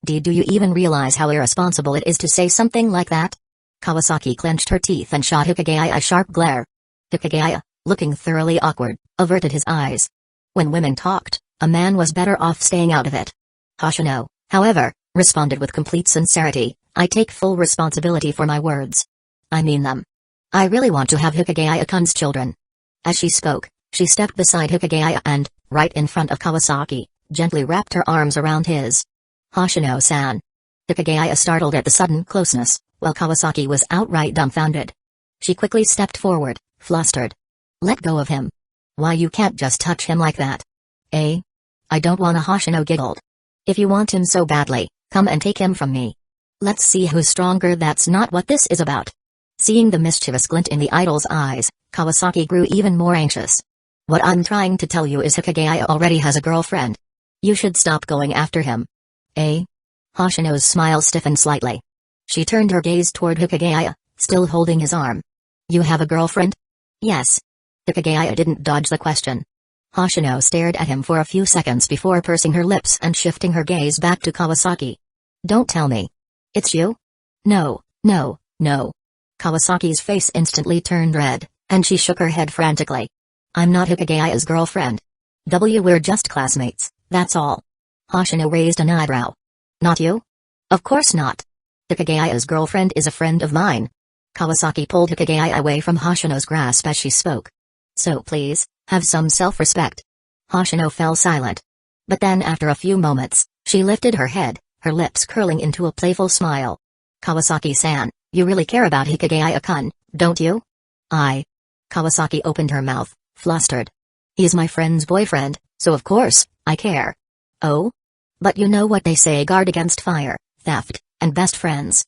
Do you even realize how irresponsible it is to say something like that? Kawasaki clenched her teeth and shot Hikigaya a sharp glare. Hikigaya, looking thoroughly awkward, averted his eyes. When women talked, a man was better off staying out of it. Hoshino, however, responded with complete sincerity, I take full responsibility for my words. I mean them. I really want to have Hikigaya-kun's children. As she spoke, she stepped beside Hikigaya and, right in front of Kawasaki, gently wrapped her arms around his. Hoshino-san. Hikigaya startled at the sudden closeness, while Kawasaki was outright dumbfounded. She quickly stepped forward, flustered. Let go of him. Why, you can't just touch him like that. Eh? I don't wanna. Hoshino giggled. If you want him so badly, come and take him from me. Let's see who's stronger. That's not what this is about. Seeing the mischievous glint in the idol's eyes, Kawasaki grew even more anxious. What I'm trying to tell you is Hikigaya already has a girlfriend. You should stop going after him. Eh? Hoshino's smile stiffened slightly. She turned her gaze toward Hikigaya, still holding his arm. You have a girlfriend? Yes. Hikigaya didn't dodge the question. Hoshino stared at him for a few seconds before pursing her lips and shifting her gaze back to Kawasaki. Don't tell me. It's you? No. Kawasaki's face instantly turned red, and she shook her head frantically. I'm not Hikigaya's girlfriend. We're just classmates, that's all. Hoshino raised an eyebrow. Not you? Of course not. Hikagaya's girlfriend is a friend of mine. Kawasaki pulled Hikigaya away from Hoshino's grasp as she spoke. So please, have some self-respect. Hoshino fell silent. But then after a few moments, she lifted her head, her lips curling into a playful smile. Kawasaki-san, you really care about Hikigaya-kun, don't you? Kawasaki opened her mouth, flustered. He's my friend's boyfriend, so of course, I care. Oh? But you know what they say, guard against fire, theft, and best friends.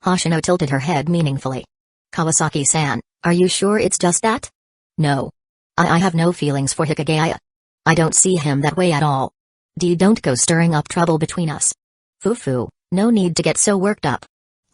Hoshino tilted her head meaningfully. Kawasaki-san, are you sure it's just that? No. I have no feelings for Hikigaya. I don't see him that way at all. Don't go stirring up trouble between us. Foo-foo, no need to get so worked up.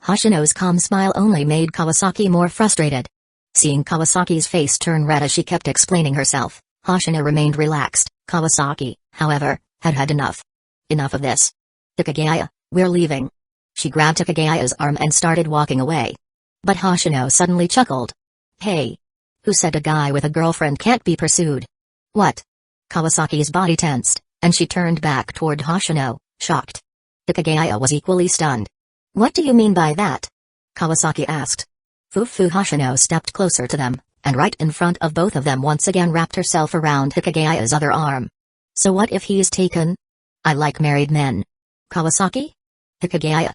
Hoshino's calm smile only made Kawasaki more frustrated. Seeing Kawasaki's face turn red as she kept explaining herself, Hoshino remained relaxed. Kawasaki, however, had had enough. Enough of this. Hikigaya, we're leaving. She grabbed Hikagaya's arm and started walking away. But Hoshino suddenly chuckled. Hey! Who said a guy with a girlfriend can't be pursued? What? Kawasaki's body tensed, and she turned back toward Hoshino, shocked. Hikigaya was equally stunned. What do you mean by that? Kawasaki asked. Fufu Hoshino stepped closer to them, and right in front of both of them once again wrapped herself around Hikagaya's other arm. So what if he's taken? I like married men. Kawasaki? Hikigaya?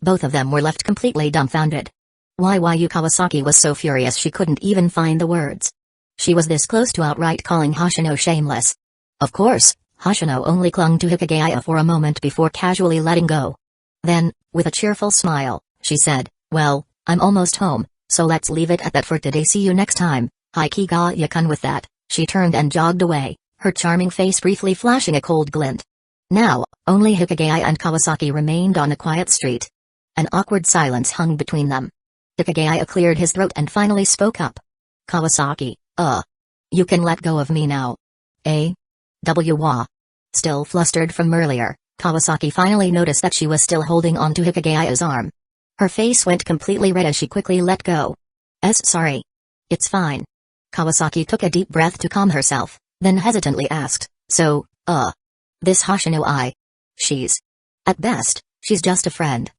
Both of them were left completely dumbfounded. Why Kawasaki was so furious she couldn't even find the words. She was this close to outright calling Hoshino shameless. Of course, Hoshino only clung to Hikigaya for a moment before casually letting go. Then, with a cheerful smile, she said, well, I'm almost home, so let's leave it at that for today. See you next time, Hikigaya-kun. With that, she turned and jogged away, her charming face briefly flashing a cold glint. Now, only Hikigaya and Kawasaki remained on a quiet street. An awkward silence hung between them. Hikigaya cleared his throat and finally spoke up. Kawasaki, you can let go of me now. Still flustered from earlier, Kawasaki finally noticed that she was still holding on to Hikagaya's arm. Her face went completely red as she quickly let go. Sorry. It's fine. Kawasaki took a deep breath to calm herself, then hesitantly asked, so, this Hoshino at best, she's just a friend.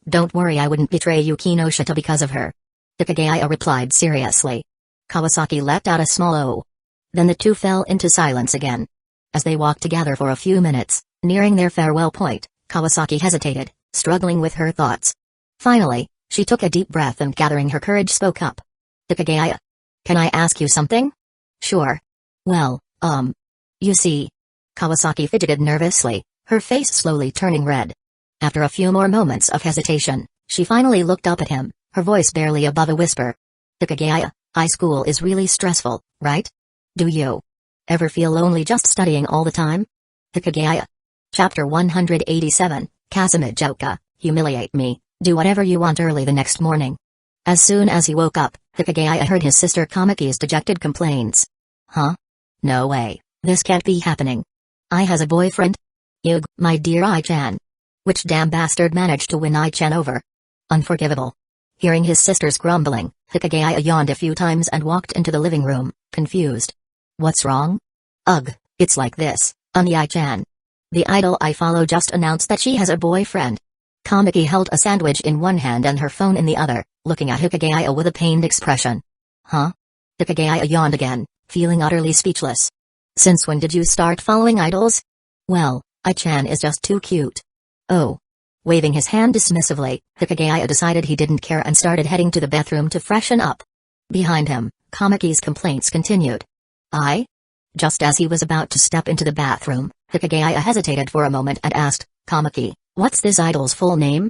Don't worry, I wouldn't betray Yuki no Shita because of her. Hikigaya replied seriously. Kawasaki let out a small oh. Then the two fell into silence again. As they walked together for a few minutes, nearing their farewell point, Kawasaki hesitated, struggling with her thoughts. Finally, she took a deep breath and gathering her courage spoke up. Hikigaya, can I ask you something? Sure. Well, you see. Kawasaki fidgeted nervously, her face slowly turning red. After a few more moments of hesitation, she finally looked up at him, her voice barely above a whisper. Hikigaya, high school is really stressful, right? Do you ever feel lonely just studying all the time? Hikigaya. Chapter 187, Kazekage, humiliate me, do whatever you want. Early the next morning. As soon as he woke up, Hikigaya heard his sister Kamaki's dejected complaints. Huh? No way, this can't be happening. I has a boyfriend? Hyuga, my dear I-chan. Which damn bastard managed to win I-chan over? Unforgivable. Hearing his sister's grumbling, Hikigaya yawned a few times and walked into the living room, confused. What's wrong? Ugh, it's like this, I-chan. The idol I follow just announced that she has a boyfriend. Kamaki held a sandwich in one hand and her phone in the other, looking at Hikigaya with a pained expression. Huh? Hikigaya yawned again, feeling utterly speechless. Since when did you start following idols? Well, I-chan is just too cute. Oh. Waving his hand dismissively, Hikigaya decided he didn't care and started heading to the bathroom to freshen up. Behind him, Kamaki's complaints continued. Just as he was about to step into the bathroom, Hikigaya hesitated for a moment and asked, Kamaki, what's this idol's full name?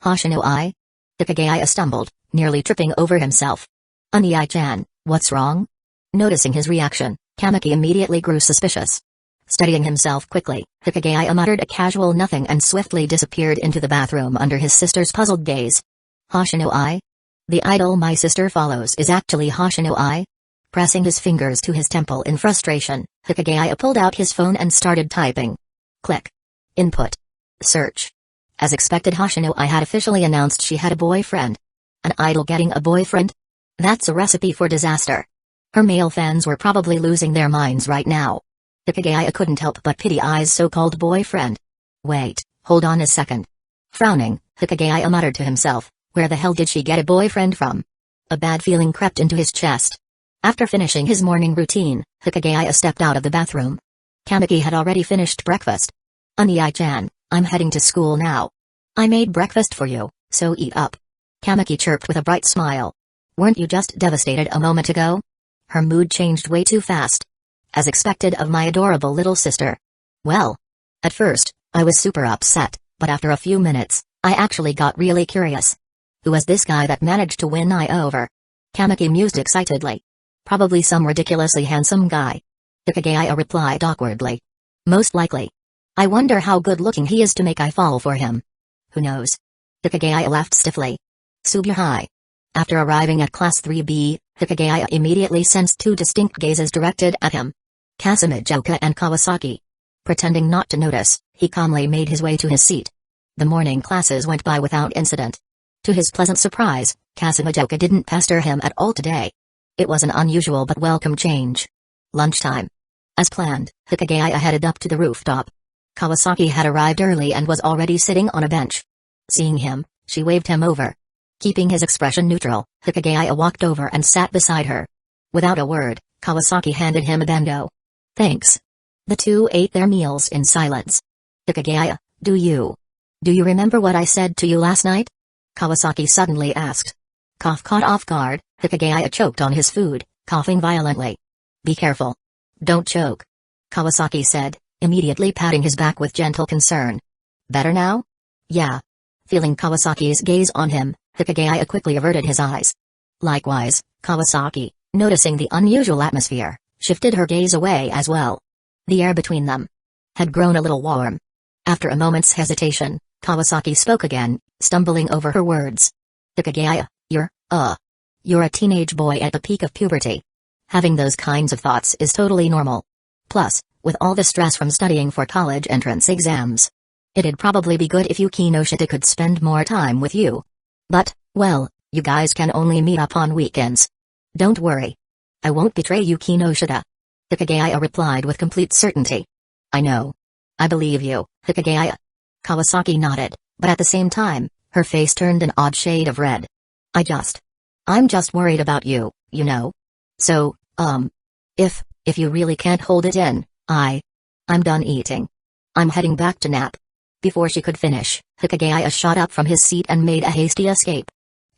Hoshino I? Hikigaya stumbled, nearly tripping over himself. I-chan, what's wrong? Noticing his reaction, Kamaki immediately grew suspicious. Steadying himself quickly, Hikigaya muttered a casual nothing and swiftly disappeared into the bathroom under his sister's puzzled gaze. Hoshino I? The idol my sister follows is actually Hoshino I? Pressing his fingers to his temple in frustration, Hikigaya pulled out his phone and started typing. Click. Input. Search. As expected, Hoshino I had officially announced she had a boyfriend. An idol getting a boyfriend? That's a recipe for disaster. Her male fans were probably losing their minds right now. Hikigaya couldn't help but pity Ai's so-called boyfriend. Wait, hold on a second. Frowning, Hikigaya muttered to himself. Where the hell did she get a boyfriend from? A bad feeling crept into his chest. After finishing his morning routine, Hikigaya stepped out of the bathroom. Kamiki had already finished breakfast. Unii-chan, I'm heading to school now. I made breakfast for you, so eat up. Kamiki chirped with a bright smile. Weren't you just devastated a moment ago? Her mood changed way too fast. As expected of my adorable little sister. Well, at first, I was super upset, but after a few minutes, I actually got really curious. Who was this guy that managed to win I over? Kamiki mused excitedly. Probably some ridiculously handsome guy. Hikigaya replied awkwardly. Most likely. I wonder how good-looking he is to make I fall for him. Who knows? Hikigaya laughed stiffly. Subuhai. After arriving at Class 3B, Hikigaya immediately sensed two distinct gazes directed at him. Kazekage and Kawasaki. Pretending not to notice, he calmly made his way to his seat. The morning classes went by without incident. To his pleasant surprise, Kazekage didn't pester him at all today. It was an unusual but welcome change. Lunchtime. As planned, Hikigaya headed up to the rooftop. Kawasaki had arrived early and was already sitting on a bench. Seeing him, she waved him over. Keeping his expression neutral, Hikigaya walked over and sat beside her. Without a word, Kawasaki handed him a bento. Thanks. The two ate their meals in silence. Hikigaya, do you remember what I said to you last night? Kawasaki suddenly asked. Caught off guard, Hikigaya choked on his food, coughing violently. Be careful. Don't choke. Kawasaki said, immediately patting his back with gentle concern. Better now? Yeah. Feeling Kawasaki's gaze on him, Hikigaya quickly averted his eyes. Likewise, Kawasaki, noticing the unusual atmosphere, shifted her gaze away as well. The air between them had grown a little warm. After a moment's hesitation, Kawasaki spoke again, stumbling over her words. Hikigaya, you're a teenage boy at the peak of puberty. Having those kinds of thoughts is totally normal. Plus, with all the stress from studying for college entrance exams, it'd probably be good if Yukinoshita could spend more time with you. But, well, you guys can only meet up on weekends. Don't worry. I won't betray Yukinoshita. Hikigaya replied with complete certainty. I know. I believe you, Hikigaya. Kawasaki nodded, but at the same time, her face turned an odd shade of red. I'm just worried about you, you know. So, if you really can't hold it in, I'm done eating. I'm heading back to nap. Before she could finish, Hikigaya shot up from his seat and made a hasty escape.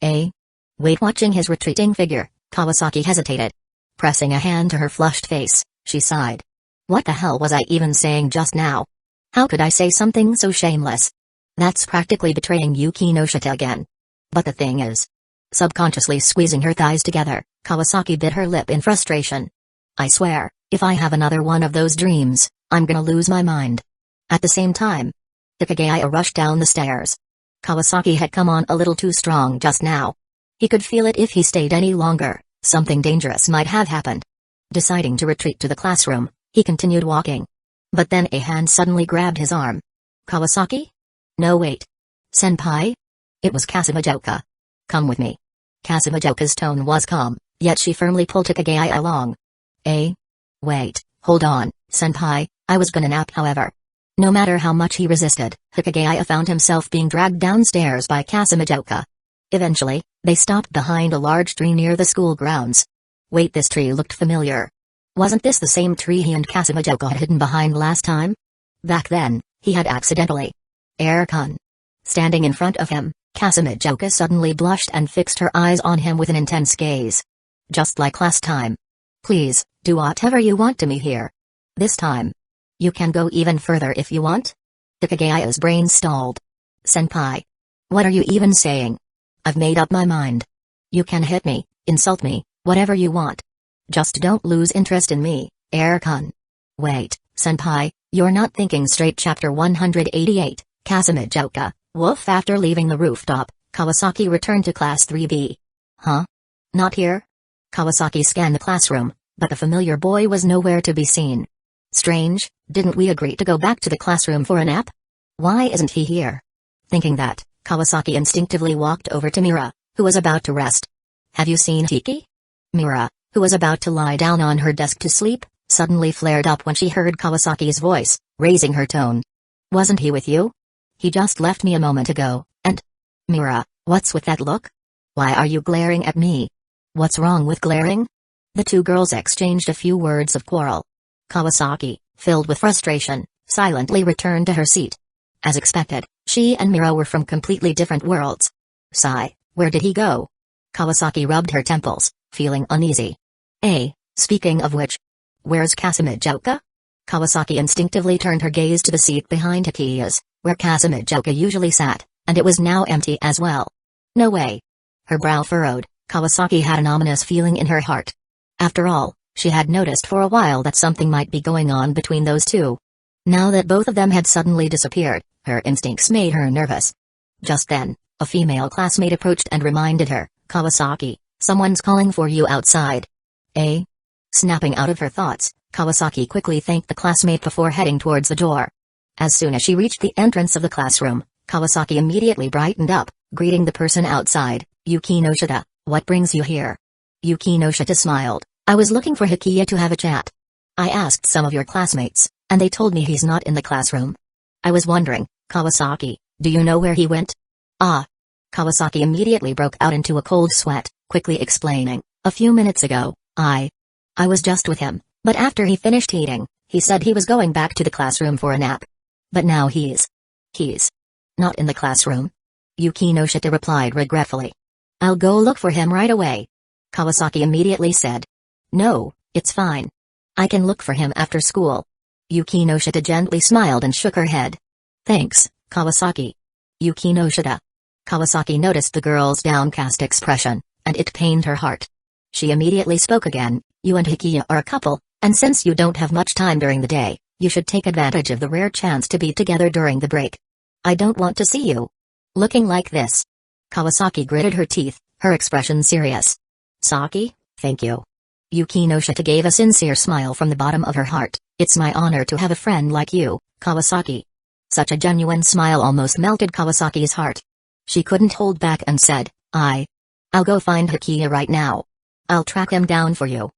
Wait, watching his retreating figure, Kawasaki hesitated. Pressing a hand to her flushed face, she sighed. What the hell was I even saying just now? How could I say something so shameless? That's practically betraying Yukinoshita again. But the thing is, subconsciously squeezing her thighs together, Kawasaki bit her lip in frustration. I swear, if I have another one of those dreams, I'm gonna lose my mind. At the same time, Hikigaya rushed down the stairs. Kawasaki had come on a little too strong just now. He could feel it if he stayed any longer, something dangerous might have happened. Deciding to retreat to the classroom, he continued walking. But then a hand suddenly grabbed his arm. Kawasaki? No, wait. Senpai? It was Kazekage. Come with me. Kazumajoka's tone was calm, yet she firmly pulled Hikigaya along. Wait, hold on, senpai, I was gonna nap however. No matter how much he resisted, Hikigaya found himself being dragged downstairs by Kazekage. Eventually, they stopped behind a large tree near the school grounds. Wait, this tree looked familiar. Wasn't this the same tree he and Kazekage had hidden behind last time? Back then, he had accidentally. Air-kun. Standing in front of him, Kazekage suddenly blushed and fixed her eyes on him with an intense gaze. Just like last time. Please, do whatever you want to me here. This time. You can go even further if you want? Hikigaya's brain stalled. Senpai. What are you even saying? I've made up my mind. You can hit me, insult me, whatever you want. Just don't lose interest in me, Air-kun. Wait, senpai, you're not thinking straight. Chapter 188, Kazekage, woof. After leaving the rooftop, Kawasaki returned to Class 3B. Huh? Not here? Kawasaki scanned the classroom, but the familiar boy was nowhere to be seen. Strange, didn't we agree to go back to the classroom for a nap? Why isn't he here? Thinking that, Kawasaki instinctively walked over to Mira, who was about to rest. Have you seen Tiki? Mira, who was about to lie down on her desk to sleep, suddenly flared up when she heard Kawasaki's voice, raising her tone. Wasn't he with you? He just left me a moment ago, and Mira, what's with that look? Why are you glaring at me? What's wrong with glaring? The two girls exchanged a few words of quarrel. Kawasaki, filled with frustration, silently returned to her seat. As expected, she and Mira were from completely different worlds. Sigh, where did he go? Kawasaki rubbed her temples, feeling uneasy. Speaking of which, where's Kazekage? Kawasaki instinctively turned her gaze to the seat behind Hikigaya's, where Kazekage usually sat, and it was now empty as well. No way. Her brow furrowed, Kawasaki had an ominous feeling in her heart. After all, she had noticed for a while that something might be going on between those two. Now that both of them had suddenly disappeared, her instincts made her nervous. Just then, a female classmate approached and reminded her, Kawasaki, someone's calling for you outside. Snapping out of her thoughts, Kawasaki quickly thanked the classmate before heading towards the door. As soon as she reached the entrance of the classroom, Kawasaki immediately brightened up, greeting the person outside, Yuki no Shita, what brings you here? Yuki no Shita smiled, I was looking for Hikigaya to have a chat. I asked some of your classmates, and they told me he's not in the classroom. I was wondering, Kawasaki, do you know where he went? Kawasaki immediately broke out into a cold sweat, quickly explaining, a few minutes ago, I was just with him, but after he finished eating, he said he was going back to the classroom for a nap. But now he's not in the classroom. Yuki no Shita replied regretfully. I'll go look for him right away. Kawasaki immediately said. No, it's fine. I can look for him after school. Yuki no Shita gently smiled and shook her head. Thanks, Kawasaki. Yuki no Shita. Kawasaki noticed the girl's downcast expression, and it pained her heart. She immediately spoke again, you and Hikigaya are a couple, and since you don't have much time during the day, you should take advantage of the rare chance to be together during the break. I don't want to see you looking like this. Kawasaki gritted her teeth, her expression serious. Saki, thank you. Yuki no Shita gave a sincere smile from the bottom of her heart. It's my honor to have a friend like you, Kawasaki. Such a genuine smile almost melted Kawasaki's heart. She couldn't hold back and said, I'll go find Hikigaya right now. I'll track him down for you.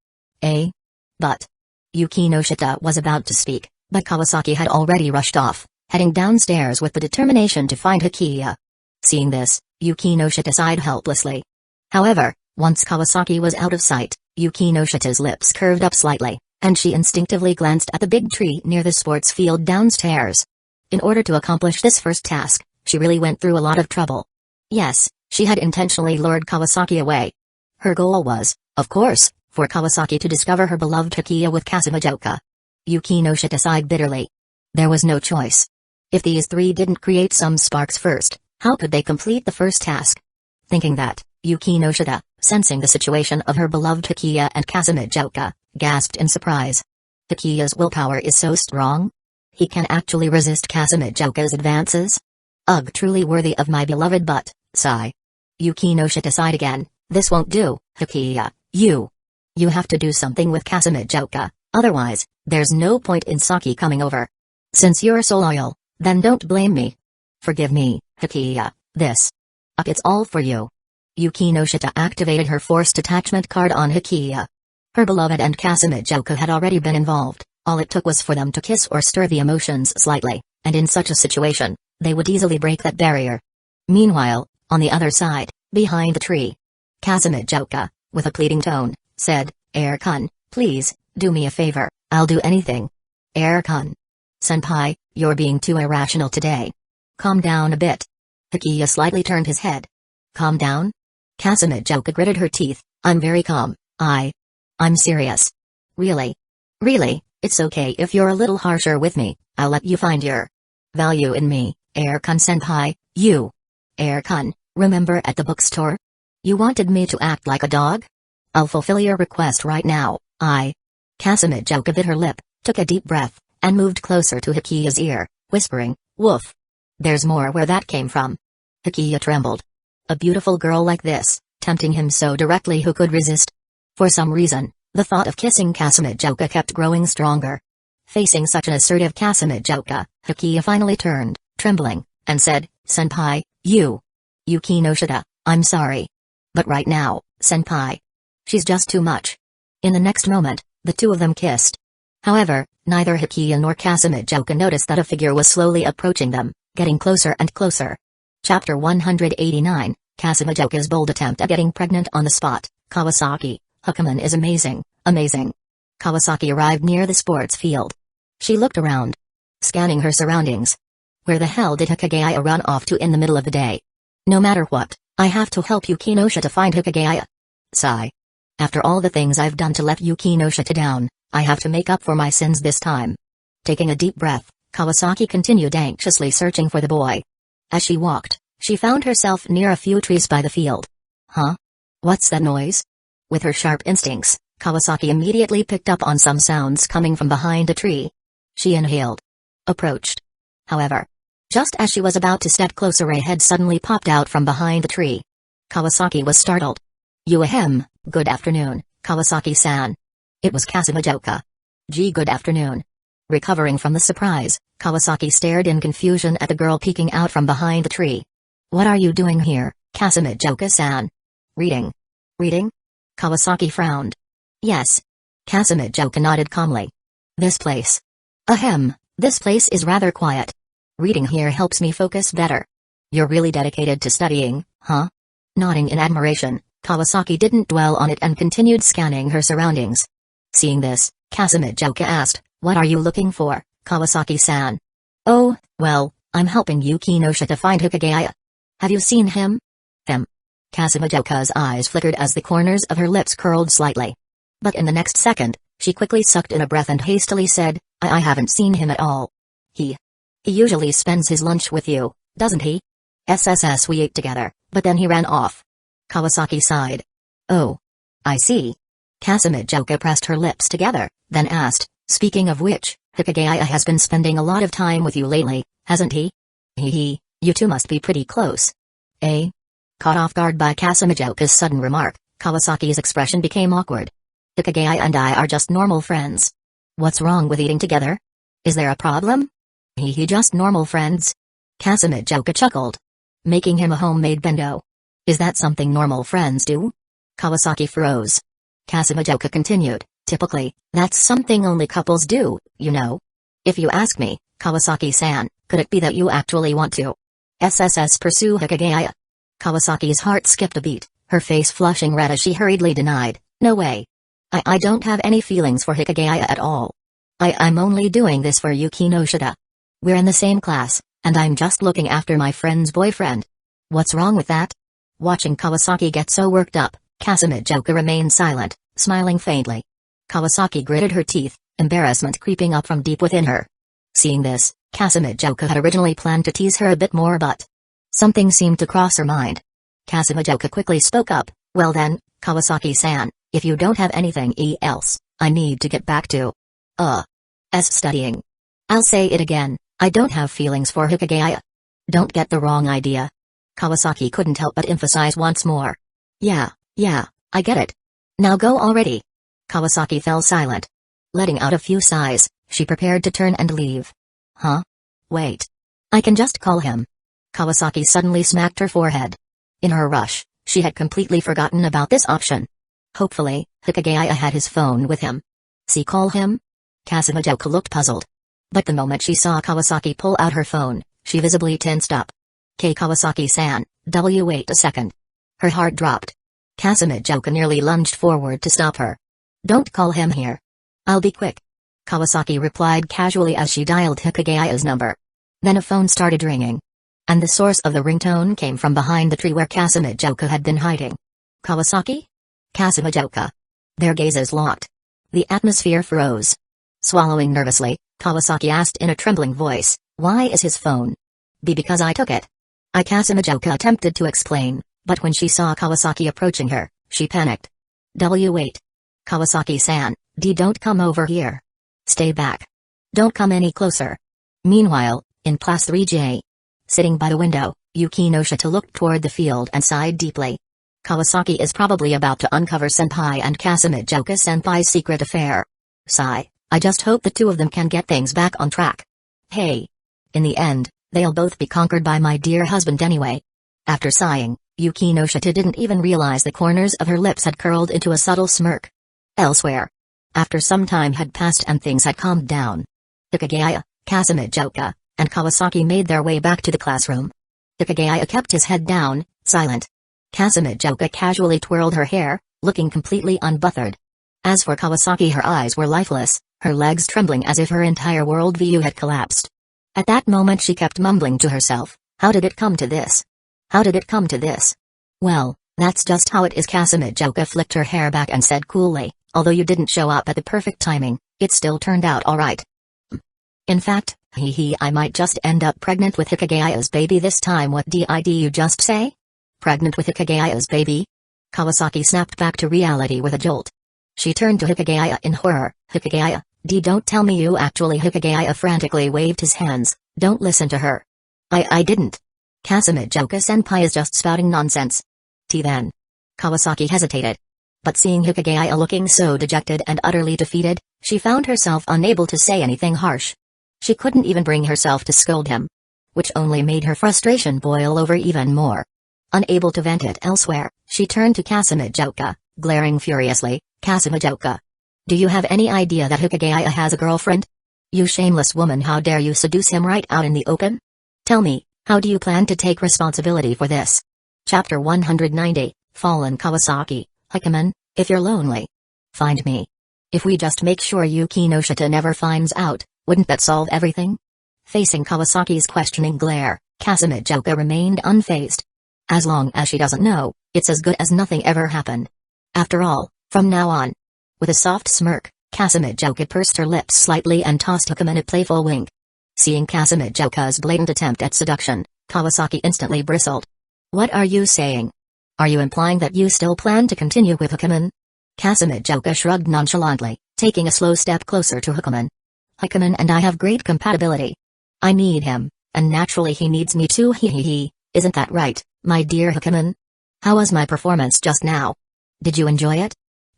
But Yuki no Shita was about to speak, but Kawasaki had already rushed off, heading downstairs with the determination to find Hikigaya. Seeing this, Yuki no Shita sighed helplessly. However, once Kawasaki was out of sight, Yuki no Shita's lips curved up slightly, and she instinctively glanced at the big tree near the sports field downstairs. In order to accomplish this first task, she really went through a lot of trouble. Yes, she had intentionally lured Kawasaki away. Her goal was, of course, for Kawasaki to discover her beloved Hikigaya with Kazekage. Yuki no Shita sighed bitterly. There was no choice. If these three didn't create some sparks first, how could they complete the first task? Thinking that, Yuki no Shita, sensing the situation of her beloved Hikigaya and Kazekage, gasped in surprise. Hikigaya's willpower is so strong? He can actually resist Kazegage's advances? Ugh, truly worthy of my beloved, but, sigh. Yuki no Shita sighed again. This won't do, Hikigaya, you have to do something with Kazekage, otherwise, there's no point in Saki coming over. Since you're so loyal, then don't blame me. Forgive me, Hikigaya, it's all for you. Yuki no Shita activated her forced attachment card on Hikigaya. Her beloved and Kazekage had already been involved, all it took was for them to kiss or stir the emotions slightly, and in such a situation, they would easily break that barrier. Meanwhile, on the other side, behind the tree, Kazekage, with a pleading tone, said, Air-kun, please, do me a favor, I'll do anything. Air-kun. Senpai, you're being too irrational today. Calm down a bit. Hikigaya slightly turned his head. Calm down? Kazekage gritted her teeth, I'm very calm, I'm serious. Really? Really, it's okay if you're a little harsher with me, I'll let you find your value in me, Air-kun senpai, you. Air-kun, remember at the bookstore? You wanted me to act like a dog? I'll fulfill your request right now, Kazekage bit her lip, took a deep breath, and moved closer to Hikigaya's ear, whispering, woof. There's more where that came from. Hikigaya trembled. A beautiful girl like this, tempting him so directly, who could resist? For some reason, the thought of kissing Kazekage kept growing stronger. Facing such an assertive Kazekage, Hikigaya finally turned, trembling, and said, Senpai, Yuki no Shita, I'm sorry. But right now, senpai. She's just too much. In the next moment, the two of them kissed. However, neither Hikigaya nor Kazekage noticed that a figure was slowly approaching them, getting closer and closer. Chapter 189, Kazemajoka's bold attempt at getting pregnant on the spot. Kawasaki, Hukaman is amazing, amazing. Kawasaki arrived near the sports field. She looked around, scanning her surroundings. Where the hell did Hikigaya run off to in the middle of the day? No matter what, I have to help Yukinosha to find Hikigaya. Sigh. After all the things I've done to let Yukinosha down, I have to make up for my sins this time. Taking a deep breath, Kawasaki continued anxiously searching for the boy. As she walked, she found herself near a few trees by the field. Huh? What's that noise? With her sharp instincts, Kawasaki immediately picked up on some sounds coming from behind a tree. She inhaled. Approached. However, just as she was about to step closer, a head suddenly popped out from behind the tree. Kawasaki was startled. Good afternoon, Kawasaki-san. It was Kazemajoka. Good afternoon. Recovering from the surprise, Kawasaki stared in confusion at the girl peeking out from behind the tree. What are you doing here, Kazemajoka-san? Reading. Reading? Kawasaki frowned. Yes. Kazemajoka nodded calmly. This place. This place is rather quiet. Reading here helps me focus better. You're really dedicated to studying, huh? Nodding in admiration, Kawasaki didn't dwell on it and continued scanning her surroundings. Seeing this, Kazemajoka asked, What are you looking for, Kawasaki-san? Oh, well, I'm helping Yukinosha to find Hikigaya. Have you seen him? Him. Kazemajoka's eyes flickered as the corners of her lips curled slightly. But in the next second, she quickly sucked in a breath and hastily said, I haven't seen him at all. He usually spends his lunch with you, doesn't he? SSS we ate together, but then he ran off. Kawasaki sighed. Oh. I see. Kazemajoka pressed her lips together, then asked, Speaking of which, Hikigaya has been spending a lot of time with you lately, hasn't he? You two must be pretty close. Eh? Caught off guard by Kazemajoka's sudden remark, Kawasaki's expression became awkward. Hikigaya and I are just normal friends. What's wrong with eating together? Is there a problem? Just normal friends. Kazemajoka chuckled. Making him a homemade bento. Is that something normal friends do? Kawasaki froze. Kazemajoka continued, Typically, that's something only couples do, you know. If you ask me, Kawasaki-san, could it be that you actually want to pursue Hikigaya? Kawasaki's heart skipped a beat, her face flushing red as she hurriedly denied, No way. I don't have any feelings for Hikigaya at all. I'm only doing this for Yukinosha. We're in the same class, and I'm just looking after my friend's boyfriend. What's wrong with that? Watching Kawasaki get so worked up, Kazemajoka remained silent, smiling faintly. Kawasaki gritted her teeth, embarrassment creeping up from deep within her. Seeing this, Kazemajoka had originally planned to tease her a bit more, but something seemed to cross her mind. Kazemajoka quickly spoke up, Well then, Kawasaki-san, if you don't have anything else, I need to get back to studying. I'll say it again, I don't have feelings for Hikigaya. Don't get the wrong idea. Kawasaki couldn't help but emphasize once more. Yeah, I get it. Now go already. Kawasaki fell silent. Letting out a few sighs, she prepared to turn and leave. Huh? Wait. I can just call him. Kawasaki suddenly smacked her forehead. In her rush, she had completely forgotten about this option. Hopefully, Hikigaya had his phone with him. See, call him? Kazemajoka looked puzzled. But the moment she saw Kawasaki pull out her phone, she visibly tensed up. Kawasaki-san, wait a second. Her heart dropped. Kazemajoka nearly lunged forward to stop her. Don't call him here. I'll be quick. Kawasaki replied casually as she dialed Hikigaya's number. Then a phone started ringing. And the source of the ringtone came from behind the tree where Kazemajoka had been hiding. Kawasaki? Kazemajoka. Their gazes locked. The atmosphere froze. Swallowing nervously, Kawasaki asked in a trembling voice, Why is his phone? Because I took it. Kazemajoka attempted to explain, but when she saw Kawasaki approaching her, she panicked. Wait. Kawasaki-san, don't come over here. Stay back. Don't come any closer. Meanwhile, in Class 3J. Sitting by the window, Yukinosha looked toward the field and sighed deeply. Kawasaki is probably about to uncover Senpai and Kazemajoka-senpai's secret affair. Sigh, I just hope the two of them can get things back on track. Hey. In the end, they'll both be conquered by my dear husband anyway. After sighing, Yukinosha didn't even realize the corners of her lips had curled into a subtle smirk. Elsewhere. After some time had passed and things had calmed down, Hikigaya, Kazemajoka, and Kawasaki made their way back to the classroom. Hikigaya kept his head down, silent. Kazekage casually twirled her hair, looking completely unbothered. As for Kawasaki, her eyes were lifeless, her legs trembling as if her entire worldview had collapsed. At that moment she kept mumbling to herself, how did it come to this? How did it come to this? Well, that's just how it is. Kazekage flicked her hair back and said coolly, although you didn't show up at the perfect timing, it still turned out alright. In fact, I might just end up pregnant with Hikigaya's baby this time. What did you just say? Pregnant with Hikigaya's baby? Kawasaki snapped back to reality with a jolt. She turned to Hikigaya in horror. Hikigaya, don't tell me you actually. Hikigaya frantically waved his hands, don't listen to her. I didn't. Kazekage-senpai is just spouting nonsense. Then. Kawasaki hesitated. But seeing Hikigaya looking so dejected and utterly defeated, she found herself unable to say anything harsh. She couldn't even bring herself to scold him. Which only made her frustration boil over even more. Unable to vent it elsewhere, she turned to Kazekage, glaring furiously, Kazekage. Do you have any idea that Hikigaya has a girlfriend? You shameless woman, how dare you seduce him right out in the open? Tell me, how do you plan to take responsibility for this? Chapter 190, Fallen Kawasaki. Hikigaya, if you're lonely, find me. If we just make sure Yuki no Shita never finds out, wouldn't that solve everything? Facing Kawasaki's questioning glare, Kazekage remained unfazed. As long as she doesn't know, it's as good as nothing ever happened. After all, from now on. With a soft smirk, Kazekage pursed her lips slightly and tossed Hikigaya a playful wink. Seeing Kazegage's blatant attempt at seduction, Kawasaki instantly bristled. What are you saying? Are you implying that you still plan to continue with Hikigaya? Kazekage shrugged nonchalantly, taking a slow step closer to Hikigaya. Hikigaya and I have great compatibility. I need him, and naturally he needs me too. Isn't that right, my dear Hikigaya? How was my performance just now? Did you enjoy it?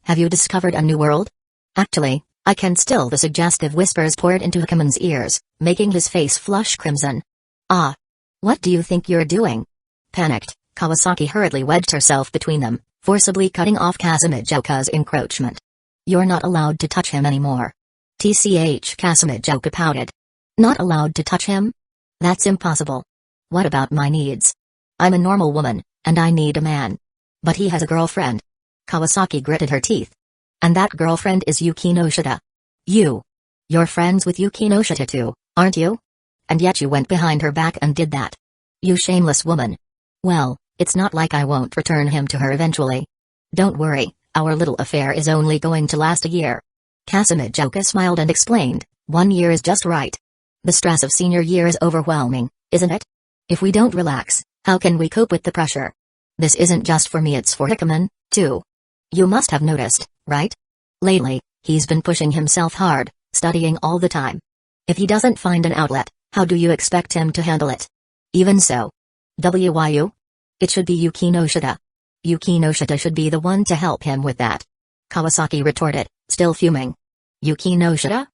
Have you discovered a new world? Actually, I can still. The suggestive whispers poured into Hikaman's ears, making his face flush crimson. Ah. What do you think you're doing? Panicked, Kawasaki hurriedly wedged herself between them, forcibly cutting off Kazegage's encroachment. You're not allowed to touch him anymore. Kazekage pouted. Not allowed to touch him? That's impossible. What about my needs? I'm a normal woman, and I need a man. But he has a girlfriend. Kawasaki gritted her teeth. And that girlfriend is Yuki no Shita. You're friends with Yuki no Shita too, aren't you? And yet you went behind her back and did that. You shameless woman. Well, it's not like I won't return him to her eventually. Don't worry, our little affair is only going to last a year. Kazekage smiled and explained, 1 year is just right. The stress of senior year is overwhelming, isn't it? If we don't relax, how can we cope with the pressure? This isn't just for me, it's for Hikigaya, too. You must have noticed, right? Lately, he's been pushing himself hard, studying all the time. If he doesn't find an outlet, how do you expect him to handle it? Even so. It should be Yuki no Shita. Yuki no Shita should be the one to help him with that. Kawasaki retorted, still fuming. Yuki no Shita?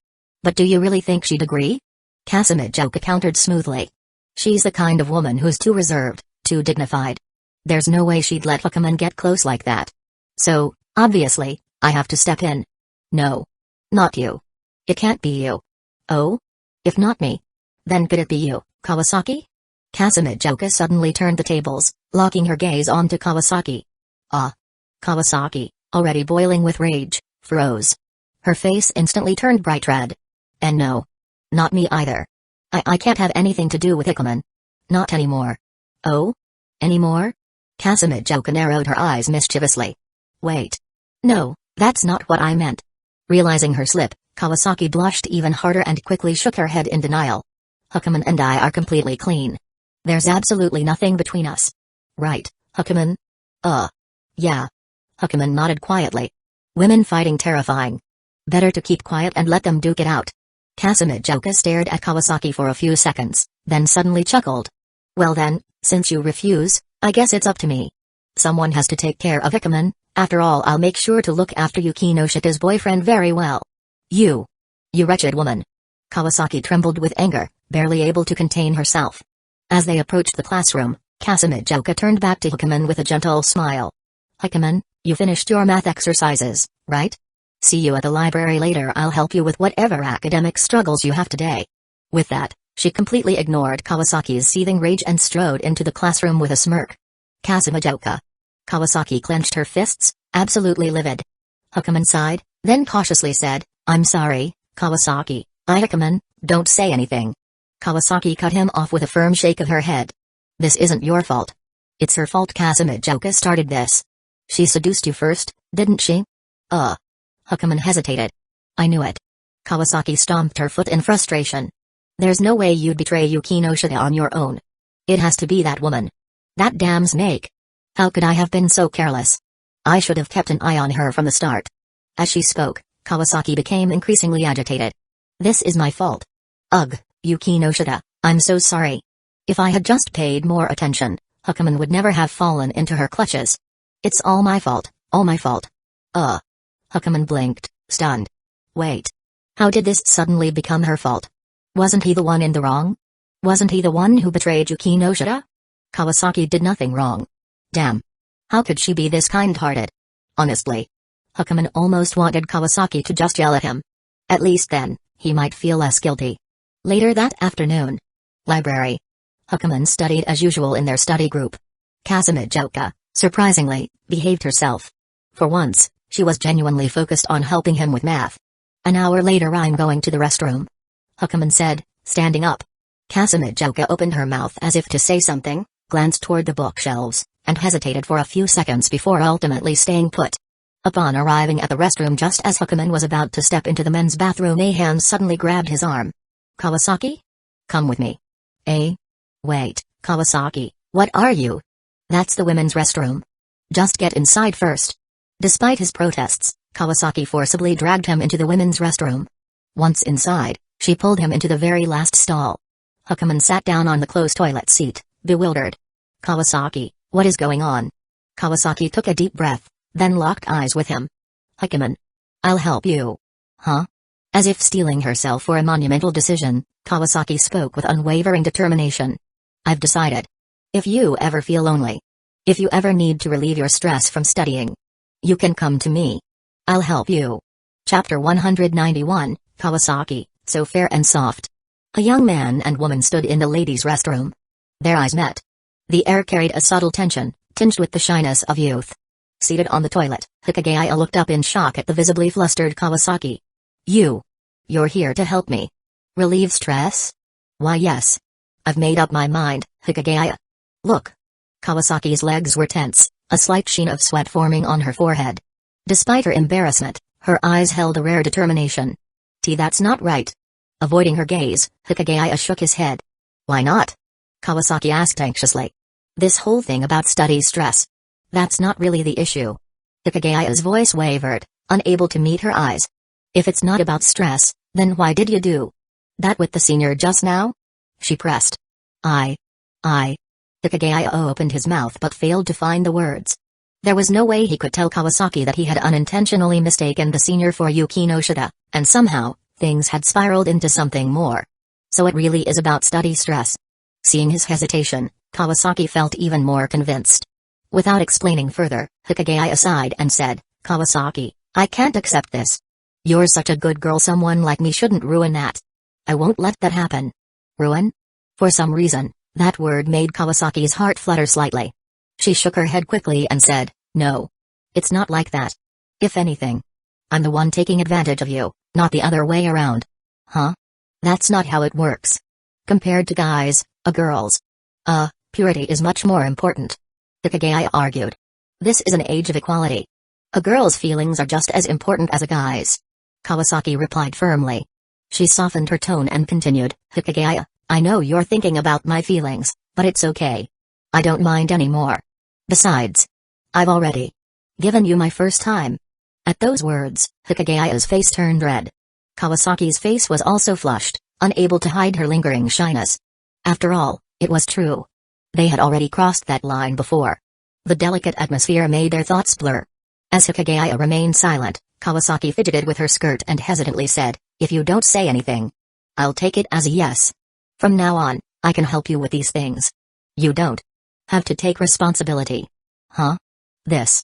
But do you really think she'd agree? Kazekage countered smoothly. She's the kind of woman who's too reserved, too dignified. There's no way she'd let Hikigaya get close like that. So, obviously, I have to step in. No. Not you. It can't be you. Oh? If not me, then could it be you, Kawasaki? Kazekage suddenly turned the tables, locking her gaze onto Kawasaki. Ah. Kawasaki, already boiling with rage, froze. Her face instantly turned bright red. And no. Not me either. I can't have anything to do with Hikigaya. Not anymore. Oh? Anymore? Kazekage narrowed her eyes mischievously. Wait. No, that's not what I meant. Realizing her slip, Kawasaki blushed even harder and quickly shook her head in denial. Hikigaya and I are completely clean. There's absolutely nothing between us. Right, Hikigaya? Yeah. Hikigaya nodded quietly. Women fighting terrifying. Better to keep quiet and let them duke it out. Kazekage stared at Kawasaki for a few seconds, then suddenly chuckled. Well then, since you refuse, I guess it's up to me. Someone has to take care of Hikigaya. After all, I'll make sure to look after Yuki no Shita's boyfriend very well. You wretched woman. Kawasaki trembled with anger, barely able to contain herself. As they approached the classroom, Kazekage turned back to Hikigaya with a gentle smile. Hikigaya, you finished your math exercises, right? See you at the library later. I'll help you with whatever academic struggles you have today. With that, She completely ignored Kawasaki's seething rage and strode into the classroom with a smirk. Kazekage. Kawasaki clenched her fists, absolutely livid. Hukaman sighed, then cautiously said, I'm sorry, Kawasaki. Hukaman, don't say anything. Kawasaki cut him off with a firm shake of her head. This isn't your fault. It's her fault. Kazekage started this. She seduced you first, didn't she? Hukaman hesitated. I knew it. Kawasaki stomped her foot in frustration. There's no way you'd betray Yuki no Shida on your own. It has to be that woman. That damn snake. How could I have been so careless? I should have kept an eye on her from the start. As she spoke, Kawasaki became increasingly agitated. This is my fault. Ugh, Yuki no Shida, I'm so sorry. If I had just paid more attention, Hukaman would never have fallen into her clutches. It's all my fault, all my fault. Hukaman blinked, stunned. Wait. How did this suddenly become her fault? Wasn't he the one in the wrong? Wasn't he the one who betrayed Yuki no Shida? Kawasaki did nothing wrong. Damn. How could she be this kind-hearted? Honestly. Hukaman almost wanted Kawasaki to just yell at him. At least then, he might feel less guilty. Later that afternoon. Library. Hukaman studied as usual in their study group. Kazekage, surprisingly, behaved herself. For once, she was genuinely focused on helping him with math. An hour later, I'm going to the restroom. Hukaman said, standing up. Kazekage opened her mouth as if to say something, glanced toward the bookshelves, and hesitated for a few seconds before ultimately staying put. Upon arriving at the restroom just as Hukaman was about to step into the men's bathroom, a hand suddenly grabbed his arm. Kawasaki? Come with me. Wait, Kawasaki, what are you? That's the women's restroom. Just get inside first. Despite his protests, Kawasaki forcibly dragged him into the women's restroom. Once inside, she pulled him into the very last stall. Hukaman sat down on the closed toilet seat, bewildered. Kawasaki, what is going on? Kawasaki took a deep breath, then locked eyes with him. Hukaman. I'll help you. Huh? As if steeling herself for a monumental decision, Kawasaki spoke with unwavering determination. I've decided. If you ever feel lonely, if you ever need to relieve your stress from studying, you can come to me. I'll help you. Chapter 191, Kawasaki, so fair and soft. A young man and woman stood in the ladies' restroom. Their eyes met. The air carried a subtle tension, tinged with the shyness of youth. Seated on the toilet, Hikigaya looked up in shock at the visibly flustered Kawasaki. You're here to help me. Relieve stress? Why yes. I've made up my mind, Hikigaya. Look. Kawasaki's legs were tense, a slight sheen of sweat forming on her forehead. Despite her embarrassment, her eyes held a rare determination. That's not right. Avoiding her gaze, Hikigaya shook his head. Why not? Kawasaki asked anxiously. This whole thing about study stress. That's not really the issue. Hikigaya's voice wavered, unable to meet her eyes. If it's not about stress, then why did you do that with the senior just now? She pressed. I. Hikigaya opened his mouth but failed to find the words. There was no way he could tell Kawasaki that he had unintentionally mistaken the senior for Yuki no Shida, and somehow, things had spiraled into something more. So it really is about study stress. Seeing his hesitation, Kawasaki felt even more convinced. Without explaining further, Hikigaya sighed and said, Kawasaki, I can't accept this. You're such a good girl, someone like me shouldn't ruin that. I won't let that happen. Ruin? For some reason, that word made Kawasaki's heart flutter slightly. She shook her head quickly and said, No. It's not like that. If anything, I'm the one taking advantage of you, not the other way around. Huh? That's not how it works. Compared to guys, a girl's purity is much more important. Hikigaya argued. This is an age of equality. A girl's feelings are just as important as a guy's. Kawasaki replied firmly. She softened her tone and continued, Hikigaya, I know you're thinking about my feelings, but it's okay. I don't mind anymore. Besides, I've already given you my first time. At those words, Hikigaya's face turned red. Kawasaki's face was also flushed, unable to hide her lingering shyness. After all, it was true. They had already crossed that line before. The delicate atmosphere made their thoughts blur. As Hikigaya remained silent, Kawasaki fidgeted with her skirt and hesitantly said, If you don't say anything, I'll take it as a yes. From now on, I can help you with these things. You don't have to take responsibility. Huh? This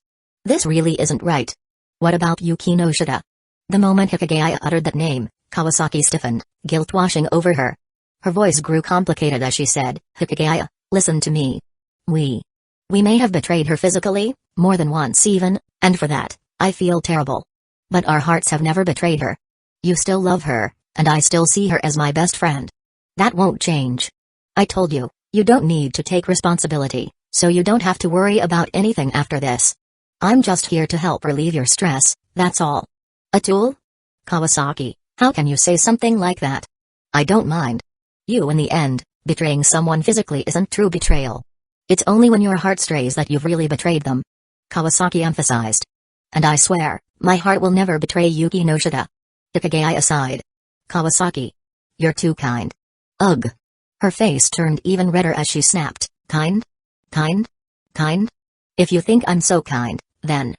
really isn't right. What about Yuki no Shida? The moment Hikigaya uttered that name, Kawasaki stiffened, guilt washing over her. Her voice grew complicated as she said, Hikigaya, listen to me. We may have betrayed her physically, more than once even, and for that, I feel terrible. But our hearts have never betrayed her. You still love her, and I still see her as my best friend. That won't change. I told you, you don't need to take responsibility, so you don't have to worry about anything after this. I'm just here to help relieve your stress, that's all. A tool? Kawasaki, how can you say something like that? I don't mind. You in the end, betraying someone physically isn't true betrayal. It's only when your heart strays that you've really betrayed them. Kawasaki emphasized. And I swear, my heart will never betray Yuki no Shida. Hikigaya sighed. Kawasaki. You're too kind. Ugh. Her face turned even redder as she snapped, kind? Kind? Kind? If you think I'm so kind, then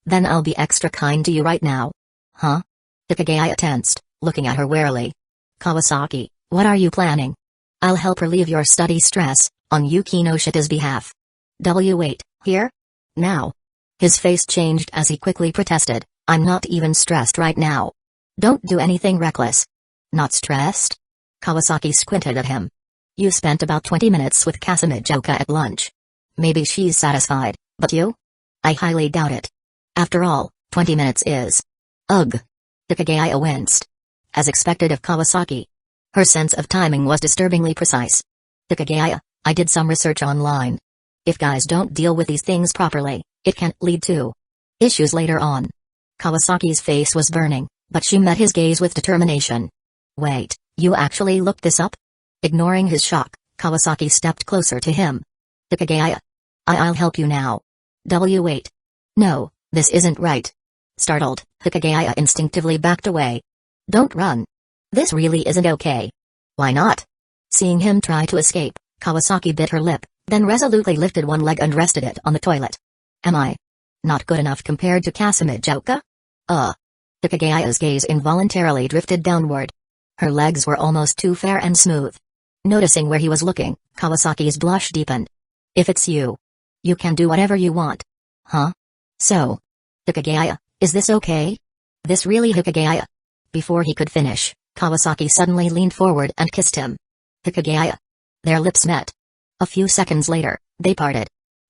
I'll be extra kind to you right now. Huh? Hikigaya tensed, looking at her warily. Kawasaki, what are you planning? I'll help relieve your study stress, on Yuki no Shida's behalf. Wait, here? Now. His face changed as he quickly protested, I'm not even stressed right now. Don't do anything reckless. Not stressed? Kawasaki squinted at him. You spent about 20 minutes with Kazekage at lunch. Maybe she's satisfied, but you? I highly doubt it. After all, 20 minutes is. Ugh. Hikigaya winced. As expected of Kawasaki. Her sense of timing was disturbingly precise. Hikigaya, I did some research online. If guys don't deal with these things properly, it can lead to issues later on. Kawasaki's face was burning, but she met his gaze with determination. Wait, you actually looked this up? Ignoring his shock, Kawasaki stepped closer to him. Hikigaya. I'll help you now. Wait. No, this isn't right. Startled, Hikigaya instinctively backed away. Don't run. This really isn't okay. Why not? Seeing him try to escape, Kawasaki bit her lip, then resolutely lifted one leg and rested it on the toilet. Am I not good enough compared to Kazekage? Hikigaya's gaze involuntarily drifted downward. Her legs were almost too fair and smooth. Noticing where he was looking, Kawasaki's blush deepened. If it's you, you can do whatever you want. Huh? So, Hikigaya, is this okay? This really Hikigaya? Before he could finish, Kawasaki suddenly leaned forward and kissed him. Hikigaya. Their lips met. A few seconds later, they parted.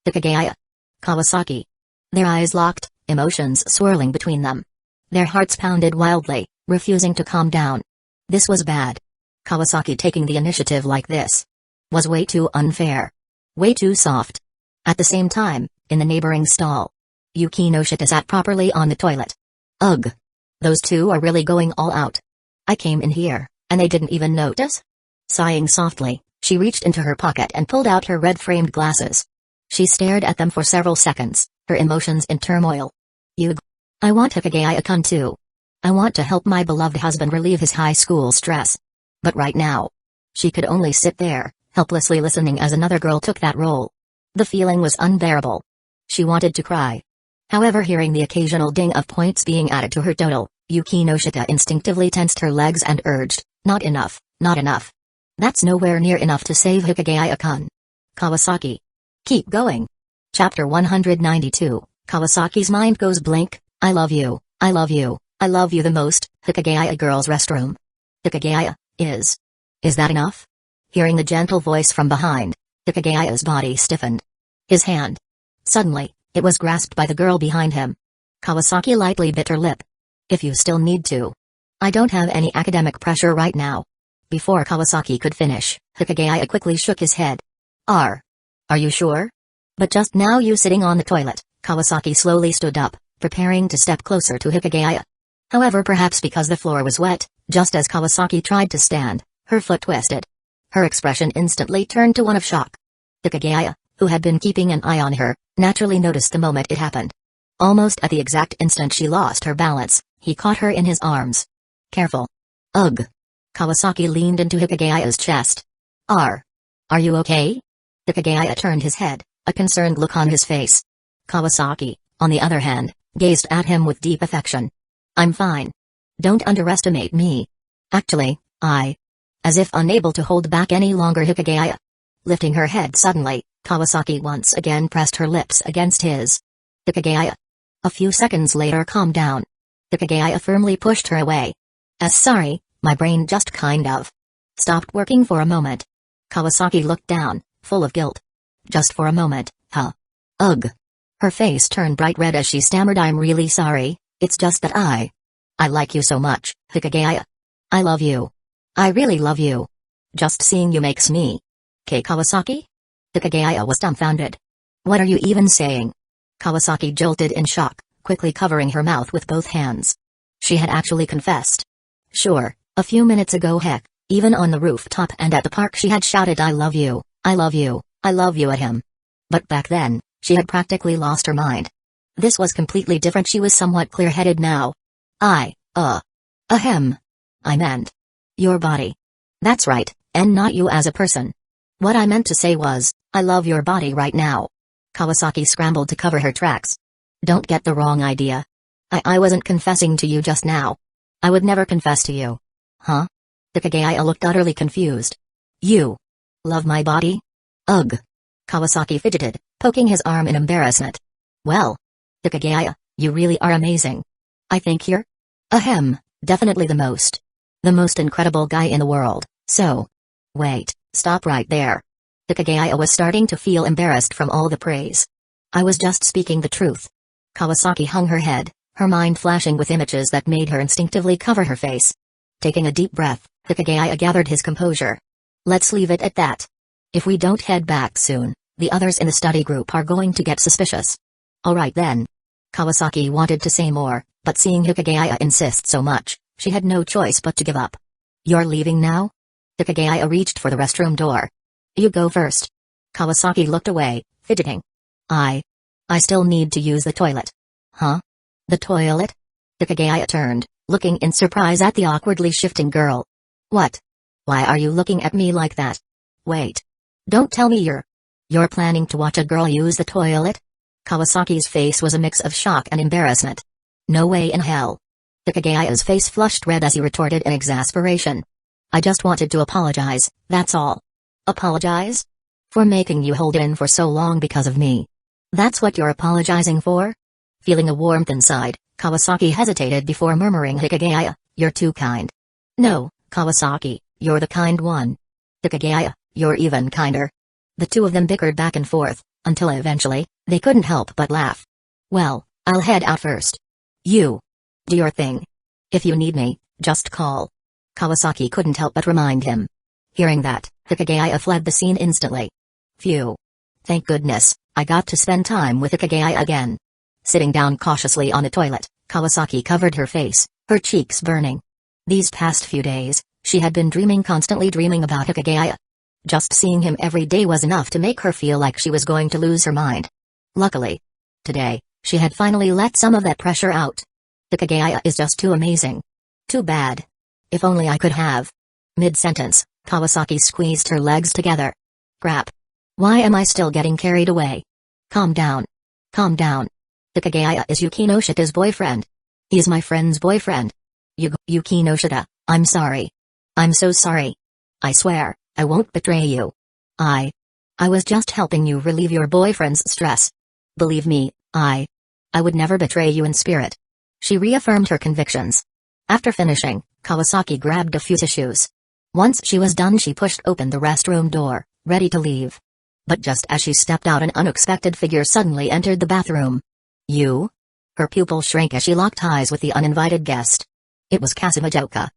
Hikigaya. Kawasaki. Their eyes locked, emotions swirling between them. Their hearts pounded wildly, refusing to calm down. This was bad. Kawasaki taking the initiative like this was way too unfair. Way too soft. At the same time, in the neighboring stall, Yuki no Shida sat properly on the toilet. Ugh. Those two are really going all out. I came in here, and they didn't even notice? Sighing softly, she reached into her pocket and pulled out her red-framed glasses. She stared at them for several seconds, her emotions in turmoil. Hyuga. I want Hikigaya-kun too. I want to help my beloved husband relieve his high school stress. But right now, she could only sit there, helplessly listening as another girl took that role. The feeling was unbearable. She wanted to cry. However, hearing the occasional ding of points being added to her total, Yuki no Shida instinctively tensed her legs and urged, not enough, not enough. That's nowhere near enough to save Hikigaya-kun. Kawasaki. Keep going. Chapter 192, Kawasaki's mind goes blank. I love you, I love you, I love you the most. Hikigaya girl's restroom. Hikigaya, is that enough? Hearing the gentle voice from behind, Hikigaya's body stiffened. His hand. Suddenly, it was grasped by the girl behind him. Kawasaki lightly bit her lip. If you still need to. I don't have any academic pressure right now. Before Kawasaki could finish, Hikigaya quickly shook his head. Are you sure? But just now you sitting on the toilet. Kawasaki slowly stood up, preparing to step closer to Hikigaya. However, perhaps because the floor was wet, just as Kawasaki tried to stand, her foot twisted. Her expression instantly turned to one of shock. Hikigaya, who had been keeping an eye on her, naturally noticed the moment it happened. Almost at the exact instant she lost her balance, he caught her in his arms. Careful. Ugh. Kawasaki leaned into Hikigaya's chest. Are you okay? Hikigaya turned his head, a concerned look on his face. Kawasaki, on the other hand, gazed at him with deep affection. I'm fine. Don't underestimate me. Actually, as if unable to hold back any longer, Hikigaya. Lifting her head suddenly, Kawasaki once again pressed her lips against his. Hikigaya. A few seconds later calmed down. Hikigaya firmly pushed her away. Sorry, my brain just kind of stopped working for a moment. Kawasaki looked down, full of guilt. Just for a moment, huh? Ugh. Her face turned bright red as she stammered, I'm really sorry, it's just that I like you so much, Hikigaya. I love you. I really love you. Just seeing you makes me. Kawasaki? Hikigaya was dumbfounded. What are you even saying? Kawasaki jolted in shock, quickly covering her mouth with both hands. She had actually confessed. Sure, a few minutes ago, heck, even on the rooftop and at the park she had shouted I love you, I love you, I love you at him. But back then, she had practically lost her mind. This was completely different. She was somewhat clear-headed now. Ahem. I meant your body. That's right, and not you as a person. What I meant to say was, I love your body right now. Kawasaki scrambled to cover her tracks. Don't get the wrong idea. I wasn't confessing to you just now. I would never confess to you. Huh? Hikigaya looked utterly confused. You love my body? Ugh. Kawasaki fidgeted, poking his arm in embarrassment. Well, Hikigaya, you really are amazing. I think you're, definitely the most incredible guy in the world, so. Wait, stop right there. Hikigaya was starting to feel embarrassed from all the praise. I was just speaking the truth. Kawasaki hung her head, her mind flashing with images that made her instinctively cover her face. Taking a deep breath, Hikigaya gathered his composure. Let's leave it at that. If we don't head back soon, the others in the study group are going to get suspicious. Alright then. Kawasaki wanted to say more, but seeing Hikigaya insist so much, she had no choice but to give up. You're leaving now? Hikigaya reached for the restroom door. You go first. Kawasaki looked away, fidgeting. I still need to use the toilet. Huh? The toilet? Hikigaya turned, looking in surprise at the awkwardly shifting girl. What? Why are you looking at me like that? Wait. Don't tell me you're planning to watch a girl use the toilet? Kawasaki's face was a mix of shock and embarrassment. No way in hell. Hikigaya's face flushed red as he retorted in exasperation. I just wanted to apologize, that's all. Apologize? For making you hold in for so long because of me. That's what you're apologizing for? Feeling a warmth inside, Kawasaki hesitated before murmuring, Hikigaya, you're too kind. No, Kawasaki, you're the kind one. Hikigaya, you're even kinder. The two of them bickered back and forth, until eventually, they couldn't help but laugh. Well, I'll head out first. You do your thing. If you need me, just call. Kawasaki couldn't help but remind him. Hearing that, Hikigaya fled the scene instantly. Phew. Thank goodness, I got to spend time with Hikigaya again. Sitting down cautiously on the toilet, Kawasaki covered her face, her cheeks burning. These past few days, she had been constantly dreaming about Hikigaya. Just seeing him every day was enough to make her feel like she was going to lose her mind. Luckily, today, she had finally let some of that pressure out. Hikigaya is just too amazing. Too bad. If only I could have. Mid-sentence, Kawasaki squeezed her legs together. Crap. Why am I still getting carried away? Calm down. Calm down. Hikigaya is Yuki Noshita's boyfriend. He's my friend's boyfriend. Yuki Noshita, I'm sorry. I'm so sorry. I swear, I won't betray you. I was just helping you relieve your boyfriend's stress. Believe me, I would never betray you in spirit. She reaffirmed her convictions. After finishing, Kawasaki grabbed a few tissues. Once she was done, she pushed open the restroom door, ready to leave. But just as she stepped out, an unexpected figure suddenly entered the bathroom. You? Her pupil shrank as she locked eyes with the uninvited guest. It was Kazekage.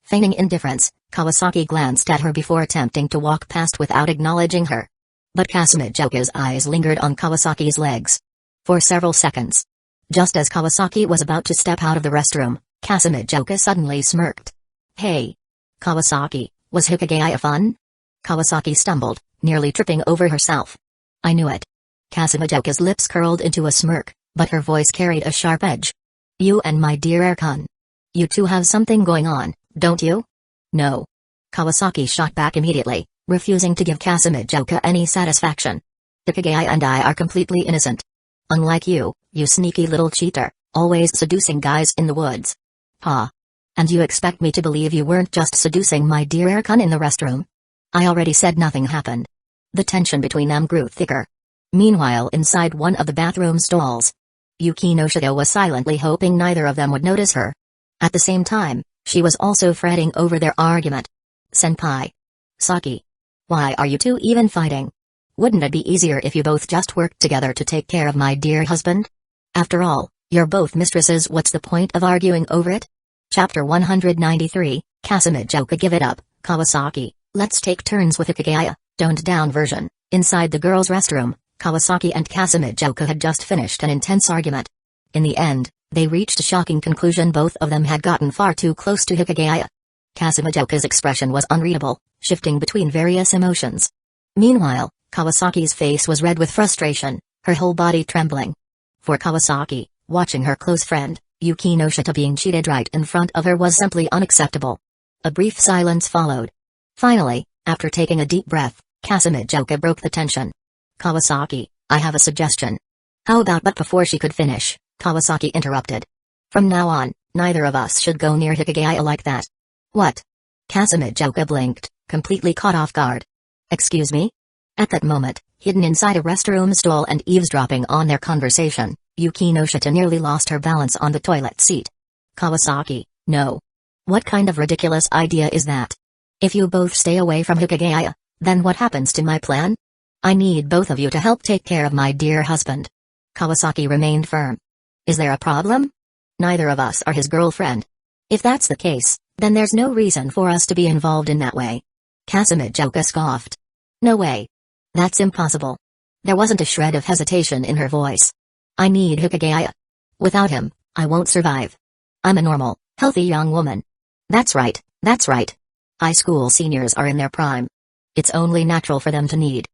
Feigning indifference, Kawasaki glanced at her before attempting to walk past without acknowledging her. But Kazumajoka's eyes lingered on Kawasaki's legs. For several seconds. Just as Kawasaki was about to step out of the restroom, Kazumajoka suddenly smirked. Hey! Kawasaki, was Hikigaya fun? Kawasaki stumbled, nearly tripping over herself. I knew it. Kazumajoka's lips curled into a smirk, but her voice carried a sharp edge. You and my dear Erkun. You two have something going on, don't you? No. Kawasaki shot back immediately, refusing to give Kazumajoka any satisfaction. Hikigaya and I are completely innocent. Unlike you, you sneaky little cheater, always seducing guys in the woods. Ha. And you expect me to believe you weren't just seducing my dear Erkun in the restroom? I already said nothing happened. The tension between them grew thicker. Meanwhile, inside one of the bathroom stalls, Yuki Noshita was silently hoping neither of them would notice her. At the same time, she was also fretting over their argument. Senpai. Saki. Why are you two even fighting? Wouldn't it be easier if you both just worked together to take care of my dear husband? After all, you're both mistresses, what's the point of arguing over it? Chapter 193, Kazekage give it up, Kawasaki. Let's take turns with Hikigaya, toned down version. Inside the girls' restroom, Kawasaki and Kazekage had just finished an intense argument. In the end, they reached a shocking conclusion: both of them had gotten far too close to Hikigaya. Kazumajoka's expression was unreadable, shifting between various emotions. Meanwhile, Kawasaki's face was red with frustration, her whole body trembling. For Kawasaki, watching her close friend, Yuki no Shita, being cheated right in front of her was simply unacceptable. A brief silence followed. Finally, after taking a deep breath, Kazemajoka broke the tension. Kawasaki, I have a suggestion. How about? But before she could finish, Kawasaki interrupted. From now on, neither of us should go near Hikigaya like that. What? Kazemajoka blinked, completely caught off guard. Excuse me? At that moment, hidden inside a restroom stall and eavesdropping on their conversation, Yuki no Shita nearly lost her balance on the toilet seat. Kawasaki, no. What kind of ridiculous idea is that? If you both stay away from Hikigaya, then what happens to my plan? I need both of you to help take care of my dear husband. Kawasaki remained firm. Is there a problem? Neither of us are his girlfriend. If that's the case, then there's no reason for us to be involved in that way. Kazemajoka scoffed. No way. That's impossible. There wasn't a shred of hesitation in her voice. I need Hikigaya. Without him, I won't survive. I'm a normal, healthy young woman. That's right, that's right. High school seniors are in their prime. It's only natural for them to need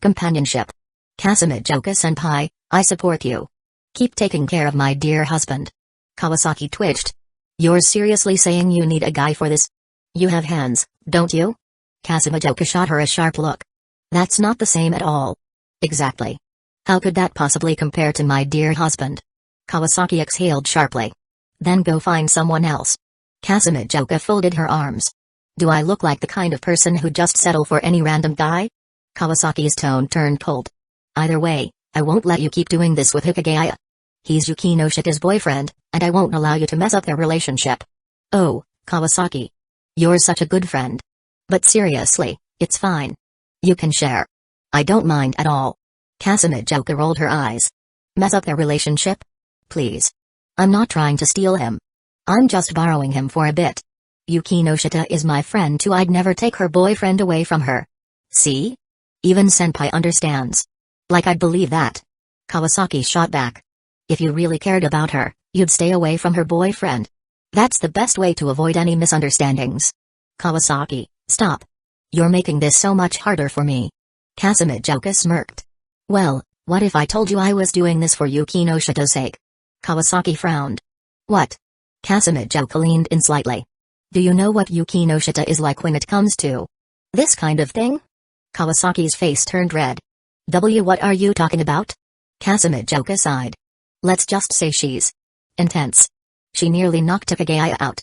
companionship. Kazemajoka-senpai, I support you. Keep taking care of my dear husband. Kawasaki twitched. You're seriously saying you need a guy for this? You have hands, don't you? Kazemajoka shot her a sharp look. That's not the same at all. Exactly. How could that possibly compare to my dear husband? Kawasaki exhaled sharply. Then go find someone else. Kazemajoka folded her arms. Do I look like the kind of person who'd just settle for any random guy? Kawasaki's tone turned cold. Either way, I won't let you keep doing this with Hikigaya. He's Yuki no Shita's boyfriend, and I won't allow you to mess up their relationship. Oh, Kawasaki. You're such a good friend. But seriously, it's fine. You can share. I don't mind at all. Kazemajoka rolled her eyes. Mess up their relationship? Please. I'm not trying to steal him. I'm just borrowing him for a bit. Yuki no Shita is my friend too. I'd never take her boyfriend away from her. See? Even senpai understands. Like I'd believe that. Kawasaki shot back. If you really cared about her, you'd stay away from her boyfriend. That's the best way to avoid any misunderstandings. Kawasaki, stop. You're making this so much harder for me. Kazemajoka smirked. Well, what if I told you I was doing this for Yuki no Shita's sake? Kawasaki frowned. What? Kazemajoka leaned in slightly. Do you know what Yuki no Shita is like when it comes to this kind of thing? Kawasaki's face turned red. What are you talking about? Kazemajoka sighed. Let's just say she's intense. She nearly knocked Hikigaya out.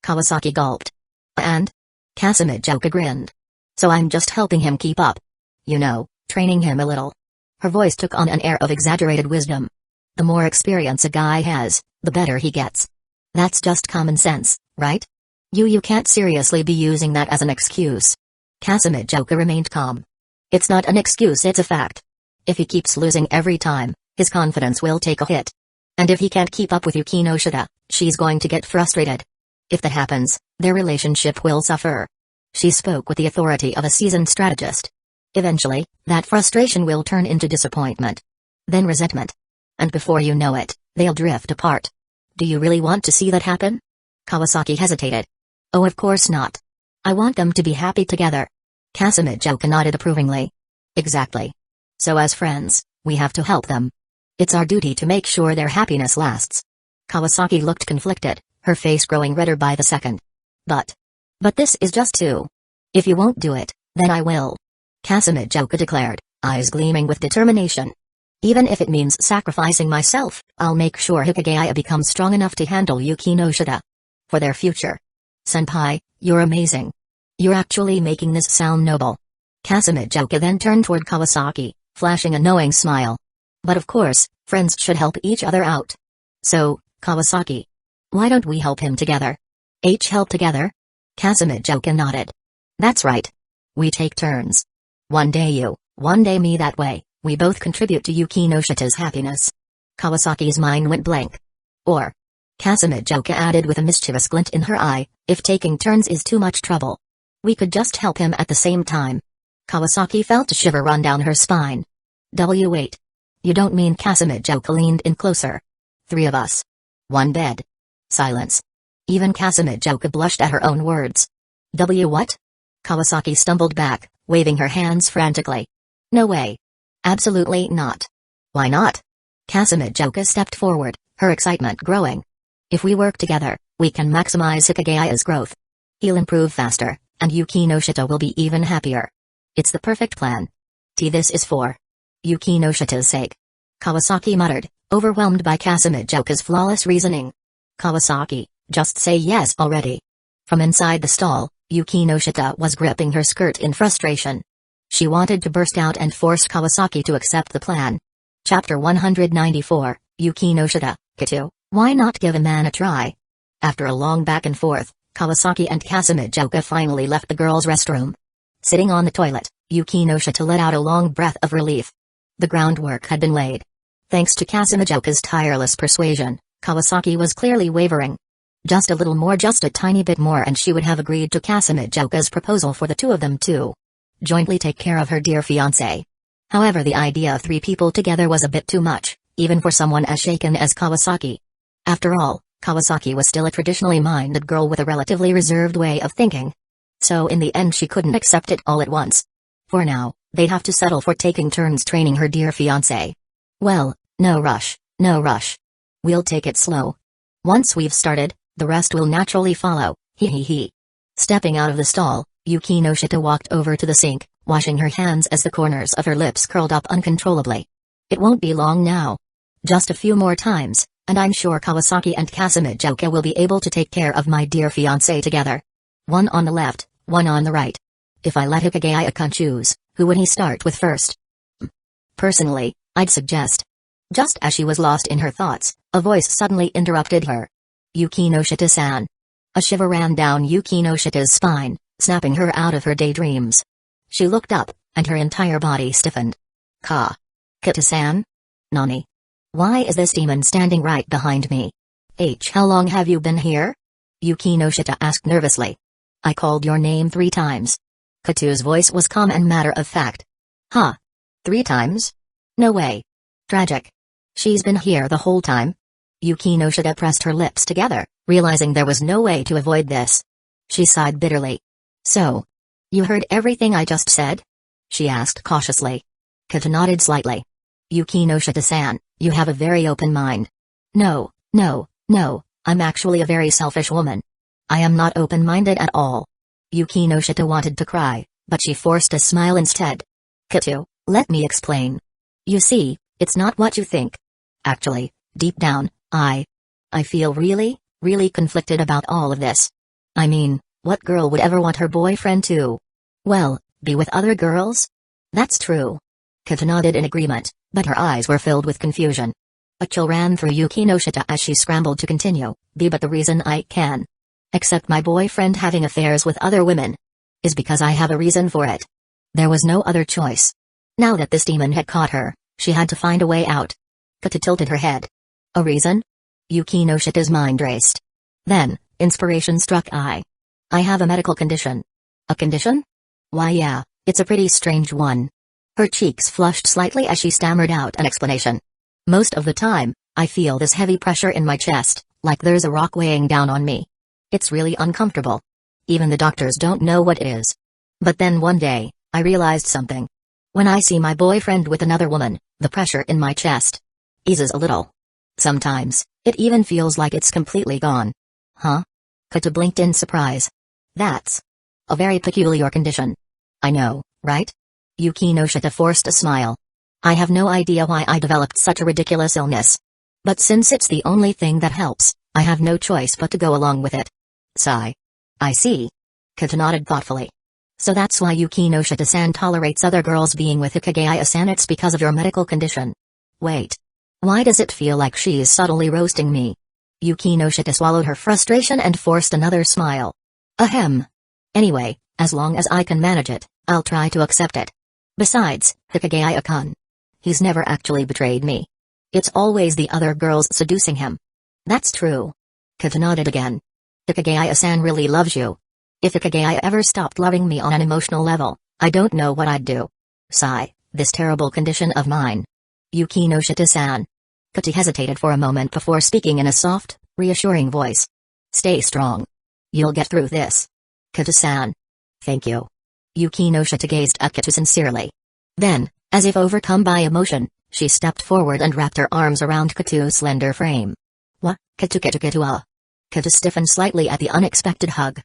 Kawasaki gulped. And? Kazemajoka grinned. So I'm just helping him keep up. You know, training him a little. Her voice took on an air of exaggerated wisdom. The more experience a guy has, the better he gets. That's just common sense, right? You can't seriously be using that as an excuse. Kazemajoka remained calm. It's not an excuse, it's a fact. If he keeps losing every time, his confidence will take a hit. And if he can't keep up with Yuki no Shita, she's going to get frustrated. If that happens, their relationship will suffer. She spoke with the authority of a seasoned strategist. Eventually, that frustration will turn into disappointment. Then resentment. And before you know it, they'll drift apart. Do you really want to see that happen? Kawasaki hesitated. Oh, of course not. I want them to be happy together. Kazemajoka nodded approvingly. Exactly. So as friends, we have to help them. It's our duty to make sure their happiness lasts. Kawasaki looked conflicted, her face growing redder by the second. But this is just too. If you won't do it, then I will. Kazemajoka declared, eyes gleaming with determination. Even if it means sacrificing myself, I'll make sure Hikigaya becomes strong enough to handle Yuki no Shita. For their future. Senpai, you're amazing. You're actually making this sound noble. Kazemajoka then turned toward Kawasaki, flashing a knowing smile. But of course, friends should help each other out. So, Kawasaki. Why don't we help him together? Help together? Kazemajoka nodded. That's right. We take turns. One day you, one day me, that way, we both contribute to Yuki no Shita's happiness. Kawasaki's mind went blank. Or, Kazekage added with a mischievous glint in her eye, if taking turns is too much trouble, we could just help him at the same time. Kawasaki felt a shiver run down her spine. Wait. You don't mean Kazekage leaned in closer. 3 of us. 1 bed. Silence. Even Kazekage blushed at her own words. What? Kawasaki stumbled back, waving her hands frantically. No way. Absolutely not. Why not? Kazekage stepped forward, her excitement growing. If we work together, we can maximize Hikagaya's growth. He'll improve faster, and Yuki no Shita will be even happier. It's the perfect plan. This is for Yuki no Shita's sake. Kawasaki muttered, overwhelmed by Kazegage's flawless reasoning. Kawasaki, just say yes already. From inside the stall, Yuki no Shita was gripping her skirt in frustration. She wanted to burst out and force Kawasaki to accept the plan. Chapter 194, Yuki no Shita, Kitu, why not give a man a try? After a long back and forth, Kawasaki and Kazekage finally left the girls' restroom. Sitting on the toilet, Yuki no Shita let out a long breath of relief. The groundwork had been laid. Thanks to Kazegage's tireless persuasion, Kawasaki was clearly wavering. Just a little more, just a tiny bit more, and she would have agreed to Kazegage's proposal for the 2 of them to jointly take care of her dear fiancé. However, the idea of 3 people together was a bit too much, even for someone as shaken as Kawasaki. After all, Kawasaki was still a traditionally minded girl with a relatively reserved way of thinking. So in the end she couldn't accept it all at once. For now, they'd have to settle for taking turns training her dear fiancé. Well, no rush, no rush. We'll take it slow. Once we've started, the rest will naturally follow, he. Stepping out of the stall, Yuki no Shita walked over to the sink, washing her hands as the corners of her lips curled up uncontrollably. It won't be long now. Just a few more times, and I'm sure Kawasaki and Kazekage will be able to take care of my dear fiancé together. One on the left, one on the right. If I let Hikigaya choose, who would he start with first? Personally, I'd suggest. Just as she was lost in her thoughts, a voice suddenly interrupted her. Yuki no Shita-san. A shiver ran down Yuki no Shita's spine, snapping her out of her daydreams. She looked up, and her entire body stiffened. Kita-san? Nani? Why is this demon standing right behind me? How long have you been here? Yuki no Shita asked nervously. I called your name 3 times. Katu's voice was calm and matter-of-fact. 3 times? No way. Tragic. She's been here the whole time? Yuki no Shita pressed her lips together, realizing there was no way to avoid this. She sighed bitterly. So, you heard everything I just said? She asked cautiously. Kata nodded slightly. Yuki no Shita-san, you have a very open mind. No, I'm actually a very selfish woman. I am not open-minded at all. Yuki no Shita wanted to cry, but she forced a smile instead. Katu, let me explain. You see, it's not what you think. Actually, deep down, I feel really conflicted about all of this. I mean, what girl would ever want her boyfriend to, well, be with other girls? That's true. Kata nodded in agreement, but her eyes were filled with confusion. A chill ran through Yuki no Shita as she scrambled to continue, but the reason I can accept my boyfriend having affairs with other women is because I have a reason for it. There was no other choice. Now that this demon had caught her, she had to find a way out. Kata tilted her head. A reason? Yuki no Shita's mind raced. Then, inspiration struck. I have a medical condition. A condition? Why yeah, it's a pretty strange one. Her cheeks flushed slightly as she stammered out an explanation. Most of the time, I feel this heavy pressure in my chest, like there's a rock weighing down on me. It's really uncomfortable. Even the doctors don't know what it is. But then one day, I realized something. When I see my boyfriend with another woman, the pressure in my chest eases a little. Sometimes, it even feels like it's completely gone. Huh? Kata blinked in surprise. That's a very peculiar condition. I know, right? Yuki no Shita forced a smile. I have no idea why I developed such a ridiculous illness. But since it's the only thing that helps, I have no choice but to go along with it. Sigh. I see. Kata nodded thoughtfully. So that's why Yuki no Shita-san tolerates other girls being with Hikigaya-san. It's because of your medical condition. Wait. Why does it feel like she's subtly roasting me? Yuki no Shita swallowed her frustration and forced another smile. Ahem. Anyway, As long as I can manage it, I'll try to accept it. Besides, Hikigaya-kun. He's never actually betrayed me. It's always the other girls seducing him. That's true. Kata nodded again. Hikigaya-san really loves you. If Hikigaya ever stopped loving me on an emotional level, I don't know what I'd do. Sigh, this terrible condition of mine. Yukinoshita-san. Kata hesitated for a moment before speaking in a soft, reassuring voice. Stay strong. You'll get through this. Kata-san. Thank you. Yukinoshita gazed at Kata sincerely. Then, as if overcome by emotion, she stepped forward and wrapped her arms around Kata's slender frame. What? Kata. Kata stiffened slightly at the unexpected hug.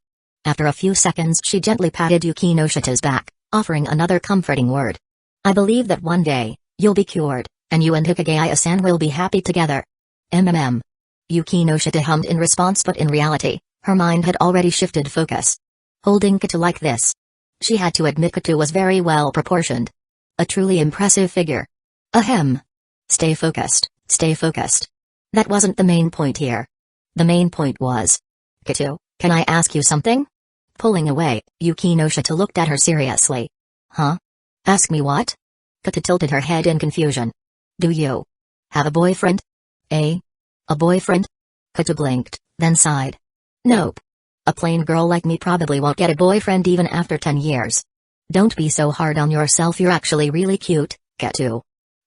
After a few seconds she gently patted Yukinoshita's back, offering another comforting word. I believe that one day, you'll be cured, and you and Hikigaya-san will be happy together. Yukinoshita hummed in response, but in reality, her mind had already shifted focus. Holding Kata like this, she had to admit Kata was very well proportioned. A truly impressive figure. Ahem. Stay focused, stay focused. That wasn't the main point here. The main point was, Kata, can I ask you something? Pulling away, Yukinoshita looked at her seriously. Huh? Ask me what? Kata tilted her head in confusion. Do you have a boyfriend? A boyfriend? Kata blinked, then sighed. Nope. A plain girl like me probably won't get a boyfriend even after 10 years. Don't be so hard on yourself, you're actually really cute, Kata.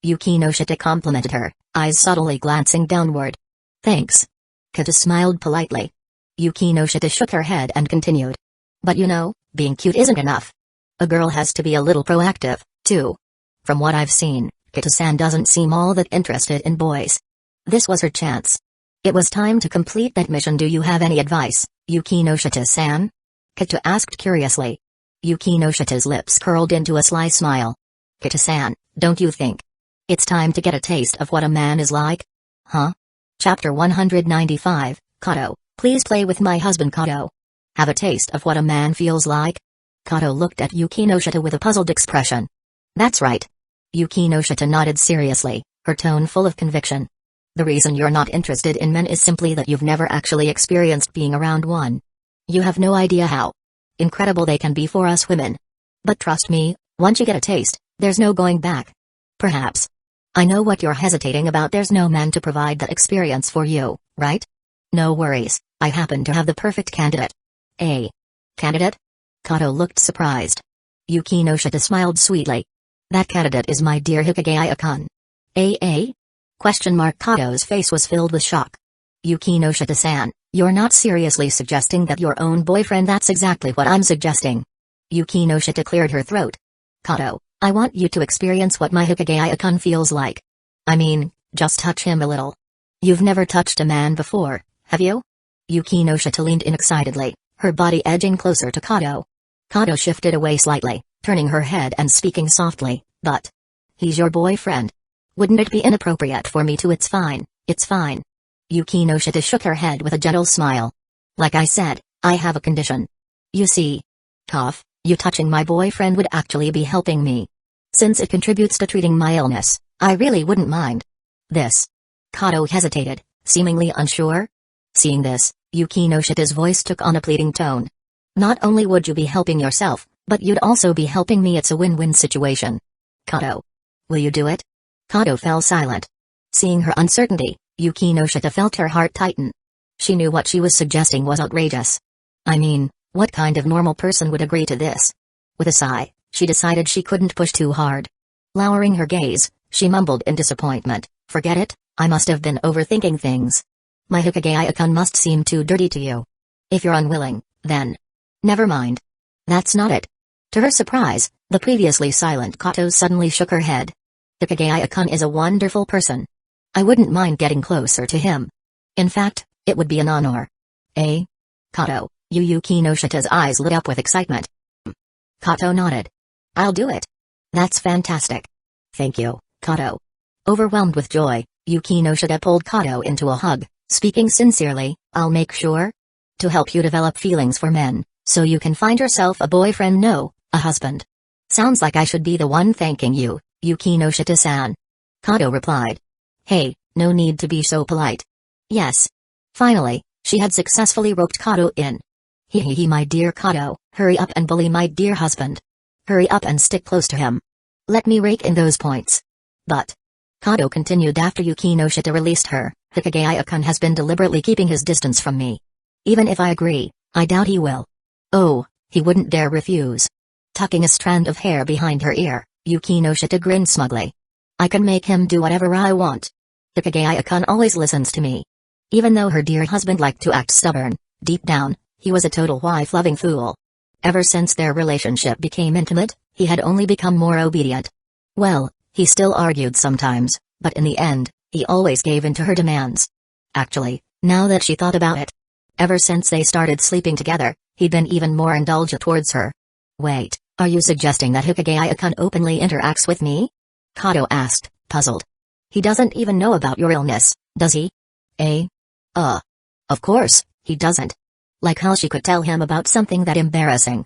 Yukinoshita complimented her, eyes subtly glancing downward. Thanks. Kata smiled politely. Yukinoshita shook her head and continued. But you know, being cute isn't enough. A girl has to be a little proactive, too. From what I've seen, Kata-san doesn't seem all that interested in boys. This was her chance. It was time to complete that mission. Do you have any advice, Yukinoshita-san? Kata asked curiously. Yukinoshita's lips curled into a sly smile. Kata-san, don't you think it's time to get a taste of what a man is like? Huh? Chapter 195, Kato, please play with my husband Kato. Have a taste of what a man feels like? Kato looked at Yukinoshita with a puzzled expression. That's right. Yukinoshita nodded seriously, her tone full of conviction. The reason you're not interested in men is simply that you've never actually experienced being around one. You have no idea how incredible they can be for us women. But trust me, once you get a taste, there's no going back. Perhaps. I know what you're hesitating about. There's no man to provide that experience for you, right? No worries, I happen to have the perfect candidate. A candidate? Kato looked surprised. Yukinoshita smiled sweetly. That candidate is my dear Hikigaya-kun. A? Question mark. Kato's face was filled with shock. Yukinoshita-san, you're not seriously suggesting that your own boyfriend? That's exactly what I'm suggesting. Yukinoshita cleared her throat. Kato, I want you to experience what my Hikigaya-kun feels like. I mean, just touch him a little. You've never touched a man before, have you? Yukinoshita leaned in excitedly, her body edging closer to Kato. Kato shifted away slightly, turning her head and speaking softly, but he's your boyfriend. Wouldn't it be inappropriate for me to? It's fine, it's fine. Yukinoshita shook her head with a gentle smile. Like I said, I have a condition. You see. Cough, you touching my boyfriend would actually be helping me. Since it contributes to treating my illness, I really wouldn't mind. This. Kato hesitated, seemingly unsure. Seeing this, Yukinoshita's voice took on a pleading tone. Not only would you be helping yourself, but you'd also be helping me. It's a win-win situation. Kato. Will you do it? Kato fell silent. Seeing her uncertainty, Yukinoshita felt her heart tighten. She knew what she was suggesting was outrageous. I mean, what kind of normal person would agree to this? With a sigh, she decided she couldn't push too hard. Lowering her gaze, she mumbled in disappointment, forget it, I must have been overthinking things. My Hikigaya-kun must seem too dirty to you. If you're unwilling, then never mind. That's not it. To her surprise, the previously silent Kato suddenly shook her head. Hikigaya-kun is a wonderful person. I wouldn't mind getting closer to him. In fact, it would be an honor. Eh? Kato, Yukinoshita's eyes lit up with excitement. Kato nodded. I'll do it. That's fantastic. Thank you, Kato. Overwhelmed with joy, Yukinoshita pulled Kato into a hug, speaking sincerely, I'll make sure to help you develop feelings for men, so you can find yourself a boyfriend. No, a husband. Sounds like I should be the one thanking you, Yukinoshita-san. Kato replied. Hey, no need to be so polite. Yes. Finally, she had successfully roped Kato in. Hee my dear Kato, hurry up and bully my dear husband. Hurry up and stick close to him. Let me rake in those points. But Kato continued after Yuki no Shita released her. Hikigaya-kun has been deliberately keeping his distance from me. Even if I agree, I doubt he will. Oh, he wouldn't dare refuse. Tucking a strand of hair behind her ear, Yuki no Shita grinned smugly. I can make him do whatever I want. Hikigaya-kun always listens to me. Even though her dear husband liked to act stubborn, deep down, he was a total wife-loving fool. Ever since their relationship became intimate, he had only become more obedient. Well, he still argued sometimes, but in the end, he always gave in to her demands. Actually, now that she thought about it, ever since they started sleeping together, he'd been even more indulgent towards her. Wait, are you suggesting that Hikigaya-kun openly interacts with me? Kato asked, puzzled. He doesn't even know about your illness, does he? Of course, he doesn't. Like how she could tell him about something that embarrassing.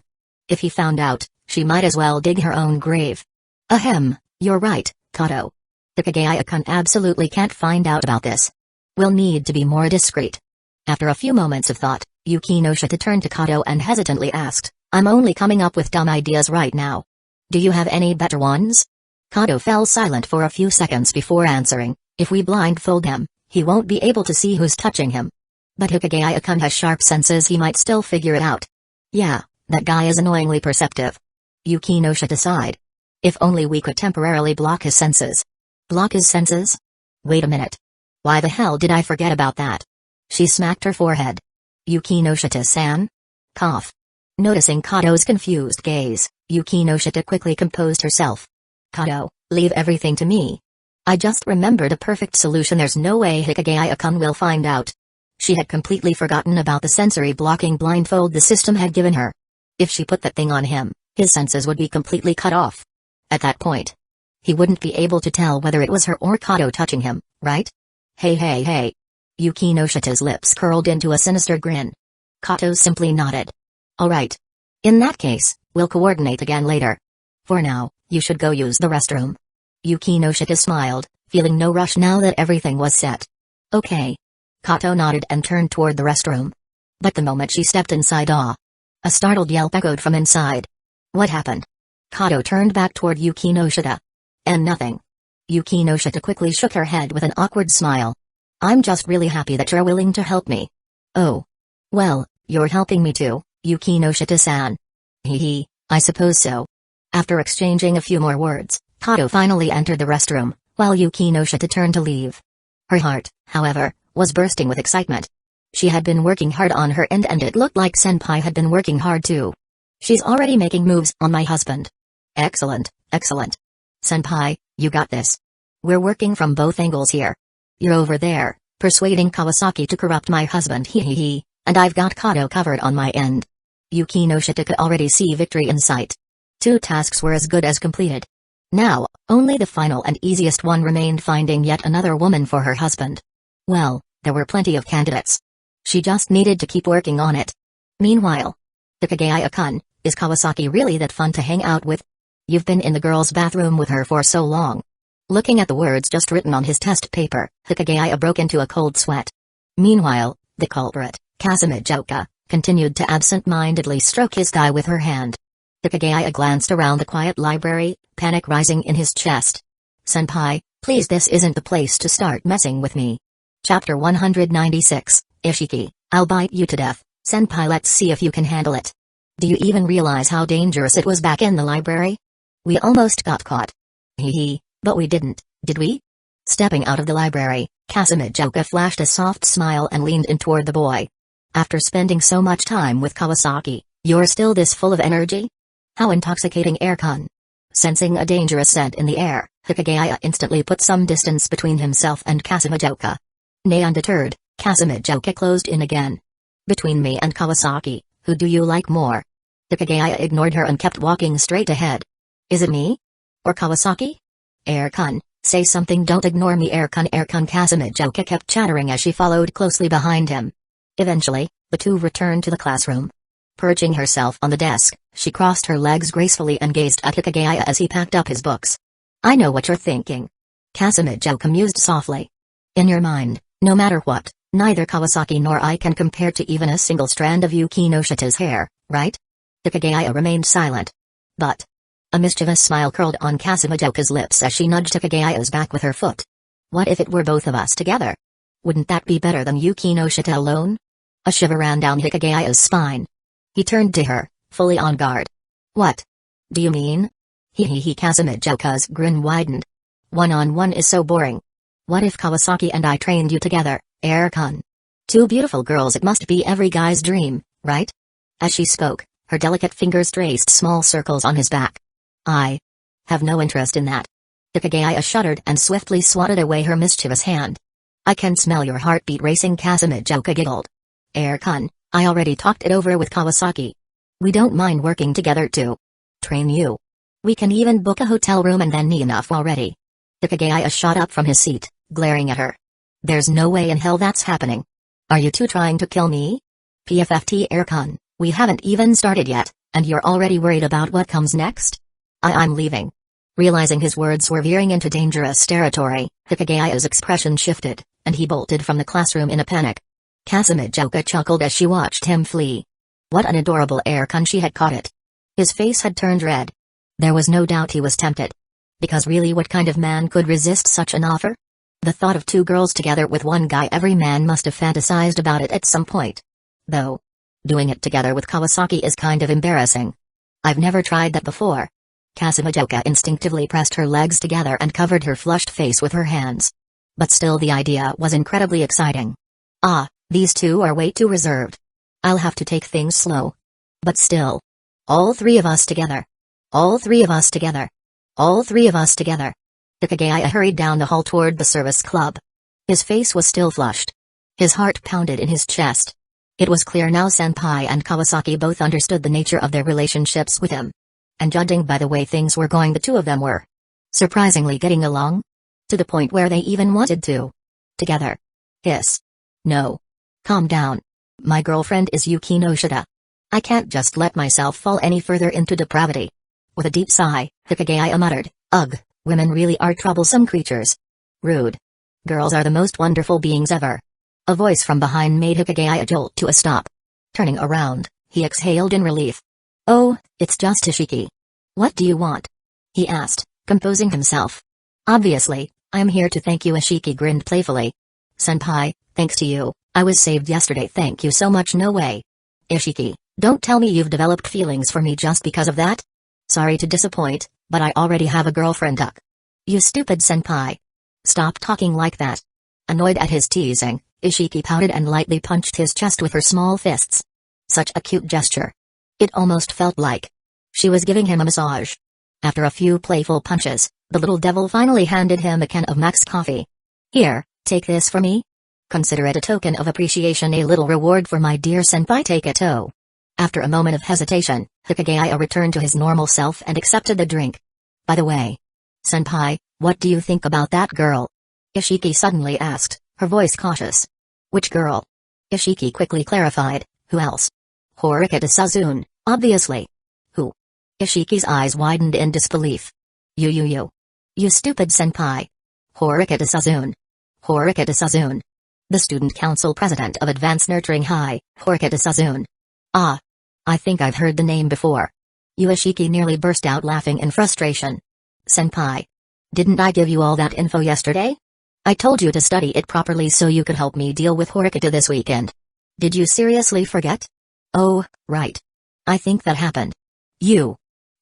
If he found out, she might as well dig her own grave. Ahem, you're right, Kato. Hikigaya-kun absolutely can't find out about this. We'll need to be more discreet. After a few moments of thought, Yuki no Shita turned to Kato and hesitantly asked, I'm only coming up with dumb ideas right now. Do you have any better ones? Kato fell silent for a few seconds before answering, if we blindfold him, he won't be able to see who's touching him. But Hikigaya-kun has sharp senses, he might still figure it out. Yeah, that guy is annoyingly perceptive. Yuki no Shita sighed. If only we could temporarily block his senses. Block his senses? Wait a minute. Why the hell did I forget about that? She smacked her forehead. Yuki no Shita-san? Cough. Noticing Kato's confused gaze, Yuki no Shita quickly composed herself. Kato, leave everything to me. I just remembered a perfect solution. There's no way Hikigaya-kun will find out. She had completely forgotten about the sensory blocking blindfold the system had given her. If she put that thing on him, his senses would be completely cut off. At that point, he wouldn't be able to tell whether it was her or Kato touching him, right? Hey. Yuki no Shita's lips curled into a sinister grin. Kato simply nodded. Alright. In that case, we'll coordinate again later. For now, you should go use the restroom. Yuki no Shita smiled, feeling no rush now that everything was set. Okay. Kato nodded and turned toward the restroom. But the moment she stepped inside, a startled yelp echoed from inside. What happened? Kato turned back toward Yuki no Shita. And nothing. Yuki no Shita quickly shook her head with an awkward smile. I'm just really happy that you're willing to help me. Oh. Well, you're helping me too, Yuki no Shita-san. Hee, I suppose so. After exchanging a few more words, Kato finally entered the restroom, while Yuki no Shita turned to leave. Her heart, however, was bursting with excitement. She had been working hard on her end and it looked like Senpai had been working hard too. She's already making moves on my husband. Excellent. Senpai, you got this. We're working from both angles here. You're over there, persuading Kawasaki to corrupt my husband, and I've got Kato covered on my end. Yuki no Shita could already see victory in sight. 2 tasks were as good as completed. Now, only the final and easiest one remained, finding yet another woman for her husband. Well, there were plenty of candidates. She just needed to keep working on it. Meanwhile, Hikigaya-kun, is Kawasaki really that fun to hang out with? You've been in the girls' bathroom with her for so long. Looking at the words just written on his test paper, Hikigaya broke into a cold sweat. Meanwhile, the culprit, Kazekage, continued to absent-mindedly stroke his thigh with her hand. Hikigaya glanced around the quiet library, panic rising in his chest. Senpai, please, this isn't the place to start messing with me. Chapter 196, Ishiki, I'll bite you to death. Senpai, let's see if you can handle it. Do you even realize how dangerous it was back in the library? We almost got caught. But we didn't, did we? Stepping out of the library, Kazekage flashed a soft smile and leaned in toward the boy. After spending so much time with Kawasaki, you're still this full of energy? How intoxicating, air-kun. Sensing a dangerous scent in the air, Hikigaya instantly put some distance between himself and Kazekage. Nay, undeterred, Kazekage closed in again. Between me and Kawasaki, who do you like more? Hikigaya ignored her and kept walking straight ahead. Is it me? Or Kawasaki? Air-kun, say something, don't ignore me, air-kun. Kazekage kept chattering as she followed closely behind him. Eventually, the two returned to the classroom. Perching herself on the desk, she crossed her legs gracefully and gazed at Hikigaya as he packed up his books. I know what you're thinking. Kazekage mused softly. In your mind, no matter what, Neither Kawasaki nor I can compare to even a single strand of Yuki no Shita's hair, right? Hikigaya remained silent. But a mischievous smile curled on Kasumijoka's lips as she nudged Hikigaya's back with her foot. What if it were both of us together? Wouldn't that be better than Yuki no Shita alone? A shiver ran down Hikigaya's spine. He turned to her, fully on guard. What do you mean? Kasumijoka's grin widened. One-on-one is so boring. What if Kawasaki and I trained you together, Air-kun? Two beautiful girls, it must be every guy's dream, right? As she spoke, her delicate fingers traced small circles on his back. I have no interest in that. Hikigaya shuddered and swiftly swatted away her mischievous hand. I can smell your heartbeat racing, Kasumijoka giggled. Air-kun, I already talked it over with Kawasaki. We don't mind working together to train you. We can even book a hotel room and then enough already. Hikigaya shot up from his seat, glaring at her. There's no way in hell that's happening. Are you two trying to kill me? PFFT Air-kun, we haven't even started yet, and you're already worried about what comes next? I'm leaving. Realizing his words were veering into dangerous territory, Hikigaya's expression shifted, and he bolted from the classroom in a panic. Kasumijoka chuckled as she watched him flee. What an adorable Air-kun, she had caught it. His face had turned red. There was no doubt he was tempted. Because really, what kind of man could resist such an offer? The thought of two girls together with one guy, every man must have fantasized about it at some point. Though doing it together with Kawasaki is kind of embarrassing. I've never tried that before. Kasumijoka instinctively pressed her legs together and covered her flushed face with her hands. But still, the idea was incredibly exciting. These two are way too reserved. I'll have to take things slow. But still. All three of us together. All three of us together. All three of us together. Hikigaya hurried down the hall toward the service club. His face was still flushed. His heart pounded in his chest. It was clear now Senpai and Kawasaki both understood the nature of their relationships with him. And judging by the way things were going, the two of them were surprisingly getting along. To the point where they even wanted to together. Hiss. No. Calm down. My girlfriend is Yuki no Shita. I can't just let myself fall any further into depravity. With a deep sigh, Hikigaya muttered, Ugh, women really are troublesome creatures. Rude. Girls are the most wonderful beings ever. A voice from behind made Hikigaya jolt to a stop. Turning around, he exhaled in relief. Oh, it's just Ishiki. What do you want? He asked, composing himself. Obviously, I'm here to thank you. Ishiki grinned playfully. Senpai, thanks to you, I was saved yesterday. Thank you so much. No way. Ishiki, don't tell me you've developed feelings for me just because of that? Sorry to disappoint, but I already have a girlfriend. You stupid senpai. Stop talking like that. Annoyed at his teasing, Ishiki pouted and lightly punched his chest with her small fists. Such a cute gesture. It almost felt like she was giving him a massage. After a few playful punches, the little devil finally handed him a can of Max coffee. Here, take this for me. Consider it a token of appreciation, a little reward for my dear senpai. Take it. Oh. After a moment of hesitation, Hikigaya returned to his normal self and accepted the drink. By the way, senpai, what do you think about that girl? Ishiki suddenly asked, her voice cautious. Which girl? Ishiki quickly clarified, who else? Horikita Suzune, obviously. Who? Ishiki's eyes widened in disbelief. You stupid senpai. Horikita Suzune. Horikita Suzune. The student council president of Advanced Nurturing High, Horikita Suzune. I think I've heard the name before. Ishiki nearly burst out laughing in frustration. Senpai. Didn't I give you all that info yesterday? I told you to study it properly so you could help me deal with Horikita this weekend. Did you seriously forget? Oh, right. I think that happened.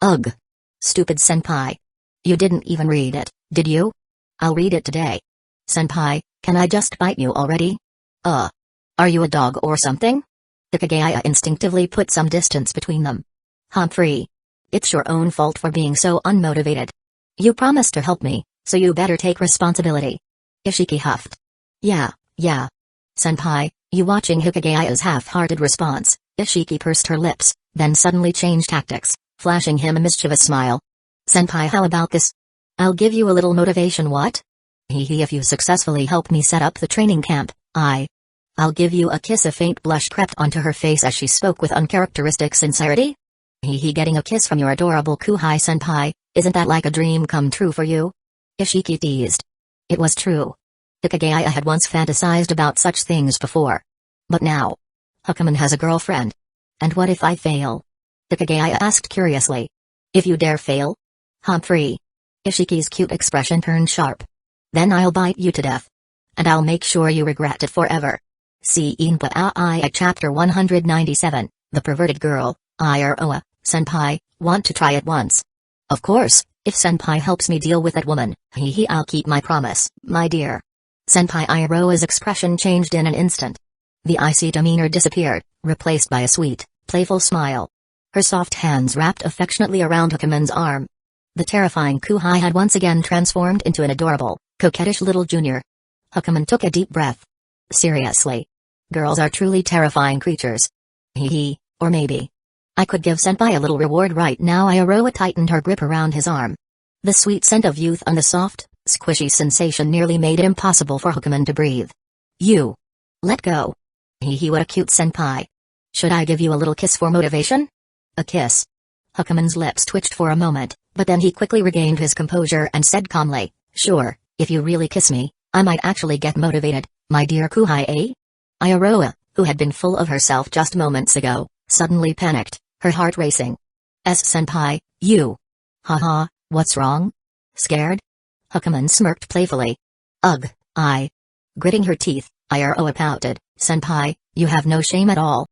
Ugh. Stupid senpai. You didn't even read it, did you? I'll read it today. Senpai, can I just bite you already? Are you a dog or something? Hikigaya instinctively put some distance between them. Humphrey. It's your own fault for being so unmotivated. You promised to help me, so you better take responsibility. Ishiki huffed. Yeah. Senpai, you watching? Hikigaya's half-hearted response, Ishiki pursed her lips, then suddenly changed tactics, flashing him a mischievous smile. Senpai, how about this? I'll give you a little motivation. What? If you successfully help me set up the training camp, I'll give you a kiss. A faint blush crept onto her face as she spoke with uncharacteristic sincerity. Getting a kiss from your adorable Kuhai senpai, isn't that like a dream come true for you? Ishiki teased. It was true. Hikigaya had once fantasized about such things before. But now, Hukuman has a girlfriend. And what if I fail? Hikigaya asked curiously. If you dare fail? Humphrey. Ishiki's cute expression turned sharp. Then I'll bite you to death. And I'll make sure you regret it forever. See Input AI Chapter 197, The Perverted Girl, Iroa, Senpai, want to try it once. Of course, if Senpai helps me deal with that woman, I'll keep my promise, my dear. Senpai Iroa's expression changed in an instant. The icy demeanor disappeared, replaced by a sweet, playful smile. Her soft hands wrapped affectionately around Hukuman's arm. The terrifying Kuhai had once again transformed into an adorable, coquettish little junior. Hukuman took a deep breath. Seriously. Girls are truly terrifying creatures. Or maybe I could give Senpai a little reward right now. Iroha tightened her grip around his arm. The sweet scent of youth and the soft, squishy sensation nearly made it impossible for Hukuman to breathe. You. Let go. What a cute Senpai. Should I give you a little kiss for motivation? A kiss. Hukuman's lips twitched for a moment, but then he quickly regained his composure and said calmly, sure, if you really kiss me, I might actually get motivated, my dear Kuhai, eh? Iroha, who had been full of herself just moments ago, suddenly panicked, her heart racing. Senpai, you. Haha, what's wrong? Scared? Hukuman smirked playfully. Ugh, I. Gritting her teeth, Iroha pouted, Senpai, you have no shame at all.